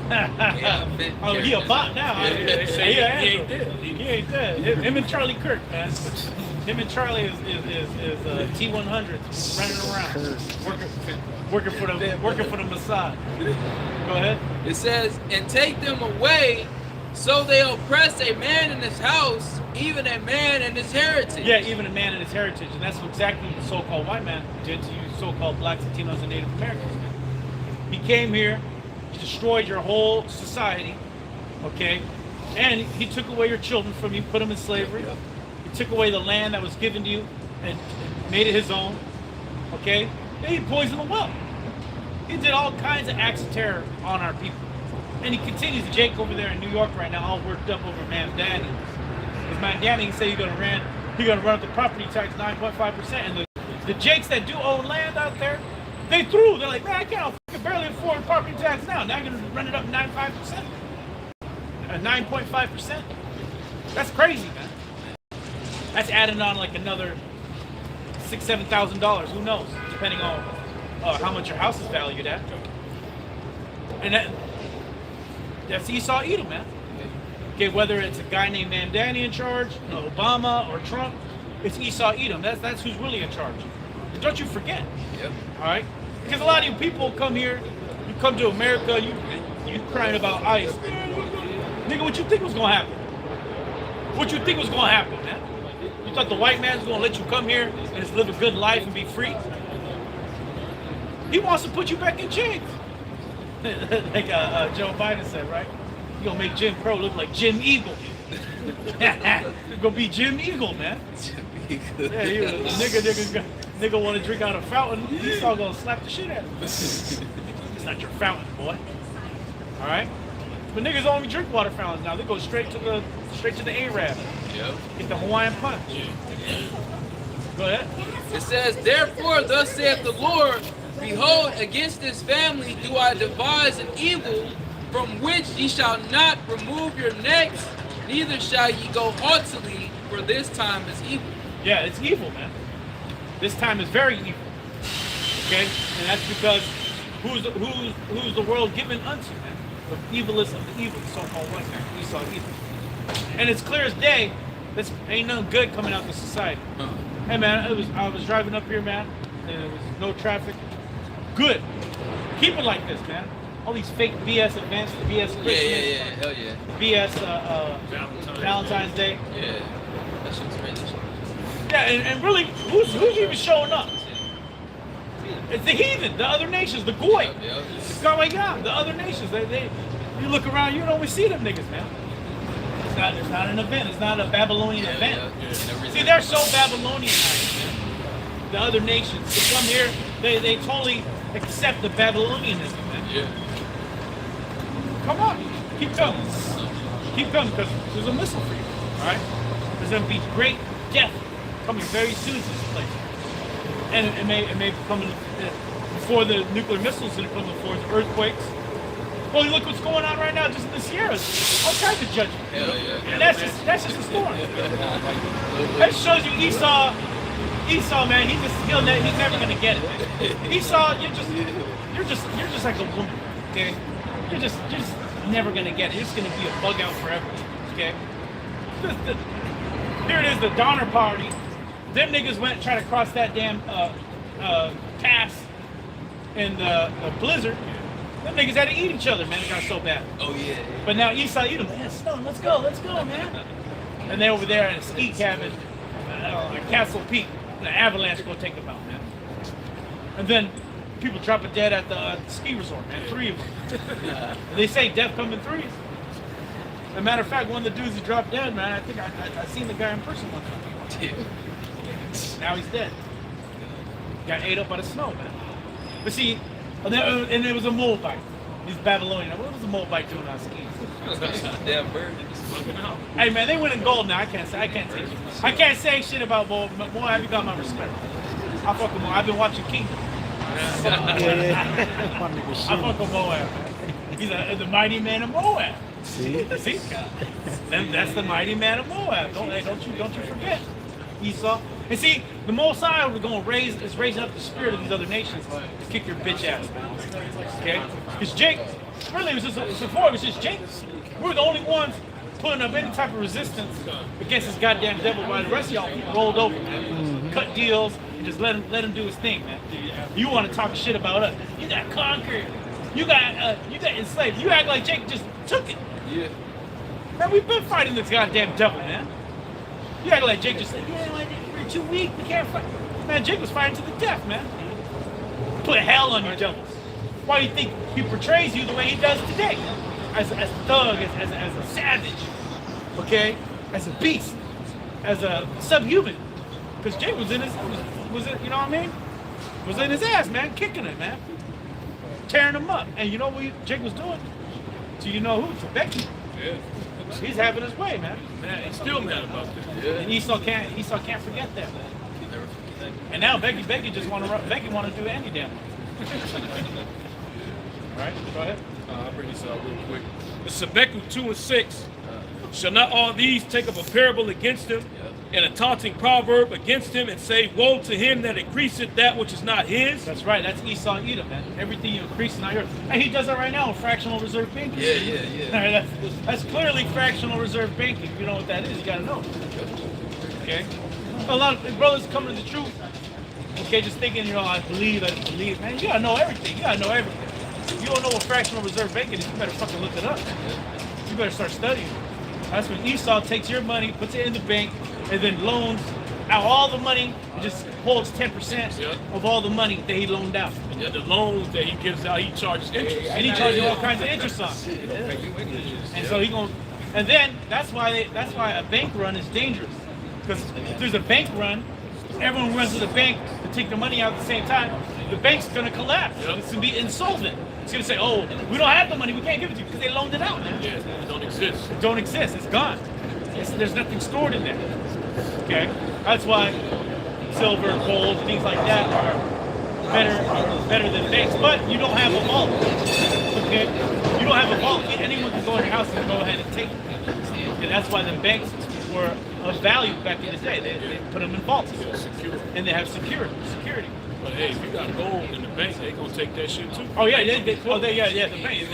Yeah, he a bot now. They say he ain't dead. He ain't dead. Him and Charlie Kirk, man. Him and Charlie is T100 running around, working for the Mossad. Go ahead. It says, and take them away, so they oppress a man in his house, even a man in his heritage. Yeah, even a man in his heritage, and that's exactly what the so-called white man did to you, so-called blacks, Latinos, and Native Americans. He came here, he destroyed your whole society, okay, and he took away your children from you, put them in slavery. He took away the land that was given to you and made it his own, okay. And he poisoned the well. He did all kinds of acts of terror on our people. And he continues. Jake over there in New York right now, all worked up over Mandani. Because Mandani said he's gonna run up the property tax 9.5%. And the Jakes that do own land out there, they threw. They're like, man, I can't barely afford property tax now. Now I'm gonna run it up 9.5%. That's crazy, man. That's adding on like another $6,000-7,000. Who knows? Depending on how much your house is valued at. And that's Esau Edom, man. Okay, whether it's a guy named Mandani in charge, Obama or Trump, it's Esau Edom. That's who's really in charge. And don't you forget. Yep. All right? Because a lot of you people come here, you come to America, you crying about ICE. Nigga, what you think was gonna happen? What you think was gonna happen, man? You thought the white man's gonna let you come here and just live a good life and be free? He wants to put you back in chains. Like Joe Biden said, right? You're gonna make Jim Crow look like Jim Eagle. You're gonna be Jim Eagle, man. Yeah, nigga want to drink out of a fountain. He's all gonna slap the shit out of him. It's not your fountain, boy. All right? But niggas only drink water fountains now. They go straight to the Arab. Yep. Get the Hawaiian punch. Go ahead. It says, therefore, thus saith the Lord, behold, against this family do I devise an evil, from which ye shall not remove your necks, neither shall ye go haughtily, for this time is evil. Yeah, it's evil, man. This time is very evil. Okay? And that's because who's the world given unto, man? The evilest of the evil, the so-called white man, Esau evil. And it's clear as day, this ain't nothing good coming out of society. Hey man, I was driving up here, man, and there was no traffic. Good. Keep it like this, man. All these fake BS events, the BS Christmas, Hell yeah. BS Valentine's Day. Yeah. That shit's crazy. Yeah, and really, who's even showing up? It's the heathen, the other nations, the goy, the other nations. They you look around, you don't always see them niggas, man. It's not an event. It's not a Babylonian event. See, they're so Babylonianized, man. The other nations, they come here, they totally accept the Babylonianism, man. Yeah. Come on, keep coming. Keep coming, because there's a missile for you, all right? There's going to be great death coming very soon to this place. And it may come before the nuclear missiles, going to come before the earthquakes. Well, look what's going on right now, just in the Sierras. All kinds of judgment. And that's just a storm. That shows you Esau, man. He's never gonna get it. Esau, you're just like a woman, okay? You're just never gonna get it. It's gonna be a bug out forever, okay? Here it is, the Donner Party. Them niggas went and tried to cross that damn pass in the blizzard. Them niggas had to eat each other, man. It got so bad. Oh yeah. But now Esau Edom, man, snow, let's go, man. And they're over there in a ski cabin at Castle Peak. The avalanche gonna take them out, man. And then people dropping dead at the ski resort, man. 3 of them. They say death come in threes. As a matter of fact, one of the dudes who dropped dead, man, I think I seen the guy in person one time. Now he's dead. Got ate up by the snow, man. But see, and there was a Moabite. He's Babylonian. What was the Moabite doing on skis? Damn bird just fucking out. Hey man, they went in gold now. I can't say shit about Moab. Moab, you got my respect. I fuck with Moab. I've been watching Kingdom. I fuck with Moab. He's the mighty man of Moab. See? That's the mighty man of Moab. Don't you forget. Esau. And see, the Messiah is raising up the spirit of these other nations to kick your bitch ass, man. Okay? Because Jake, really, it was just Jake. We're the only ones putting up any type of resistance against this goddamn devil, while the rest of y'all rolled over, man. Cut deals and just let him do his thing, man. You want to talk shit about us? You got conquered. You got enslaved. You act like Jake just took it. Yeah. Man, we've been fighting this goddamn devil, man. You act like Jake just said, yeah, we're too weak. We can't fight. Man, Jake was fighting to the death, man. Put hell on you devils. Why do you think he portrays you the way he does today? As a thug, as a savage, okay? As a beast, as a subhuman. Because Jake was in his, you know what I mean? Was in his ass, man, kicking it, man. Tearing him up. And you know what Jake was doing? So you know who? To Becky. Yeah. He's having his way, man. Man, he's still mad about that. Yeah. And Esau can't forget that, man. And now Becky just want to do any damn thing. Right? Go ahead. I'll bring this out real quick. The Habakkuk 2 and 6. Shall not all these take up a parable against him, and a taunting proverb against him, and say, woe to him that increaseth that which is not his? That's right. That's Esau and Edom, man. Everything you increase is not yours. And he does that right now with fractional reserve banking. Yeah. That's clearly fractional reserve banking. If you know what that is, you got to know. Okay? A lot of brothers come to the truth, okay, just thinking, I believe. Man, you got to know everything. If you don't know what fractional reserve banking is, you better fucking look it up. You better start studying. That's when Esau takes your money, puts it in the bank, and then loans out all the money, and just holds 10% of all the money that he loaned out. Yeah, the loans that he gives out, he charges interest. And he charges all kinds of interest on it. And so and then that's why a bank run is dangerous. Because if there's a bank run, everyone runs to the bank to take the money out at the same time, the bank's gonna collapse. It's gonna be insolvent. It's gonna say, oh, we don't have the money, we can't give it to you because they loaned it out. Yeah, it don't exist. It don't exist, it's gone. There's nothing stored in there. Okay? That's why silver, gold, things like that are better than banks. But you don't have a vault. Okay? You don't have a vault. Anyone can go in your house and go ahead and take it. And that's why the banks were of value back in the day. They put them in vaults. And they have security. But hey, if you got gold in the bank, they gonna take that shit too. Oh yeah, the bank.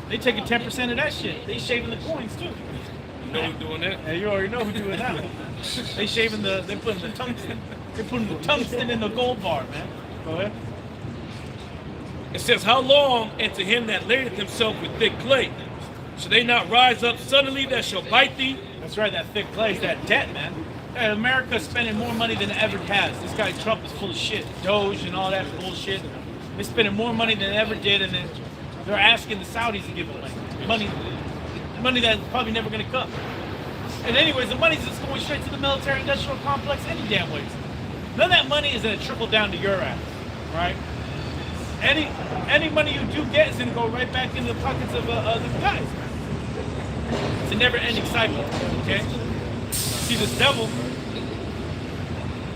They taking 10% of that shit. They shaving the coins too. You know who's doing that? Yeah, you already know who's doing that. They putting the tungsten. They're putting the tungsten in the gold bar, man. Go ahead. It says, how long, and to him that ladeth himself with thick clay, shall they not rise up suddenly that shall bite thee? That's right, that thick clay is that debt, man. Hey, America's spending more money than it ever has. This guy Trump is full of shit. Doge and all that bullshit. They're spending more money than they ever did, and then they're asking the Saudis to give them money that's probably never going to come. And anyways, the money's just going straight to the military-industrial complex any damn ways. None of that money is going to trickle down to your ass, right? Any money you do get is going to go right back into the pockets of the guys. It's a never-ending cycle, okay? See, this devil,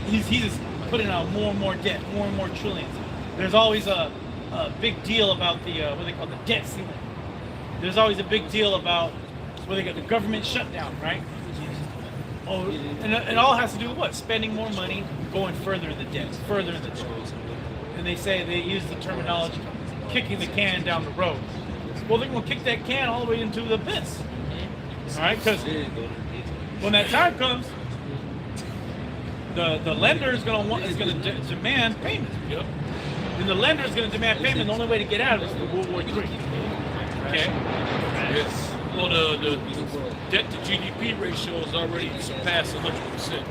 he's just putting out more and more debt, more and more trillions. There's always a big deal about the, what they call the debt ceiling. There's always a big deal about what they got, the government shutdown, right? Oh, and it all has to do with what? Spending more money, going further in the debt, further in the debt. And they use the terminology, kicking the can down the road. Well, they're going to kick that can all the way into the abyss. All right, because when that time comes, the lender is going to demand payment. Yep. And the lender is going to demand payment. The only way to get out of it is through World War III. Okay. Yes. Well, the debt to GDP ratio is already surpassed 100%.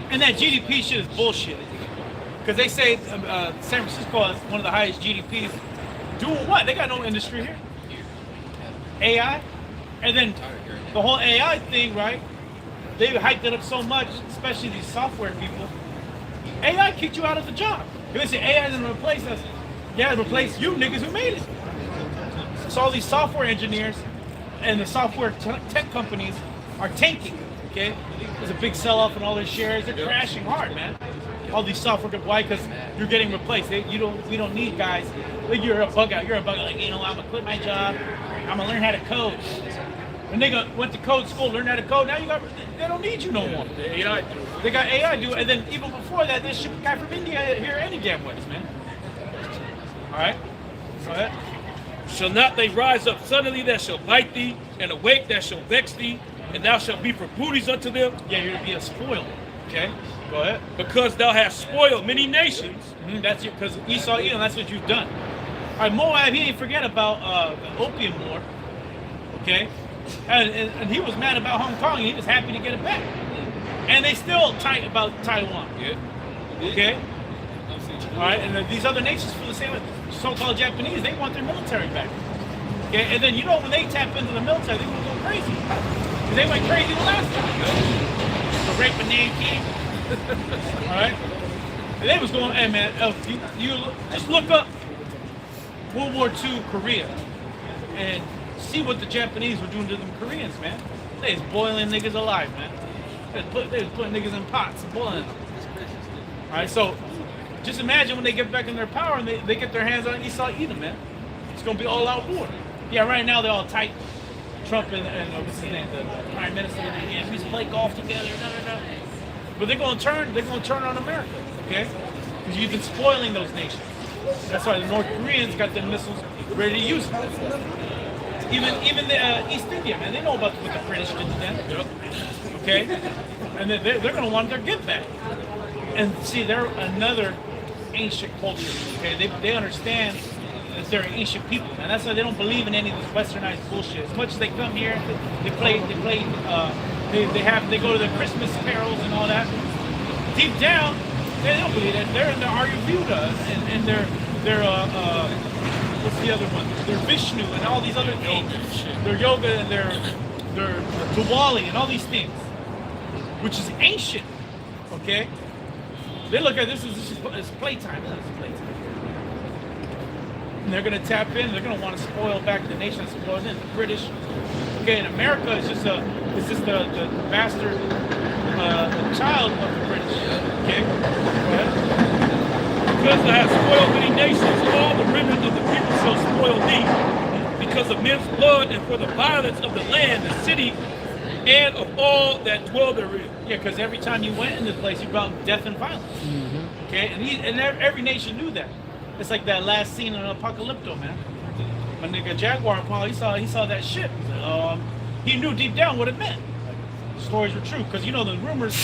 And that GDP shit is bullshit. Because they say San Francisco has one of the highest GDPs. Doing what? They got no industry here. AI. And then the whole AI thing, right? They hyped it up so much, especially these software people. AI kicked you out of the job. They say AI is going to replace us. Yeah, it'll replace you niggas who made it. So all these software engineers and the software tech companies are tanking, okay? There's a big sell-off in all their shares. They're crashing hard, man. All these software, why? Because you're getting replaced. We don't need guys. Like you're a bug out. You're a bug out. Like, I'm going to quit my job. I'm going to learn how to code. And they went to code school, learned how to code. Now they don't need you no more. The AI do it. They got AI do it. And then even before that, they ship a guy from India here any damn ways, man. All right? Go ahead. Shall not they rise up suddenly that shall bite thee, and awake that shall vex thee, and thou shalt be for booties unto them? Yeah, you're gonna be a spoil. Okay, go ahead. Because thou hast spoiled many nations. That's your, because Esau, Edom, that's what you've done. All right, Moab, he didn't forget about the Opium War. Okay, and he was mad about Hong Kong, and he was happy to get it back. And they still tight about Taiwan. Yeah. Okay. All right, and these other nations feel the same way. So-called Japanese, they want their military back. Okay, and then when they tap into the military, they're gonna go crazy. Because they went crazy the last time. The rape and Nanking. All right, and they was going. Hey man, you just look up World War II Korea and see what the Japanese were doing to them Koreans, man. They was boiling niggas alive, man. They was putting niggas in pots and boiling them. All right, so. Just imagine when they get back in their power and they get their hands on Esau Edom, man. It's gonna be all out war. Yeah, right now they're all tight. Trump and what's his name, the prime minister, and we play golf together. But they're gonna turn on America, okay? Because you've been spoiling those nations. That's why the North Koreans got their missiles ready to use them. Even the East India, man, they know about what the British did to them. Okay, and they're gonna want their give back. And see, they're another ancient culture. Okay, they understand that they're an ancient people, and that's why they don't believe in any of this westernized bullshit. As much as they come here, they go to the Christmas carols and all that. Deep down, they don't believe that. They're in the Ayurveda and they're what's the other one? They're Vishnu and all these other things. They're yoga and they're Diwali and all these things, which is ancient. Okay. They look at this as playtime. This is playtime. And they're going to tap in. They're going to want to spoil back the nation, spoil in the British. Okay, and America is just the bastard child of the British. Okay, go ahead. Because thou hast spoiled many nations, all the remnant of the people shall spoil thee, because of men's blood and for the violence of the land, the city, and of all that dwell therein. Yeah, because every time you went in the place, you brought death and violence. Mm-hmm. Okay, and every nation knew that. It's like that last scene in Apocalypto, man. My nigga Jaguar Paul, he saw that shit. He knew deep down what it meant. The stories were true, because the rumors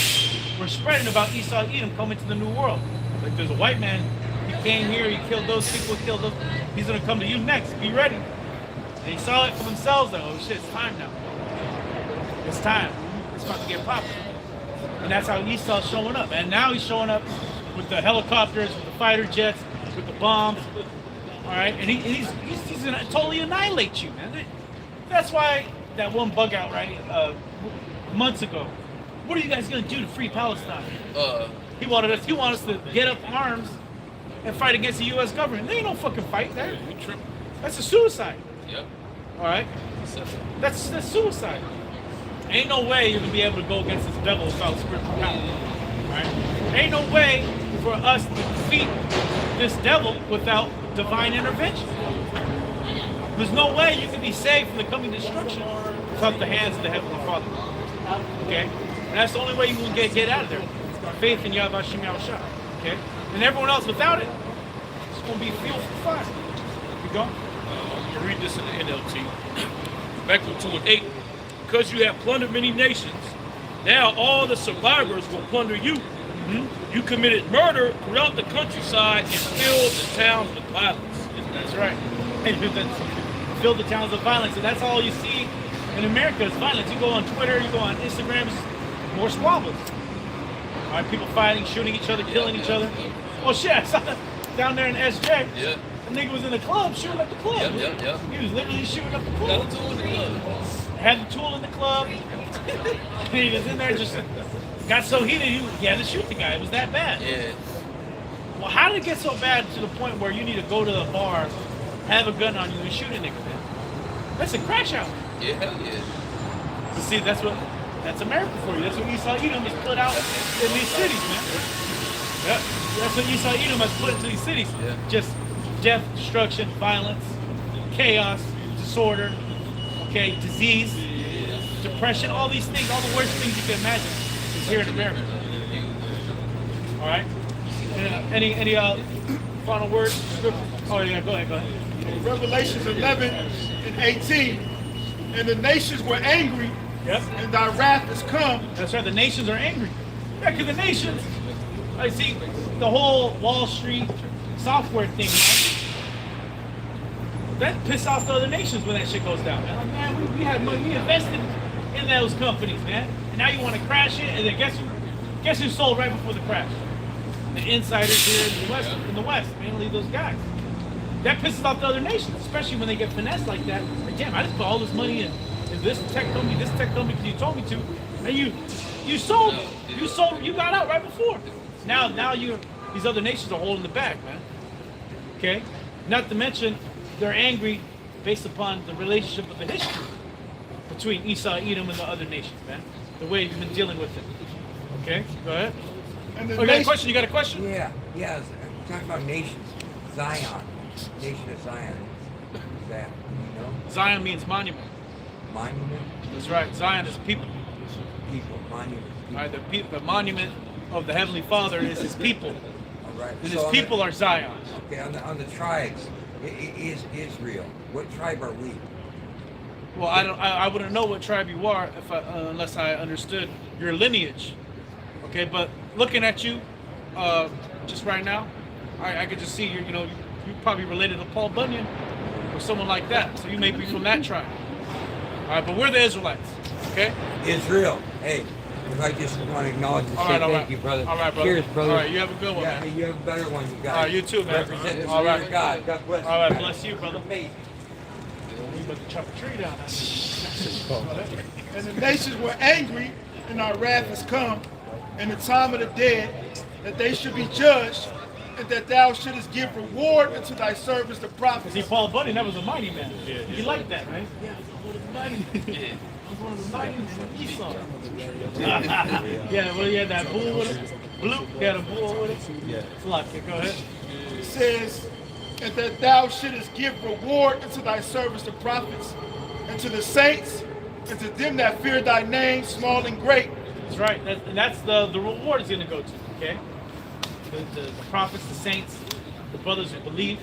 were spreading about Esau Edom coming to the New World. Like there's a white man, he came here, he killed those people, killed those. He's gonna come to you next. Be ready. And he saw it for themselves. Like, oh shit, it's time now. It's time. It's about to get popping. And that's how Esau's showing up. And now he's showing up with the helicopters, with the fighter jets, with the bombs. All right, and he's gonna totally annihilate you, man. That's why that one bug out months ago. What are you guys gonna do to free Palestine? He wanted us to get up arms and fight against the U.S. government. There ain't no fucking fight there. That's a suicide. Yep. All right. That's suicide. Ain't no way you're gonna be able to go against this devil without spiritual power. Right? Ain't no way for us to defeat this devil without divine intervention. There's no way you can be saved from the coming destruction without the hands of the Heavenly Father. Okay? And that's the only way you can get out of there. Faith in Yahweh Shem Yahushua. Okay? And everyone else without it, it's gonna be fuel for fire. You go? You read this in the NLT. Back to 2 and 8. Because you have plundered many nations, now all the survivors will plunder you. Mm-hmm. You committed murder throughout the countryside and filled the towns with violence. That's right. Filled the towns with violence, and that's all you see in America is violence. You go on Twitter, you go on Instagram, it's more squabbles. All right, people fighting, shooting each other, killing each other. Oh shit, I saw that down there in SJ. Yeah. The nigga was in the club shooting up the club. Yep. He was literally shooting up the club. Got a tool in the club. Had the tool in the club. He was in there just got so heated he had to shoot the guy. It was that bad. Yeah. Well, how did it get so bad to the point where you need to go to the bar, have a gun on you, and shoot a nigga, man? That's a crash out. Yeah, hell yeah. But see, that's America for you. That's what Esau Edom has put out in these cities, man. Yep. That's what Esau Edom has put into these cities. Yeah. Just death, destruction, violence, chaos, disorder, okay, disease, depression, all these things, all the worst things you can imagine is here in America. All right. Any final words? Oh yeah, go ahead. Revelations 11 and 18. And the nations were angry, Yep. and thy wrath is come. That's right. The nations are angry. Yeah, because the nations, I see the whole Wall Street software thing, man. That piss off the other nations when that shit goes down, man. Like, man, we had money, we invested in those companies, man. And now you want to crash it, and then guess who sold right before the crash? The insiders here in the West, mainly those guys. That pisses off the other nations, especially when they get finessed like that. Like, damn, I just put all this money in this tech company, because you told me to, and you sold, you got out right before. Now these other nations are holding the bag, man. Okay, not to mention they're angry based upon the relationship of the history between Esau, Edom, and the other nations, man. The way you've been dealing with it. Okay, go ahead. And the Oh, you got a nation- question? You got a question? Yeah, we're talking about nations. Zion. Nation of Zion. What's that? You know? Zion means monument. Monument? That's right. Zion is people. People. Monument. All right, the monument of the Heavenly Father is His people, All right. and So His on people the, are Zion. Okay, on the tribes, is Israel. What tribe are we? Well, I wouldn't know what tribe you are unless I understood your lineage. Okay, but looking at you, just right now, I could just see you. You know, you probably related to Paul Bunyan or someone like that. So you may be from that tribe. All right, but we're the Israelites. Okay. Israel. Hey, if I just want to acknowledge and say thank you, brother. All right, brother. Cheers, brother. All right, you have a good one, Yeah, man. you have a better one, you guys. All right, you too, man. Represent the All Spirit right. of God. God bless you. All right, guys. bless you, brother. Amazing. You about to chop a tree down. And the nations were angry, and our wrath is come, and the time of the dead, that they should be judged, and that thou shouldest give reward unto thy servants the prophets. See, Paul Bunyan, that was a mighty man. He liked that, right? Yeah, one of the mighty. I was one of the mighty men of Esau. Yeah, well, he had that bull with him. Blue, he had a bull with him. Yeah. Flock, go ahead. It says, and that thou shouldest give reward unto thy servants the prophets, and to the saints, and to them that fear thy name, small and great. That's right. And that's the reward is going to go to, okay? The prophets, the saints, the brothers who believe,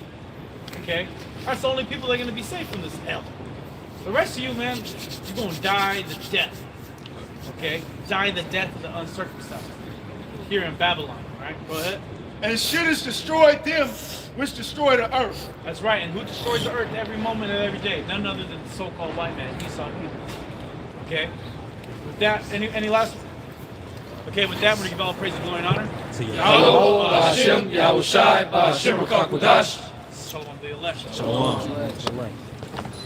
okay? That's the only people that are going to be saved from this hell. The rest of you, man, you're going to die the death, okay? Die the death of the uncircumcised here in Babylon, all right? Go ahead. And shouldest destroy them which destroy the earth. That's right. And who destroys the earth every moment and every day? None other than the so-called white man, Esau, Edom. Okay? With that, any last? Okay, with that, we're going to give all praise and glory and honor. Hashem, Yahushai, Ba'ashem, Rakakudash. Shalom, the election. Shalom.